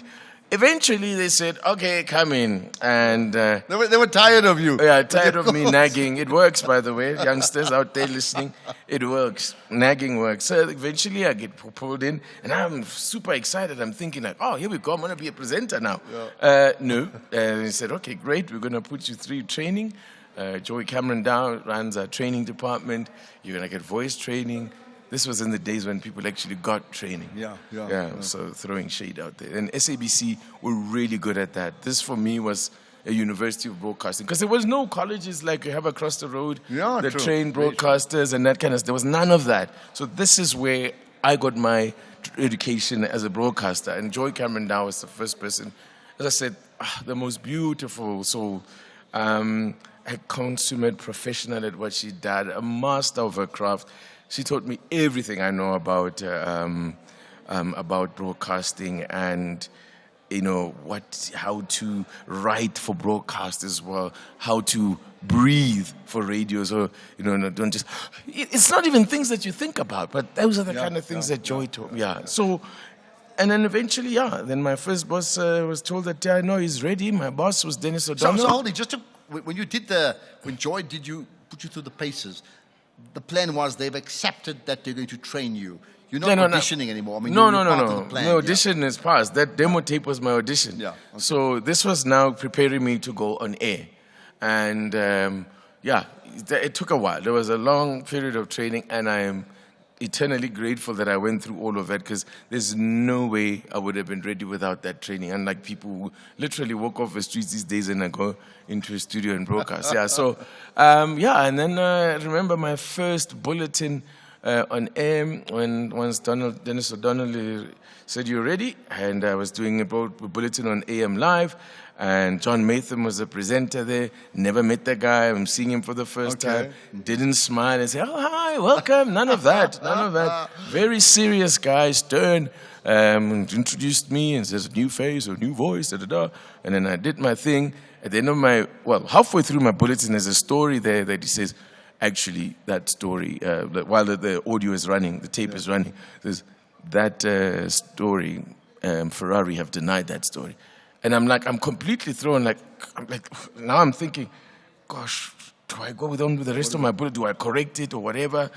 Eventually, they said, okay, come in. And they were tired of you. Yeah, tired of me nagging. It works, by the way, youngsters out there listening. It works. Nagging works. So eventually, I get pulled in, and I'm super excited. I'm thinking like, oh, here we go. I'm going to be a presenter now. Yeah. No. And they said, okay, great. We're going to put you through training. Joey Cameron Dow runs our training department. You're going to get voice training. This was in the days when people actually got training. Yeah. So throwing shade out there. And SABC were really good at that. This, for me, was a university of broadcasting. Because there was no colleges like you have across the road that train broadcasters and that kind of stuff. There was none of that. So this is where I got my education as a broadcaster. And Joy Cameron Dow was the first person, as I said, the most beautiful soul. A consummate professional at what she did, a master of her craft. She taught me everything I know about broadcasting and, how to write for broadcast as well, how to breathe for radio. So, don't just... It's not even things that you think about, but those are the kind of things that Joy taught me. Yeah. So, and then eventually, then my first boss was told that, no, he's ready. My boss was Dennis O'Donnell. So hold it, when Joy did you put you through the paces, the plan was they've accepted that they're going to train you. You're not auditioning anymore. No audition is past. That demo tape was my audition. Yeah. Okay. So this was now preparing me to go on air. And it took a while. There was a long period of training, and I am eternally grateful that I went through all of that, because there's no way I would have been ready without that training. Unlike people who literally walk off the streets these days and I go into a studio and broadcast. And then I remember my first bulletin on air once Dennis O'Donnell said, "You're ready?" And I was doing a bulletin on AM Live. And John Matham was the presenter there. Never met the guy. I'm seeing him for the first time. Didn't smile and say, "Oh, hi, welcome." None of that. Very serious guy, stern. Introduced me and says, "New face or new voice, da-da-da." And then I did my thing. At the end of halfway through my bulletin, there's a story there that he says, actually, that story, while the audio is running, the tape is running, says, that story, Ferrari have denied that story. And I'm completely thrown, now I'm thinking, gosh, do I go on with the rest of my bullet? Do I correct it or whatever?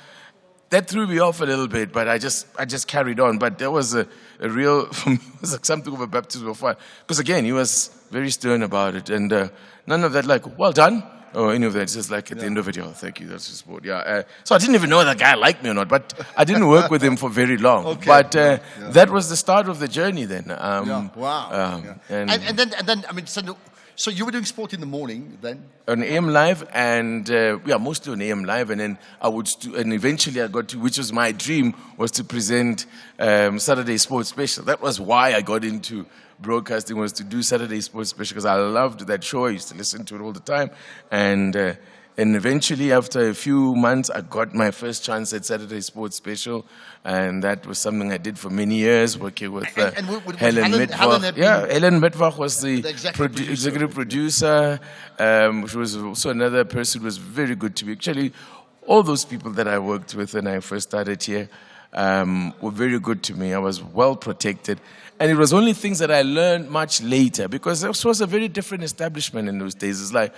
That threw me off a little bit, but I just carried on. But there was a real, for me, it was like something of a baptism of fire. Because again, he was very stern about it. And none of that well done, or any of that. It's just at the end of it, thank you, that's just sport. So I didn't even know whether the guy liked me or not, but I didn't work with him for very long. But that was the start of the journey then. Wow. And then, so you were doing sport in the morning then? On AM Live, and mostly on AM Live, and then and eventually I got to, which was my dream, was to present Saturday Sports Special. That was why I got into broadcasting, was to do Saturday Sports Special, because I loved that show. I used to listen to it all the time, and eventually, after a few months, I got my first chance at Saturday Sports Special, and that was something I did for many years, working with Helen Mittwoch. Helen Mittwoch was the executive producer. She was also another person who was very good to me. Actually, all those people that I worked with when I first started here were very good to me. I was well protected. And it was only things that I learned much later, because this was a very different establishment in those days. It's like,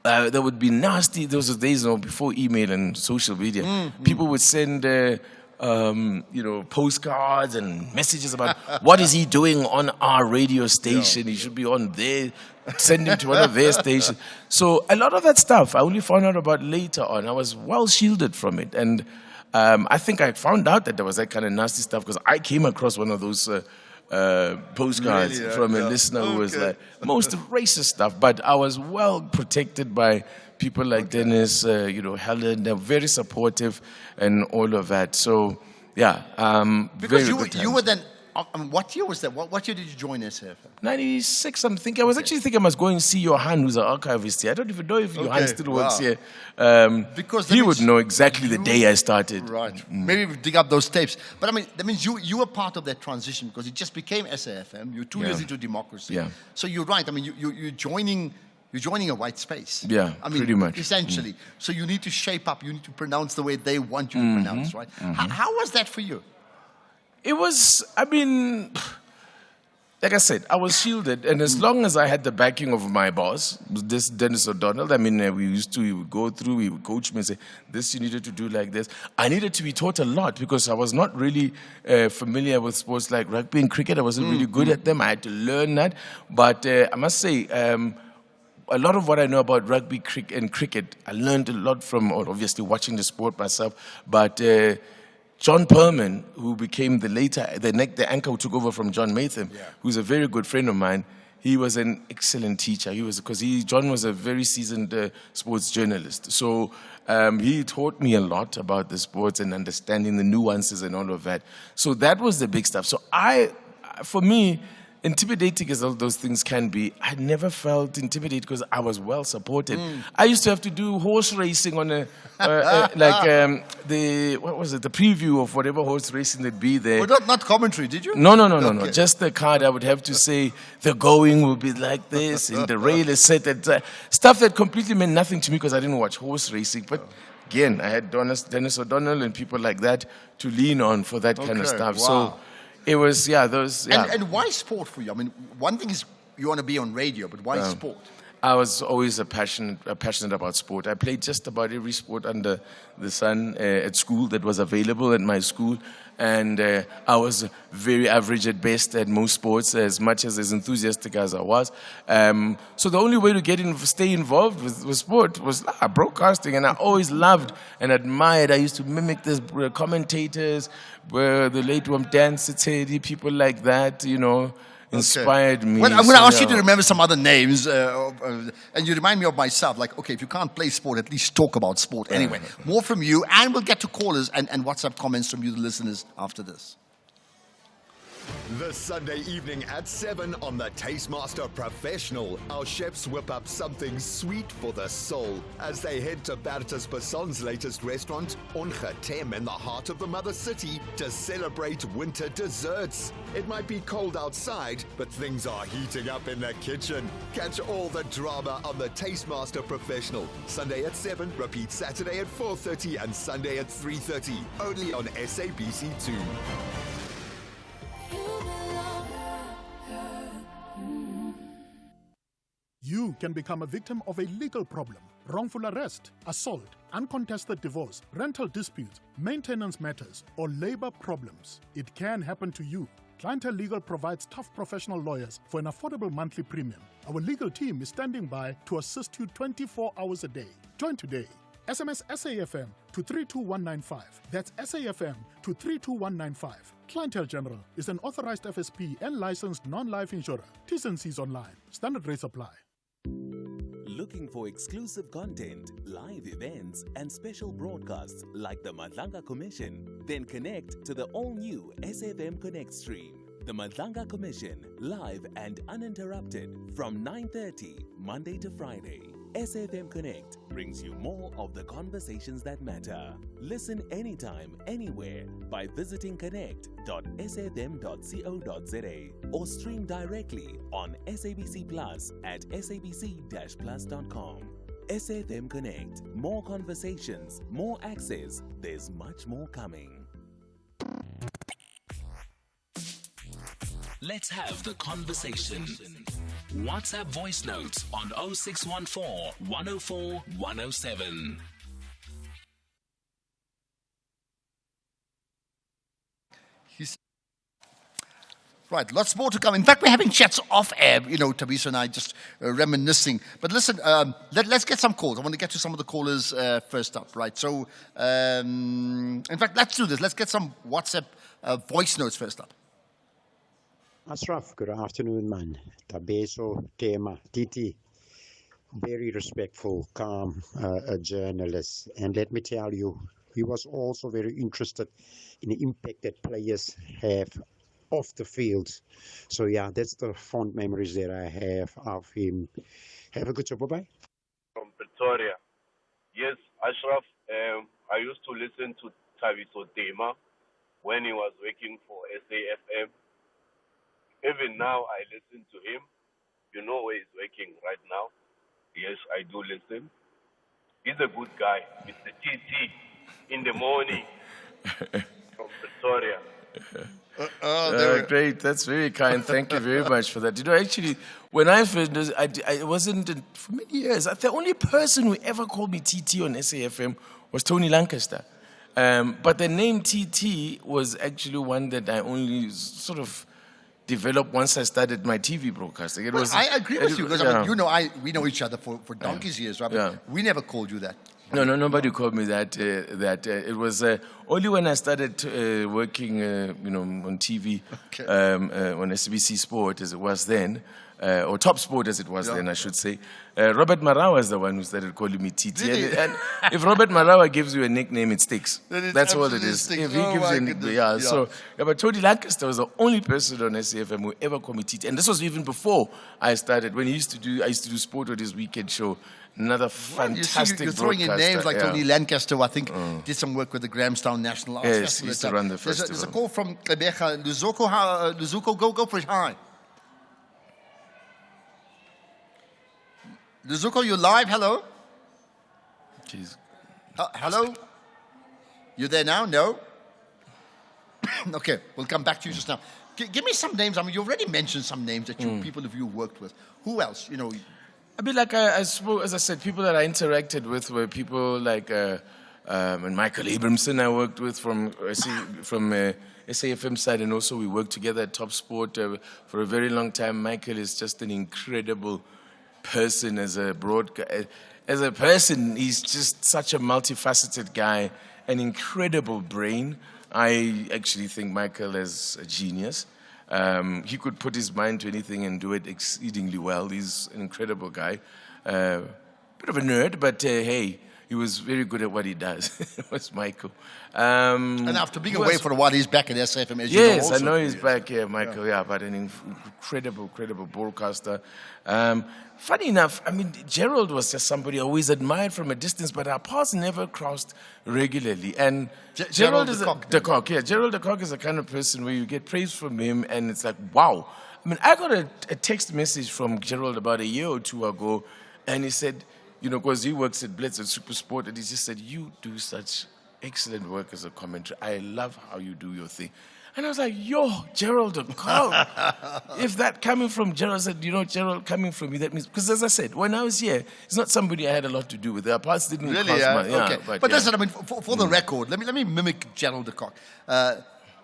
there would be nasty, those days before email and social media. People would send postcards and messages about what is he doing on our radio station. He should be on there. Send him to one of their stations. So a lot of that stuff I only found out about later on. I was well shielded from it. And I think I found out that there was that kind of nasty stuff because I came across one of those postcards from a listener who was like, most racist stuff. But I was well protected by people like Dennis, Helen. They're very supportive and all of that. So, yeah. Because you were then, what year was that? What year did you join SAfm? 96, I'm thinking. I was actually thinking I must go and see Johan, who's an archivist here. I don't even know if Johan still works here. Because he would know exactly the day I started. Right. Maybe we dig up those tapes. But I mean, that means you were part of that transition because it just became SAfm. You're 2 years into democracy. Yeah. So you're right. I mean, you're joining a white space. Yeah, I mean, pretty much. Essentially. So you need to shape up. You need to pronounce the way they want you to pronounce, right? How was that for you? It was, like I said, I was shielded. And as long as I had the backing of my boss, this Dennis O'Donnell, he would go through, he would coach me and say, this you needed to do like this. I needed to be taught a lot because I was not really familiar with sports like rugby and cricket. I wasn't really good at them. I had to learn that. But I must say, a lot of what I know about rugby and cricket, I learned a lot from, obviously, watching the sport myself. But John Perlman, who became the anchor who took over from John Matham, who's a very good friend of mine, he was an excellent teacher. John was a very seasoned sports journalist. So he taught me a lot about the sports and understanding the nuances and all of that. So that was the big stuff. So for me, intimidating as all those things can be, I never felt intimidated because I was well supported. I used to have to do horse racing on the preview of whatever horse racing there'd be there. Well, not commentary, did you? No. Just the card. I would have to say the going will be like this, and the rail is set. Stuff that completely meant nothing to me because I didn't watch horse racing. But again, I had Dennis O'Donnell and people like that to lean on for that kind of stuff. Wow. So it was, And why sport for you? I mean, one thing is you want to be on radio, but why sport? I was always passionate about sport. I played just about every sport under the sun at school that was available at my school. And I was very average at best at most sports, as much as enthusiastic as I was. So the only way to stay involved with sport was broadcasting. And I always loved and admired. I used to mimic the commentators, the late one Dan Sitedi, people like that, inspired me. Well, I'm going to ask you to remember some other names, and you remind me of myself. Like, okay, if you can't play sport, at least talk about sport anyway. More from you, and we'll get to callers and WhatsApp comments from you, the listeners, after this. This Sunday evening at 7 on the Tastemaster Professional, our chefs whip up something sweet for the soul as they head to Bertus Basson's latest restaurant, Ongetem, in the heart of the Mother City, to celebrate winter desserts. It might be cold outside, but things are heating up in the kitchen. Catch all the drama on the Tastemaster Professional. Sunday at 7, repeat Saturday at 4:30 and Sunday at 3:30. Only on SABC2. You can become a victim of a legal problem: wrongful arrest, assault, uncontested divorce, rental disputes, maintenance matters, or labor problems. It can happen to you. Clientele Legal provides tough professional lawyers for an affordable monthly premium. Our legal team is standing by to assist you 24 hours a day. Join today. SMS SAfm to 32195. That's SAfm to 32195. Clientele General is an authorized FSP and licensed non-life insurer. T's and C's online. Standard rates apply. Looking for exclusive content, live events, and special broadcasts like the Madlanga Commission? Then connect to the all-new SAfm Connect stream. The Madlanga Commission, live and uninterrupted from 9:30 Monday to Friday. SAfm Connect brings you more of the conversations that matter. Listen anytime, anywhere by visiting connect.safm.co.za or stream directly on SABC Plus at sabc-plus.com. SAfm Connect. More conversations, more access. There's much more coming. Let's have the conversation. WhatsApp voice notes on 0614 104 107. Right, lots more to come. In fact, we're having chats off air, Tabisa and I just reminiscing. But listen, let's get some calls. I want to get to some of the callers first up, right? So, in fact, let's do this. Let's get some WhatsApp voice notes first up. Ashraf, good afternoon, man. Tabeso, Tema, Titi. Very respectful, calm journalist. And let me tell you, he was also very interested in the impact that players have off the field. So yeah, that's the fond memories that I have of him. Have a good job. Bye-bye. From Pretoria. Yes, Ashraf, I used to listen to Tabiso Tema when he was working for SAfm. Even now, I listen to him. You know where he's working right now. Yes, I do listen. He's a good guy. Mr. TT in the morning from Pretoria. Great, that's very kind. Thank you very much for that. Actually, when I first, I wasn't for many years. The only person who ever called me TT on SAfm was Tony Lancaster. But the name TT was actually one that I only sort of developed once I started my TV broadcasting. I agree with you because we know each other for donkey's years, right? Yeah. We never called you that. No, nobody called me that. It was only when I started working, on TV, on SBC Sport as it was then, or Top Sport as it was then, I should say. Robert Marawa was the one who started calling me TT. And if Robert Marawa gives you a nickname, it sticks. That's what it is. If he gives you a nickname, but Tony Lancaster was the only person on SAfm who ever called me TT. And this was even before I started. When I used to do Sport with his weekend show. Another fantastic You're throwing in names like Tony Lancaster, who I think did some work with the Grahamstown National Arts Festival. Yes, he used to run the festival. There's a call from Klebecha. Luzuko, go for it. Hi. Luzuko, you're live. Hello. Jeez. Hello. You there now? No? Okay, we'll come back to you just now. Give me some names. I mean, you already mentioned some names that people of you worked with. Who else? I mean, like I spoke, as I said, people that I interacted with were people like and Michael Abramson I worked with from SAfm side, and also we worked together at Top Sport for a very long time. Michael is just an incredible person as a person. He's just such a multifaceted guy, an incredible brain. I actually think Michael is a genius. He could put his mind to anything and do it exceedingly well. He's an incredible guy. Bit of a nerd, but hey, he was very good at what he does. It was Michael. And after being away for a while, he's back at SAfm. As yes, you know, I know he's back here, Michael. Yeah, but an incredible broadcaster. Funny enough, I mean, Gerald was just somebody I always admired from a distance, but our paths never crossed regularly. And Gerald is the cock. Yeah, Gerald the cock is the kind of person where you get praise from him, and it's like, wow. I mean, I got a text message from Gerald about a year or two ago, and he said, because he works at Blitz and Super Sport, and he just said, you do such excellent work as a commentator. I love how you do your thing. And I was like, yo, Gerald the cock. If that coming from Gerald, I said, Gerald coming from me, that means, because as I said, when I was here, it's not somebody I had a lot to do with. Their parts didn't really, cross my, okay. But listen, I mean, for the record, let me mimic Gerald the cock.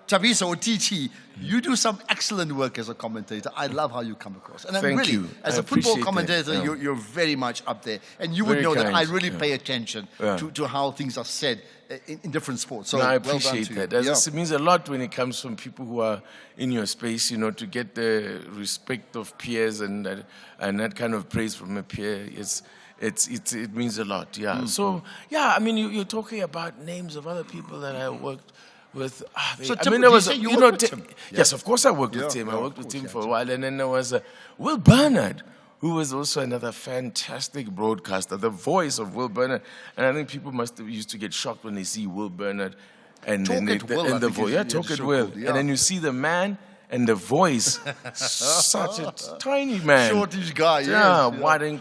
Tabiso or TT, you do some excellent work as a commentator. I love how you come across. And Thank you. As a football commentator, you're very much up there. And you would know that I really pay attention to how things are said in different sports. So I appreciate that. It means a lot when it comes from people who are in your space, to get the respect of peers and that kind of praise from a peer. It means a lot, yeah. Mm-hmm. So, yeah, I mean, you're talking about names of other people that I worked with. Yes, of course I worked with Tim. I worked with Tim for a while. And then there was Will Bernard, who was also another fantastic broadcaster, the voice of Will Bernard. And I think people must have used to get shocked when they see Will Bernard and the voice. Yeah, Talk It Will. And then you see the man and the voice, such a tiny man. Shortish guy, yeah.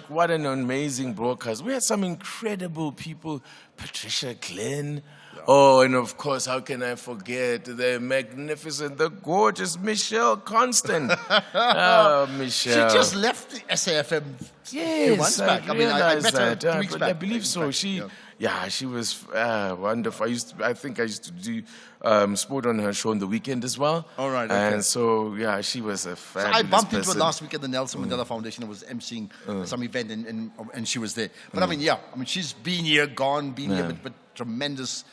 What an amazing broadcast. We had some incredible people. Patricia Glenn. Oh, and of course, how can I forget the magnificent, the gorgeous Michelle Constant. Oh, Michelle. She just left the SAfm yes, months back. I met her 2 weeks back. I believe so. Yeah, she was wonderful. I think I used to do sport on her show on the weekend as well. All right, okay. And so, yeah, she was a So fabulous I bumped into person. her last week at the Nelson Mandela Foundation. I was emceeing some event, and she was there. But I mean, yeah, I mean, she's been here, gone, been here, but tremendous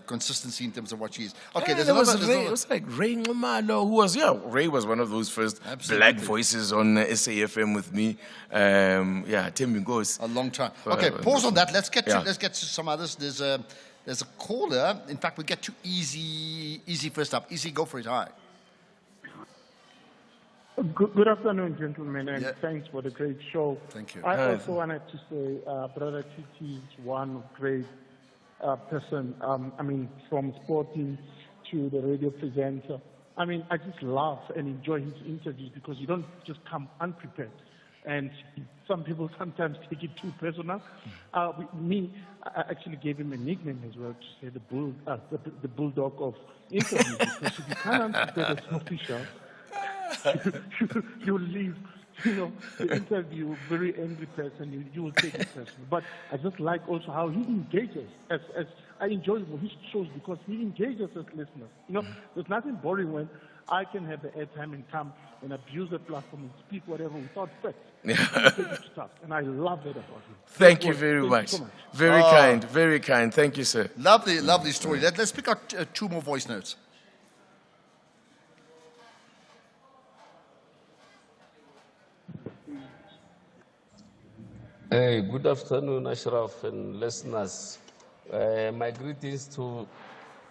consistency in terms of what she is. Okay, Yeah, there's there was another. Ray, it was like Ray Ngumalo, who was, Ray was one of those first black voices on SAfm with me. Tim goes. A long time. Okay, pause on that. Let's get to Yeah. some others. There's a caller. In fact, we get to Easy first up. Easy, go for it. Hi. Good afternoon, gentlemen, and thanks for the great show. Thank you. I also wanted to say Brother Titi is one great person. I mean, from sporting to the radio presenter. I mean, I just laugh and enjoy his interviews because you don't just come unprepared. And some people sometimes take it too personal. I actually gave him a nickname as well to say the bulldog of interviews, because if you can't unprepare as an official, you leave, the interview, very angry person, you will take it personal. But I just like also how he engages, as I enjoy his shows because he engages as listeners. There's nothing boring when I can have the airtime and come and abuse the platform and speak whatever without facts. And I love that about him. Thank you very much. so much. Very kind, very kind. Thank you, sir. Lovely story. Let's pick out two more voice notes. Hey, good afternoon, Ashraf and listeners. My greetings to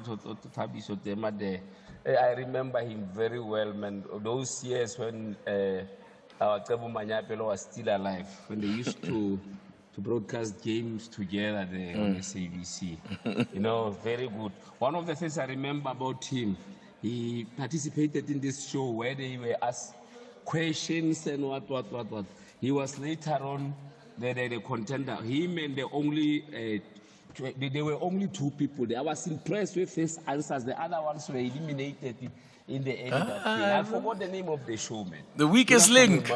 Thabiso Temade. I remember him very well, man. Those years when our Tebu Manyapelo was still alive, when they used to broadcast games together there on SABC. Very good. One of the things I remember about him, he participated in this show where they were asked questions and what. He was later on the contender. Him and there were only two people there. I was impressed with his answers. The other ones were eliminated in the end. I forgot the name of the show, man. The weakest link.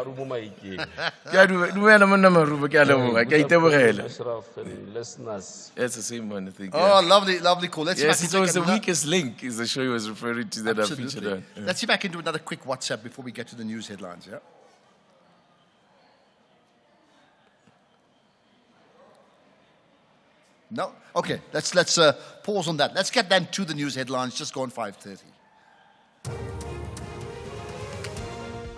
Listeners. That's the same one, I think. Oh, lovely call. Let's see if I can it was take the weakest link is the show he was referring to that I featured Absolutely. on. Yeah. Let's see if I can do another quick WhatsApp before we get to the news headlines, yeah? No? Okay, let's pause on that. Let's get then to the news headlines. Just go on 5:30.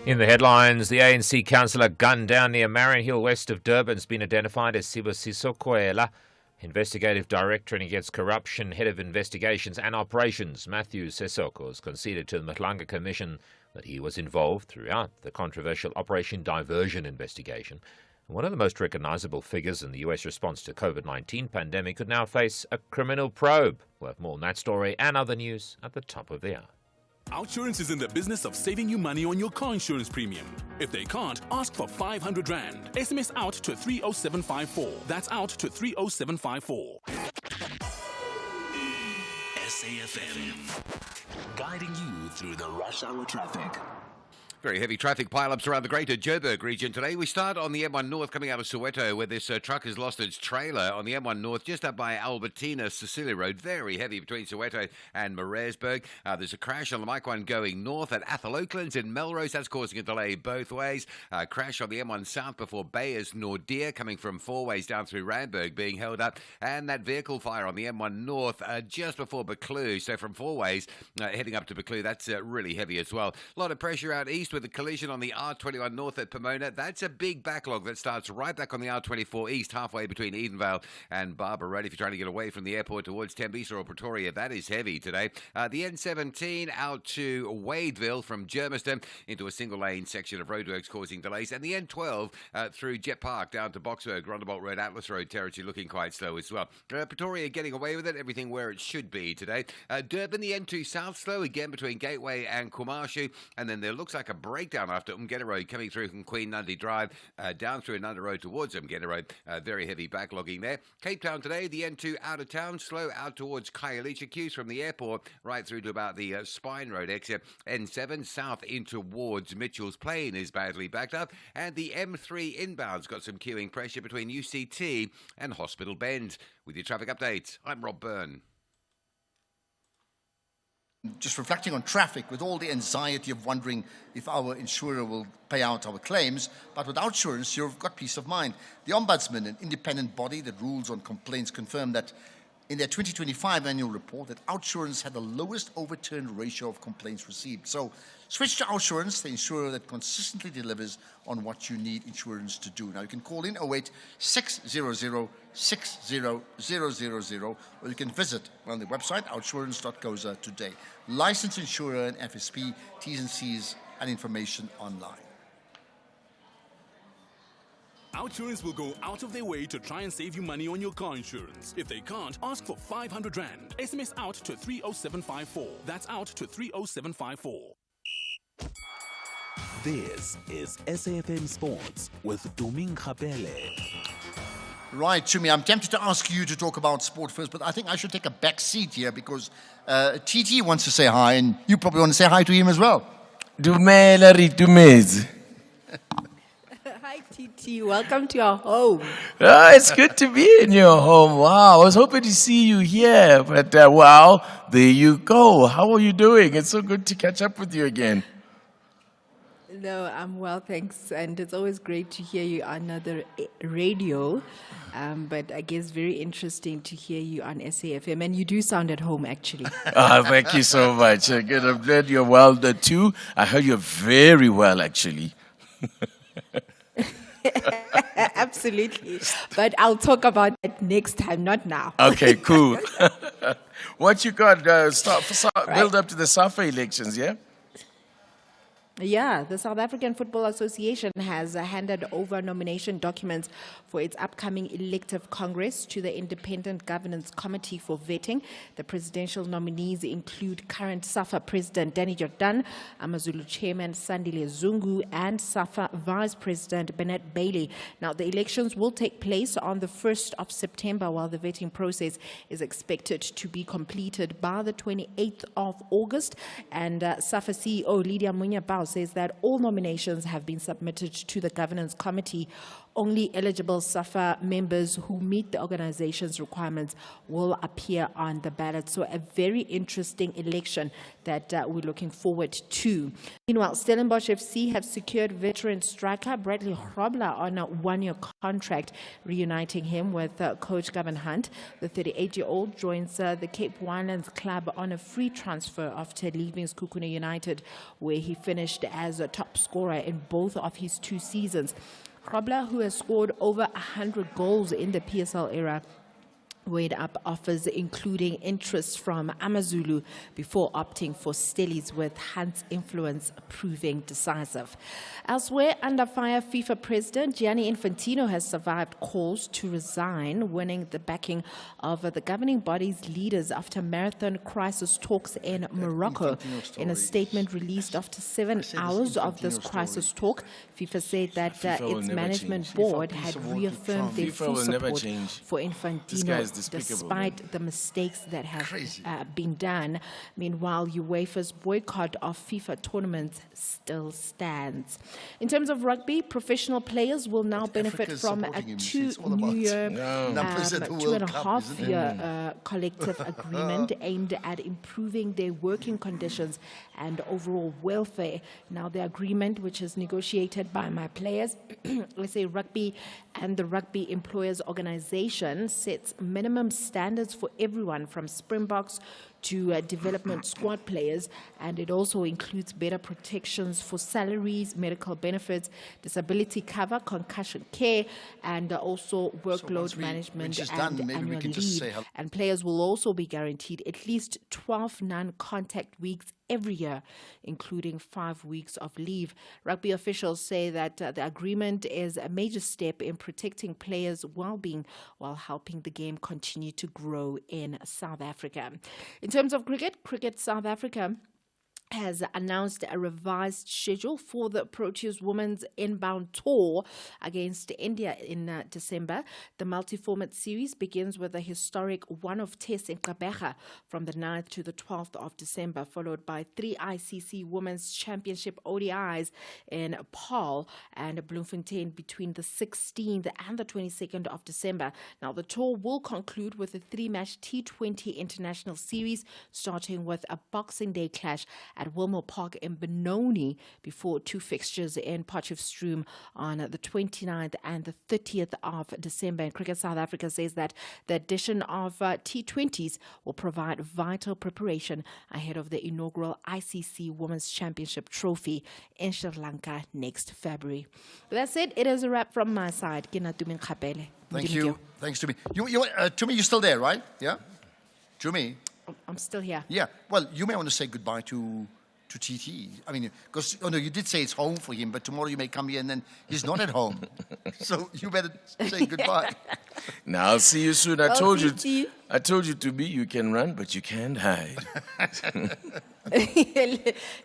In the headlines, the ANC councillor gunned down near Marion Hill west of Durban has been identified as Sibusiso Koela, Investigative Director Against Corruption, Head of Investigations and Operations. Matthew Sesoko has conceded to the Matlanga Commission that he was involved throughout the controversial Operation Diversion investigation. One of the most recognizable figures in the US response to COVID-19 pandemic could now face a criminal probe. We'll have more on that story and other news at the top of the hour. Outsurance is in the business of saving you money on your car insurance premium. If they can't, ask for 500 Rand. SMS out to 30754. That's out to 30754. SAfm, guiding you through the rush hour traffic. Very heavy traffic pileups around the greater Joburg region today. We start on the M1 North coming out of Soweto, where this truck has lost its trailer on the M1 North just up by Albertina, Cecilia Road. Very heavy between Soweto and Maresburg. There's a crash on the Mike 1 going north at Athol Oaklands in Melrose. That's causing a delay both ways. Crash on the M1 South before Bayers Nordia coming from Four Ways down through Randburg being held up. And that vehicle fire on the M1 North just before Buccleuch. So from Four Ways heading up to Buccleuch, that's really heavy as well. A lot of pressure out east with a collision on the R21 North at Pomona. That's a big backlog that starts right back on the R24 East, halfway between Edenvale and Barbara Road. If you're trying to get away from the airport towards Tembisa or Pretoria, that is heavy today. The N17 out to Wadeville from Germiston into a single lane section of roadworks causing delays. And the N12 through Jet Park down to Boxburg, Rondebolt Road, Atlas Road territory looking quite slow as well. Pretoria getting away with it, everything where it should be today. Durban, the N2 South slow again between Gateway and Kumashu. And then there looks like a breakdown after Umgeta Road coming through from Queen Nundy Drive, down through Nundy Road towards Umgeta Road. Very heavy backlogging there. Cape Town today, the N2 out of town, slow out towards Khayelitsha, queues from the airport right through to about the Spine Road exit. N7 south in towards Mitchell's Plain is badly backed up, and the M3 inbound's got some queuing pressure between UCT and Hospital Bend. With your traffic update, I'm Rob Byrne. Just reflecting on traffic, with all the anxiety of wondering if our insurer will pay out our claims, but with OUTsurance, you've got peace of mind. The Ombudsman, an independent body that rules on complaints, confirmed that in their 2025 annual report that OUTsurance had the lowest overturned ratio of complaints received. So switch to OUTsurance, the insurer that consistently delivers on what you need insurance to do. Now you can call in 08 600 60000, or you can visit on the website outsurance.goza today. Licensed insurer and FSP, T's and C's and information online. OUTsurance will go out of their way to try and save you money on your car insurance. If they can't, ask for 500 Rand. SMS out to 30754. That's out to 30754. This is SAfm Sports with Duming Khapele. Right, Chumi, I'm tempted to ask you to talk about sport first, but I think I should take a back seat here because TT wants to say hi, and you probably want to say hi to him as well. Dumela ritumezi. Hi, TT. Welcome to our home. It's good to be in your home. Wow, I was hoping to see you here, but wow, there you go. How are you doing? It's so good to catch up with you again. No, I'm well, thanks. And it's always great to hear you on the radio. But I guess very interesting to hear you on SAfm. And you do sound at home, actually. Thank you so much. Good. I'm glad you're well too. I heard you're very well, actually. Absolutely. But I'll talk about it next time, not now. Okay, cool. What you got? Build up to the SAFA elections, yeah? Yeah, the South African Football Association has handed over nomination documents for its upcoming elective Congress to the Independent Governance Committee for vetting. The presidential nominees include current SAFA President Danny Jordan, AmaZulu Chairman Sandile Zungu, and SAFA Vice President Bennett Bailey. Now, the elections will take place on the 1st of September, while the vetting process is expected to be completed by the 28th of August. And SAFA CEO Lydia Munyabao says that all nominations have been submitted to the governance committee. Only eligible SAFA members who meet the organization's requirements will appear on the ballot. So a very interesting election that we're looking forward to. Meanwhile, Stellenbosch FC have secured veteran striker Bradley Grobler on a one-year contract, reuniting him with coach Gavin Hunt. The 38-year-old joins the Cape Winelands club on a free transfer after leaving Sekhukhune United, where he finished as a top scorer in both of his 2 seasons. Grobler, who has scored over 100 goals in the PSL era, weighed up offers including interest from AmaZulu before opting for Stellies, with Hunt's influence proving decisive. Elsewhere, under fire, FIFA President Gianni Infantino has survived calls to resign, winning the backing of the governing body's leaders after marathon crisis talks in Morocco. In a statement released after 7 hours of this crisis talk, FIFA said that its management board had reaffirmed their full support for Infantino despite the mistakes that have been done. Meanwhile, UEFA's boycott of FIFA tournaments still stands. In terms of rugby, professional players will now benefit from a 2.5-year collective agreement aimed at improving their working conditions and overall welfare. Now, the agreement, which is negotiated by my players, SA Rugby and the Rugby Employers Organization, sets minimum standards for everyone from Springboks to development squad players, and it also includes better protections for salaries, medical benefits, disability cover, concussion care, and also workload management and annual leave. And players will also be guaranteed at least 12 non-contact weeks every year, including 5 weeks of leave. Rugby officials say that the agreement is a major step in protecting players' well-being while helping the game continue to grow in South Africa. In terms of Cricket South Africa has announced a revised schedule for the Proteas women's inbound tour against India in December. The multi-format series begins with a historic one-off test in Gqeberha from the 9th to the 12th of December, followed by 3 ICC Women's Championship ODIs in Paarl and Bloemfontein between the 16th and the 22nd of December. Now, the tour will conclude with a 3-match T20 international series, starting with a Boxing Day clash at Wilmore Park in Benoni before 2 fixtures in Potchefstroom on the 29th and the 30th of December. And Cricket South Africa says that the addition of T20s will provide vital preparation ahead of the inaugural ICC Women's Championship trophy in Sri Lanka next February. But that's it. It is a wrap from my side. Thank you. Thanks, Tumi. Tumi, you're still there, right? Yeah? Tumi? I'm still here. Yeah. Well, you may want to say goodbye to TT. I mean, because you did say it's home for him, but tomorrow you may come here and then he's not at home. So you better say goodbye. Now I'll see you soon. I told you to be. You can run, but you can't hide.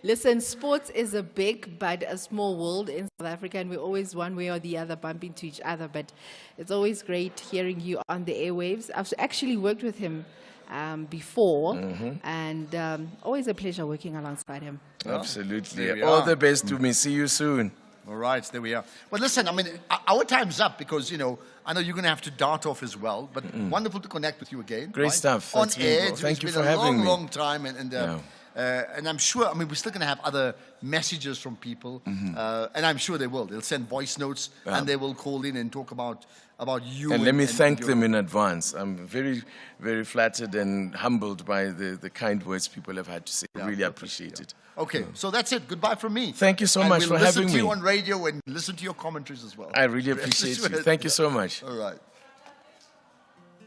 Listen, sports is a big but a small world in South Africa, and we're always one way or the other bumping to each other. But it's always great hearing you on the airwaves. I've actually worked with him before, and always a pleasure working alongside him. Absolutely. All the best to me. See you soon. All right, there we are. Well, listen, I mean, our time's up because, I know you're going to have to dart off as well, but wonderful to connect with you again. Great stuff. On air. Thank you it's for been a having me. long time, and I'm sure, I mean, we're still going to have other messages from people, and I'm sure they will. They'll send voice notes, and they will call in and talk about you. And let me thank them in advance. I'm very, very flattered and humbled by the kind words people have had to say. I really appreciate it. Okay, so that's it. Goodbye from me. Thank you so much for having me. We'll listen to you on radio and listen to your commentaries as well. I really appreciate you. Thank you so much. All right.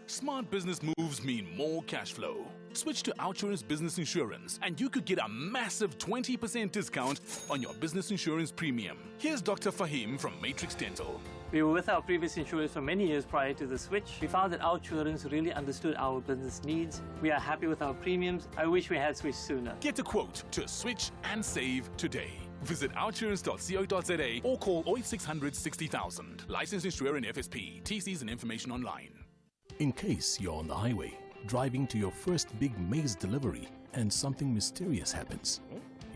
Smart business moves mean more cash flow. Switch to Outsurance Business Insurance and you could get a massive 20% discount on your business insurance premium. Here's Dr. Fahim from Matrix Dental. We were with our previous insurers for many years prior to the switch. We found that Outsurance really understood our business needs. We are happy with our premiums. I wish we had switched sooner. Get a quote to switch and save today. Visit outsurance.co.za or call 0800 60,000. Licensed insurer and FSP. TCs and information online. In case you're on the highway, driving to your first big maize delivery, and something mysterious happens.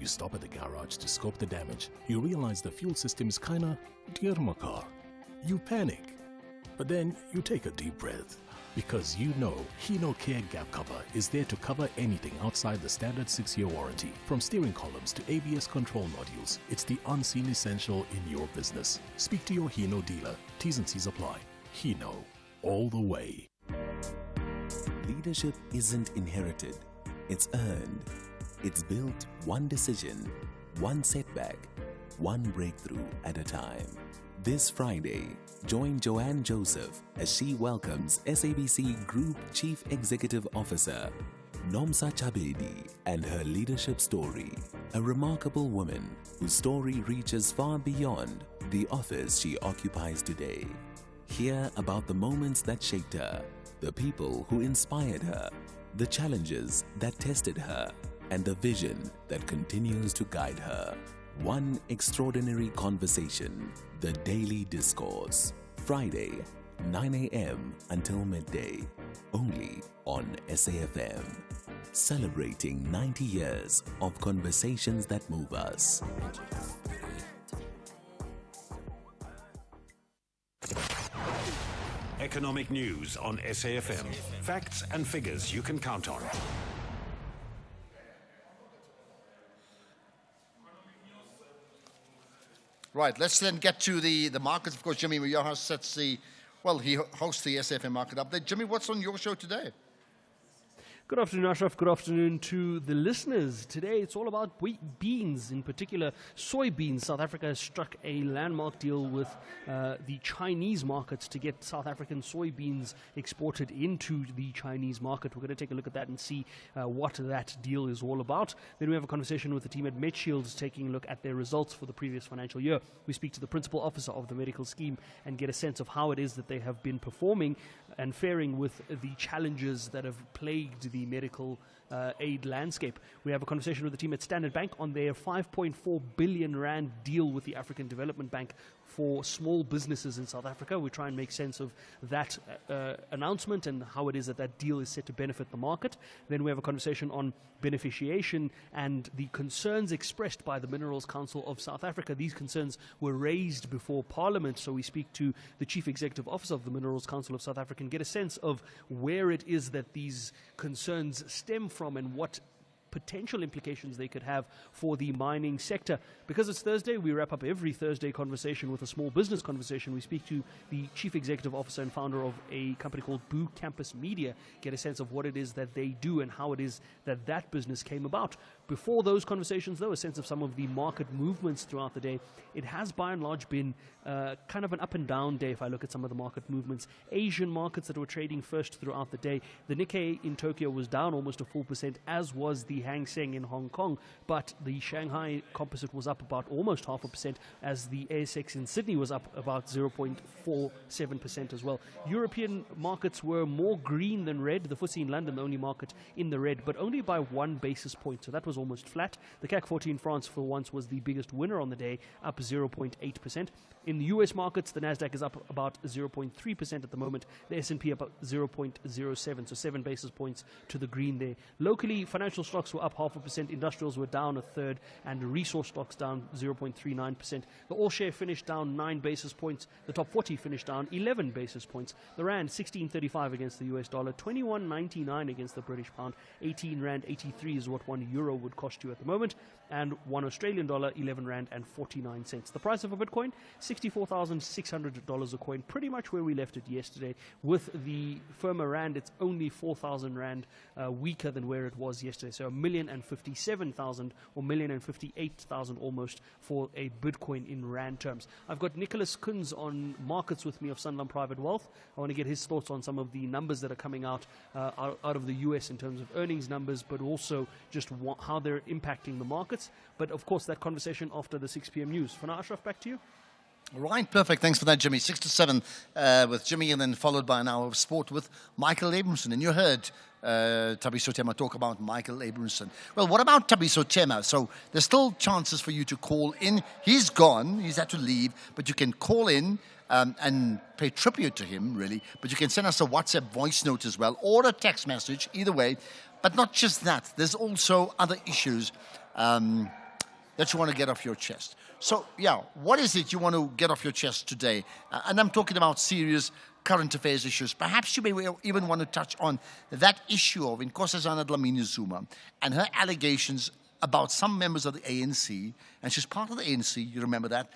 You stop at the garage to scope the damage. You realize the fuel system is kinda dear my car. You panic. But then you take a deep breath. Because you know Hino Care Gap Cover is there to cover anything outside the standard 6-year warranty. From steering columns to ABS control modules, it's the unseen essential in your business. Speak to your Hino dealer. T's and C's apply. Hino. All the way. Leadership isn't inherited, it's earned. It's built one decision, one setback, one breakthrough at a time. This Friday, join Joanne Joseph as she welcomes SABC Group Chief Executive Officer Nomsa Chabedi and her leadership story. A remarkable woman whose story reaches far beyond the office she occupies today. Hear about the moments that shaped her, the people who inspired her, the challenges that tested her, and the vision that continues to guide her. One extraordinary conversation, the Daily Discourse. Friday, 9 a.m. until midday. Only on SAfm. Celebrating 90 years of conversations that move us. Economic news on SAfm. Facts and figures you can count on. Right, let's then get to the markets. Of course, Jimmy Muyaha sets he hosts the SAfm Market Update. Jimmy, what's on your show today? Good afternoon, Ashraf. Good afternoon to the listeners. Today, it's all about wheat beans, in particular soybeans. South Africa has struck a landmark deal with the Chinese markets to get South African soybeans exported into the Chinese market. We're going to take a look at that and see what that deal is all about. Then we have a conversation with the team at MedShields, taking a look at their results for the previous financial year. We speak to the principal officer of the medical scheme and get a sense of how it is that they have been performing and faring with the challenges that have plagued the medical aid landscape. We have a conversation with the team at Standard Bank on their 5.4 billion rand deal with the African Development Bank for small businesses in South Africa. We try and make sense of that announcement and how it is that that deal is set to benefit the market. Then we have a conversation on beneficiation and the concerns expressed by the Minerals Council of South Africa. These concerns were raised before Parliament, so we speak to the Chief Executive Officer of the Minerals Council of South Africa and get a sense of where it is that these concerns stem from and what potential implications they could have for the mining sector. Because it's Thursday, we wrap up every Thursday conversation with a small business conversation. We speak to the Chief Executive Officer and founder of a company called Boo Campus Media, get a sense of what it is that they do and how it is that that business came about. Before those conversations, though, a sense of some of the market movements throughout the day. It has by and large been kind of an up and down day if I look at some of the market movements. Asian markets that were trading first throughout the day. The Nikkei in Tokyo was down almost a 4%, as was the Hang Seng in Hong Kong, but the Shanghai composite was up about almost 0.5%, as the ASX in Sydney was up about 0.47% as well. European markets were more green than red. The FTSE in London, the only market in the red, but only by 1 basis point, so that was almost flat. The CAC 40 in France for once was the biggest winner on the day, up 0.8%. In the US markets, the Nasdaq is up about 0.3% at the moment. The S&P up 0.07, so 7 basis points to the green there. Locally, financial stocks were up 0.5%, industrials were down 1/3, and resource stocks down 0.39%. The all-share finished down 9 basis points. The top 40 finished down 11 basis points. The rand 16.35 against the US dollar, 21.99 against the British pound, 18 rand 83 is what 1 euro would cost you at the moment, and 1 Australian dollar 11 rand and 49 cents. The price of a Bitcoin $64,600 a coin, pretty much where we left it yesterday. With the firmer rand, it's only 4,000 rand weaker than where it was yesterday. So 1,057,000 or 1,058,000 almost for a Bitcoin in rand terms. I've got Nicholas Kunz on markets with me of Sanlam Private Wealth. I want to get his thoughts on some of the numbers that are coming out of the US in terms of earnings numbers, but also just how they're impacting the markets. But of course, that conversation after the 6 p.m. news. For now, Ashraf, back to you. Right, perfect. Thanks for that, Jimmy. 6 to 7 with Jimmy, and then followed by an hour of sport with Michael Abramson. And you heard Thabiso Tema talk about Michael Abramson. Well, what about Thabiso Tema? So there's still chances for you to call in. He's gone. He's had to leave. But you can call in and pay tribute to him, really. But you can send us a WhatsApp voice note as well, or a text message, either way. But not just that. There's also other issues that you want to get off your chest. So, yeah, what is it you want to get off your chest today? And I'm talking about serious current affairs issues. Perhaps you may even want to touch on that issue of Nkosazana Dlamini Zuma and her allegations about some members of the ANC, and she's part of the ANC, you remember that,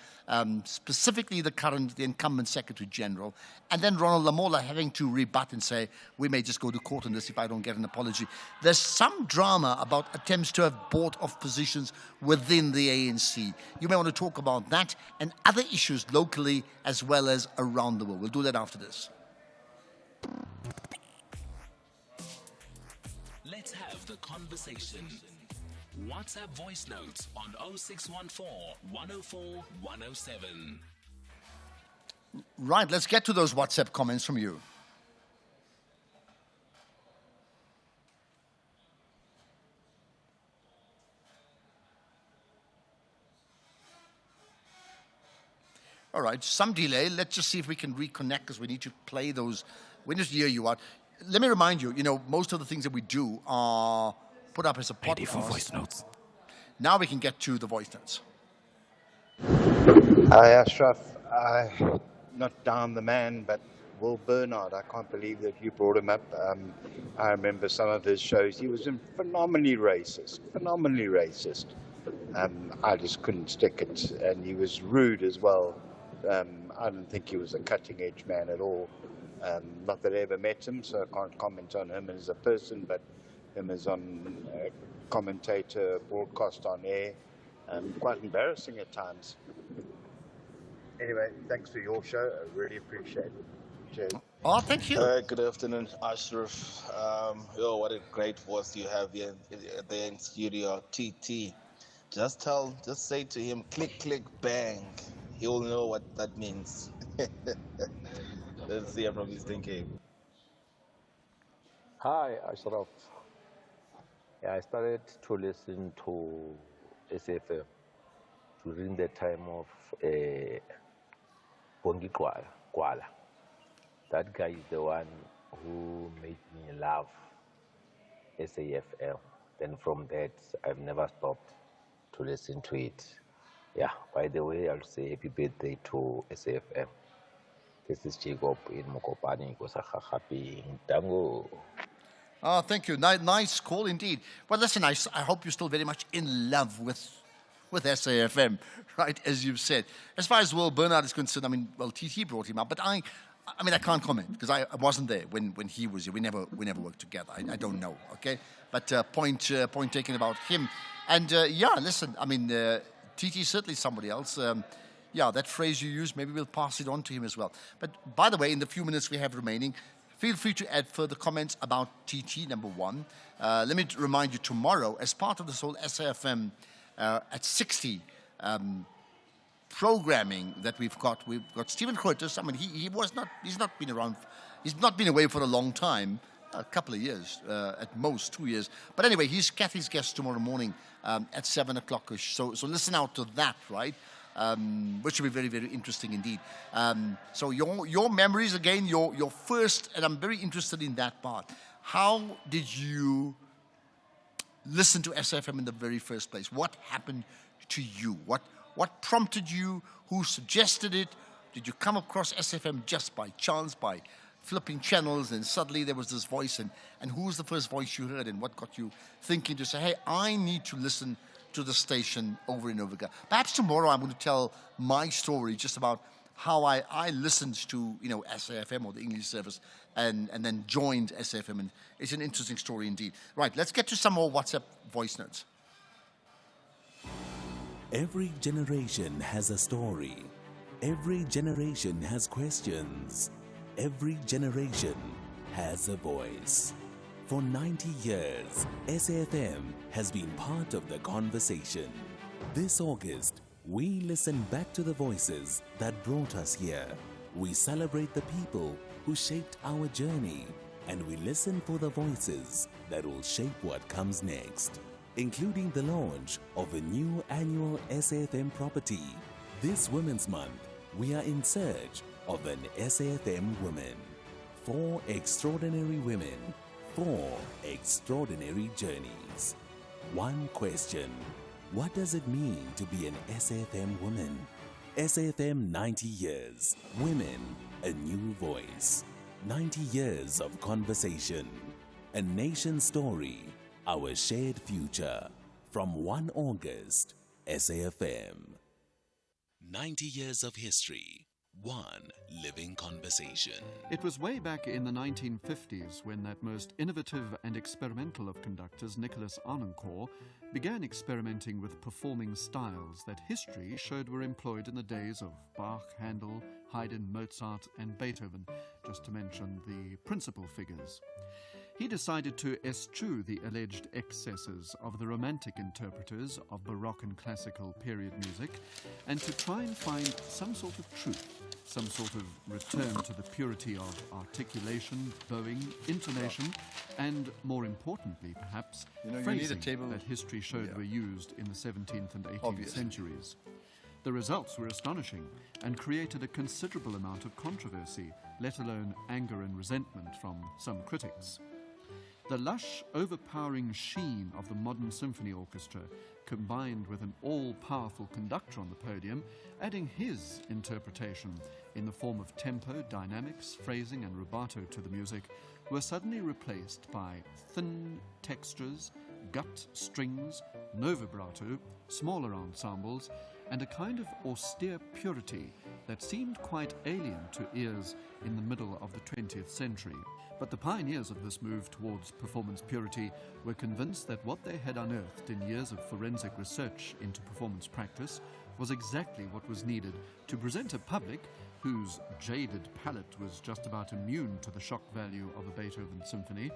specifically the incumbent Secretary General, and then Ronald Lamola having to rebut and say, we may just go to court on this if I don't get an apology. There's some drama about attempts to have bought off positions within the ANC. You may want to talk about that and other issues locally as well as around the world. We'll do that after this. Let's have the conversation. WhatsApp voice notes on 0614 104 107. Right, let's get to those WhatsApp comments from you. All right, some delay. Let's just see if we can reconnect because we need to play those. We need to hear you out. Let me remind you, most of the things that we do are put up as a podcast. For voice notes. Now we can get to the voice notes. Hi, Ashraf. Not down the man, but Will Bernard. I can't believe that you brought him up. I remember some of his shows. He was phenomenally racist. I just couldn't stick it. And he was rude as well. I didn't think he was a cutting-edge man at all. Not that I ever met him, so I can't comment on him as a person, but him as on commentator, broadcast on air, quite embarrassing at times. Anyway, thanks for your show. I really appreciate it. Cheers. Oh, thank you. Good afternoon, Ashraf. What a great voice you have here there in studio, TT. Just say to him, click, click, bang. He'll know what that means. Let's see from Eastern Cape. Hi, Ashraf. I started to listen to SAfm during the time of Bongi Kwala. That guy is the one who made me love SAfm. Then from that, I've never stopped to listen to it. Yeah, by the way, I'll say happy birthday to SAfm. This is Jacob in Mokopani, Kosakhapi, Tango. Oh, thank you. Nice call indeed. Well, listen, I hope you're still very much in love with SAfm, right, as you've said. As far as Will Bernard is concerned, I mean, well, TT brought him up, but I can't comment because I wasn't there when he was here. We never worked together. I don't know, okay? But point taken about him. And yeah, listen, I mean, TT is certainly somebody else. Yeah, that phrase you used, maybe we'll pass it on to him as well. But by the way, in the few minutes we have remaining, feel free to add further comments about TT, number one. Let me remind you, tomorrow, as part of this whole SAfm at 60 programming that we've got Stephen Curtis. I mean, he's not been around, he's not been away for a long time, a couple of years, at most 2 years. But anyway, he's Kathy's guest tomorrow morning at 7 o'clock-ish. So listen out to that, right? Which will be very, very interesting indeed. So your memories, again, your first, and I'm very interested in that part. How did you listen to SAfm in the very first place? What happened to you? What prompted you? Who suggested it? Did you come across SAfm just by chance, by flipping channels, and suddenly there was this voice? And who was the first voice you heard, and what got you thinking to say, hey, I need to listen to the station over and over again? Perhaps tomorrow I'm going to tell my story just about how I listened to SAfm or the English service and then joined SAfm, and it's an interesting story indeed. Right, let's get to some more WhatsApp voice notes. Every generation has a story. Every generation has questions. Every generation has a voice. For 90 years, SAfm has been part of the conversation. This August, we listen back to the voices that brought us here. We celebrate the people who shaped our journey, and we listen for the voices that will shape what comes next, including the launch of a new annual SAfm property. This Women's Month, we are in search of an SAfm woman. 4 extraordinary women, 4 extraordinary journeys. One question: what does it mean to be an SAfm woman? SAfm 90 years. Women, a new voice. 90 years of conversation. A nation story. Our shared future. From 1 August, SAfm. 90 years of history. One living conversation. It was way back in the 1950s when that most innovative and experimental of conductors, Nicholas Arnoncourt, began experimenting with performing styles that history showed were employed in the days of Bach, Handel, Haydn, Mozart, and Beethoven, just to mention the principal figures. He decided to eschew the alleged excesses of the Romantic interpreters of Baroque and classical period music, and to try and find some sort of truth, some sort of return to the purity of articulation, bowing, intonation, and, more importantly perhaps, phrasing that history showed were used in the 17th and 18th centuries. The results were astonishing and created a considerable amount of controversy, let alone anger and resentment from some critics. The lush, overpowering sheen of the modern symphony orchestra, combined with an all-powerful conductor on the podium, adding his interpretation in the form of tempo, dynamics, phrasing and rubato to the music, were suddenly replaced by thin textures, gut strings, no vibrato, smaller ensembles, and a kind of austere purity that seemed quite alien to ears in the middle of the 20th century. But the pioneers of this move towards performance purity were convinced that what they had unearthed in years of forensic research into performance practice was exactly what was needed to present a public whose jaded palate was just about immune to the shock value of a Beethoven symphony,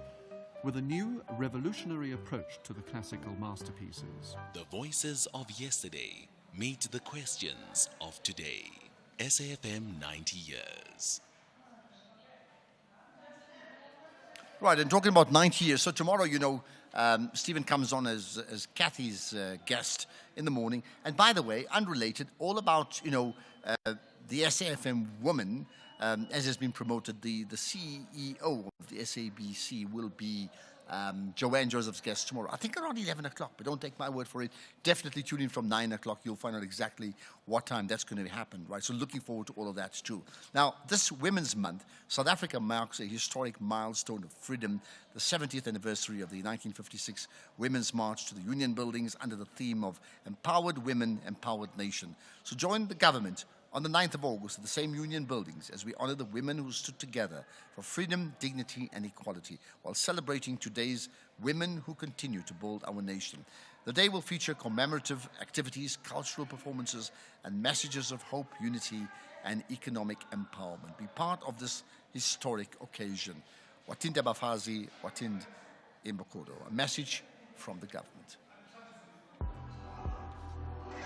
with a new revolutionary approach to the classical masterpieces. The voices of yesterday meet the questions of today. SAfm 90 years. Right, and talking about 90 years, so tomorrow, Stephen comes on as Kathy's guest in the morning. And by the way, unrelated, all about, the SAfm woman, as has been promoted, the CEO of the SABC will be Joanne Joseph's guest tomorrow. I think around 11 o'clock, but don't take my word for it. Definitely tune in from 9 o'clock. You'll find out exactly what time that's going to happen, right? So looking forward to all of that too. Now, this Women's Month, South Africa marks a historic milestone of freedom, the 70th anniversary of the 1956 Women's March to the Union Buildings under the theme of Empowered Women, Empowered Nation. So join the government on the 9th of August at the same Union Buildings as we honor the women who stood together for freedom, dignity, and equality while celebrating today's women who continue to build our nation. The day will feature commemorative activities, cultural performances, and messages of hope, unity, and economic empowerment. Be part of this historic occasion. Watinde Bafazi, Watinde Imbokodo. A message from the government.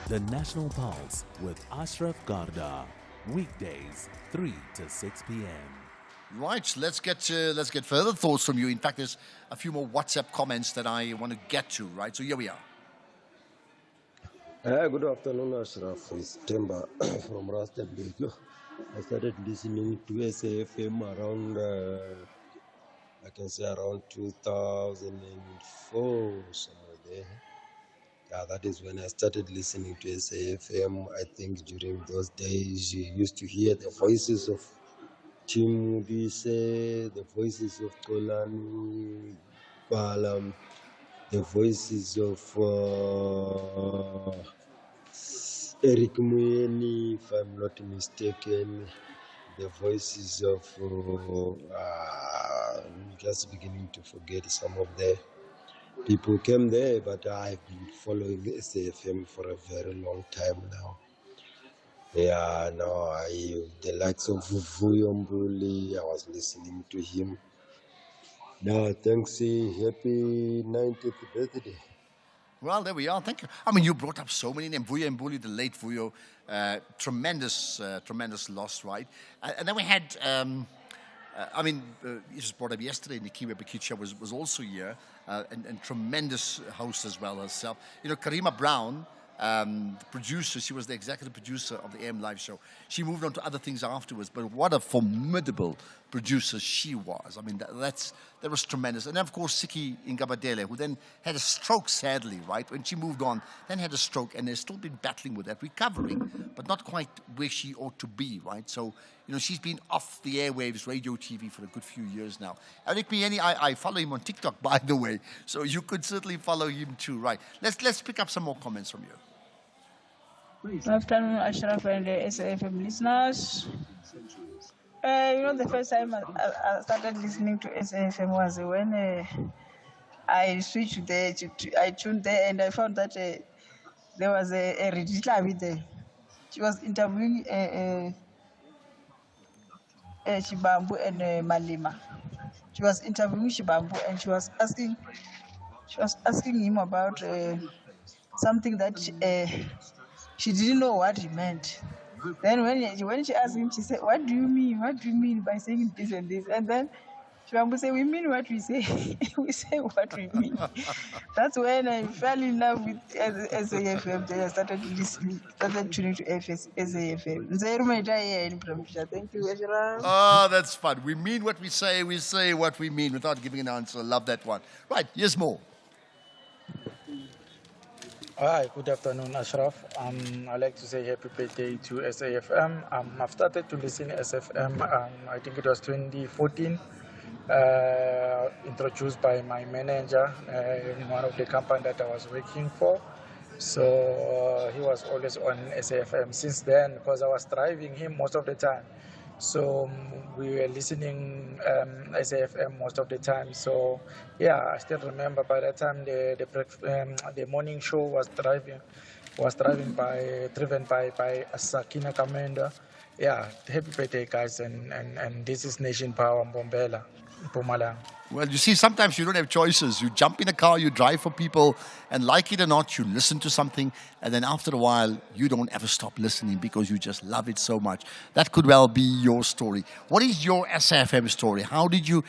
The National Pulse with Ashraf Garda. Weekdays, 3 to 6 p.m. Right, let's get further thoughts from you. In fact, there's a few more WhatsApp comments that I want to get to, right? So here we are. Good afternoon, Ashraf. It's Temba from Rustenburg. I started listening to SAfm around, I can say around 2004, somewhere there. Yeah, that is when I started listening to SAfm. I think during those days you used to hear the voices of Tim Mudise, the voices of Kolani Balam, the voices of Eric Muyeni, if I'm not mistaken, the voices of, I'm just beginning to forget some of the people came there, but I've been following SAfm for a very long time now. Yeah, no, the likes of Vuyo Mbuli, I was listening to him. Now, thanks, happy 90th birthday. Well, there we are. Thank you. I mean, you brought up so many names. Vuyo Mbuli, the late Vuyo, tremendous loss, right? And then we had, it was brought up yesterday, Nikiwe Bikicha was also here, and tremendous host as well herself. Karima Brown, the producer, she was the executive producer of the AM Live show. She moved on to other things afterwards, but what a formidable producer she was. I mean, that was tremendous. And then, of course, Siki Ngabadele, who then had a stroke, sadly, right? When she moved on, then had a stroke, and has still been battling with that, recovering, but not quite where she ought to be, right? So, she's been off the airwaves, radio, TV for a good few years now. Eric Mieni, I follow him on TikTok, by the way, so you could certainly follow him too, right? Let's pick up some more comments from you. Good afternoon, Ashraf and the SAfm listeners. The first time I started listening to SAfm was when I switched there, I tuned there, and I found that there was a Riditlavi there. She was interviewing Shibambu and Malima. She was interviewing Shibambu, and she was asking him about something that she didn't know what he meant. Then when she asked him, she said, "What do you mean? What do you mean by saying this and this?" And then Shibambu said, "We mean what we say. We say what we mean." That's when I fell in love with SAfm. I started tuning to SAfm. Thank you, Ashraf. Oh, that's fun. We mean what we say what we mean without giving an answer. Love that one. Right, here's more. Hi, good afternoon, Ashraf. I'd like to say happy birthday to SAfm. I've started to listen to SAfm, I think it was 2014, introduced by my manager in one of the companies that I was working for. So he was always on SAfm since then, because I was driving him most of the time. So we were listening SAfm most of the time. So yeah, I still remember by that time the morning show was driven by Sakina Kamenda. Yeah, happy birthday, guys, and this is Nation Power Mbombela, Mpumalanga. Well, you see, sometimes you don't have choices. You jump in a car, you drive for people, and like it or not, you listen to something, and then after a while, you don't ever stop listening because you just love it so much. That could well be your story. What is your SAfm story? How did you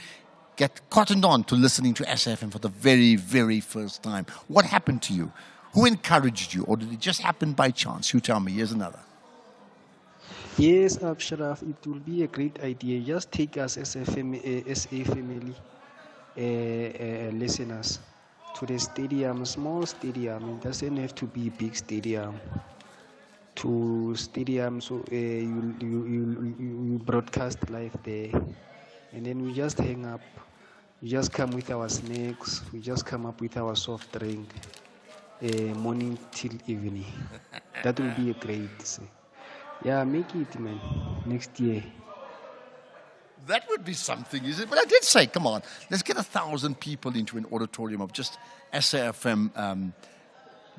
get cottoned on to listening to SAfm for the very, very first time? What happened to you? Who encouraged you? Or did it just happen by chance? You tell me. Here's another. Yes, Sharaf, it will be a great idea. Just take us as a family, listeners to the stadium, small stadium. It doesn't have to be big stadium. To stadium, so you broadcast live there, and then we just hang up. We just come with our snacks. We just come up with our soft drink, morning till evening. That will be a great. Yeah, make it, man. Next year. That would be something, is it? But I did say, come on, let's get 1,000 people into an auditorium of just SAfm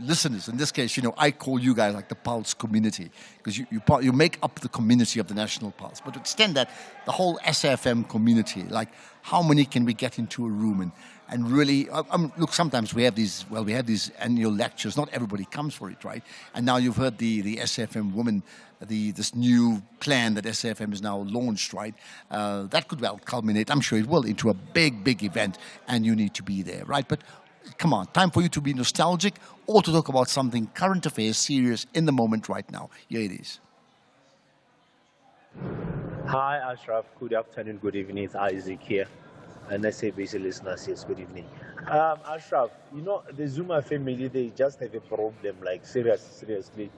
listeners. In this case, I call you guys like the Pulse community, because you make up the community of the National Pulse. But to extend that, the whole SAfm community, like how many can we get into a room and really, look, sometimes we have these annual lectures. Not everybody comes for it, right? And now you've heard the SAfm woman, this new plan that SAfm is now launched, right? That could well culminate, I'm sure it will, into a big, big event, and you need to be there, right? But come on, time for you to be nostalgic or to talk about something current affairs, serious, in the moment right now. Here it is. Hi, Ashraf. Good afternoon, good evening. It's Isaac here. And SABC listeners, yes, good evening. Ashraf, the Zuma family, they just have a problem, like seriously.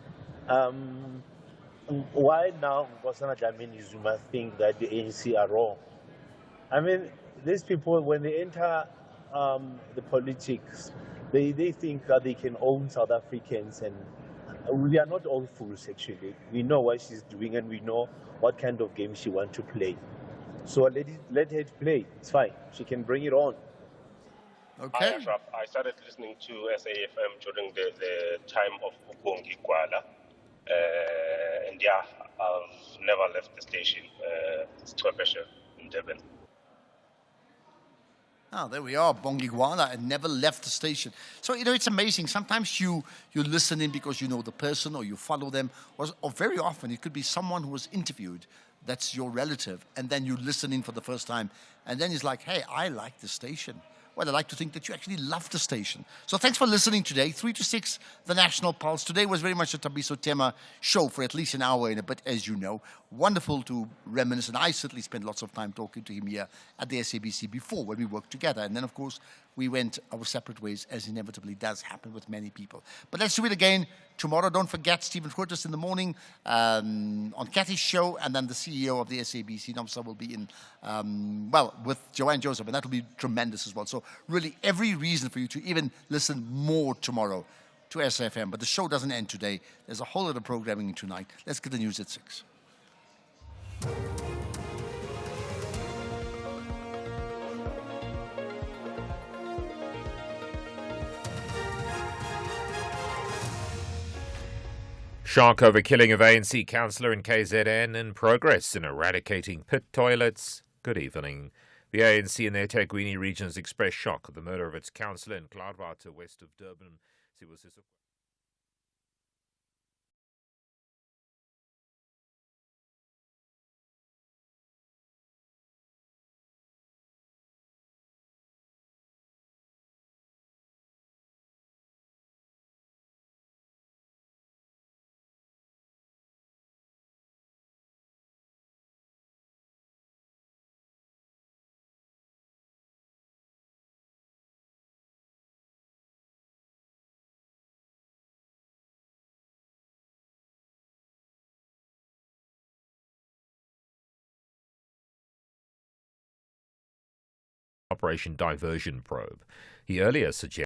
Why now Nkosana Dlamini Zuma think that the ANC are wrong? I mean, these people, when they enter the politics, they think that they can own South Africans, and we are not all fools, actually. We know what she's doing, and we know what kind of game she wants to play. So let her play. It's fine. She can bring it on. Okay. Hi, Ashraf. I started listening to SAfm during the time of Ubongi Kwala. And yeah, I've never left the station. It's Twebesha in Durban. Oh, there we are, Bongigwala, and never left the station. So, it's amazing. Sometimes you listen in because you know the person or you follow them, or very often it could be someone who was interviewed that's your relative, and then you listen in for the first time, and then it's like, hey, I like the station. Well, I like to think that you actually love the station. So thanks for listening today. 3 to 6, the National Pulse. Today was very much a Tabiso Tema show for at least an hour and a bit, as you know. Wonderful to reminisce, and I certainly spent lots of time talking to him here at the SABC before when we worked together. And then, of course, we went our separate ways, as inevitably does happen with many people. But let's do it again tomorrow. Don't forget Stephen Curtis in the morning on Kathy's show, and then the CEO of the SABC, Nomsa, will be in, with Joanne Joseph, and that will be tremendous as well. So really every reason for you to even listen more tomorrow to SAfm. But the show doesn't end today. There's a whole lot of programming tonight. Let's get the news at 6. Shock over killing of ANC councillor in KZN and progress in eradicating pit toilets. Good evening. The ANC in their eThekwini regions expressed shock at the murder of its councillor in Cloudwater, west of Durban. Operation Diversion Probe. He earlier suggested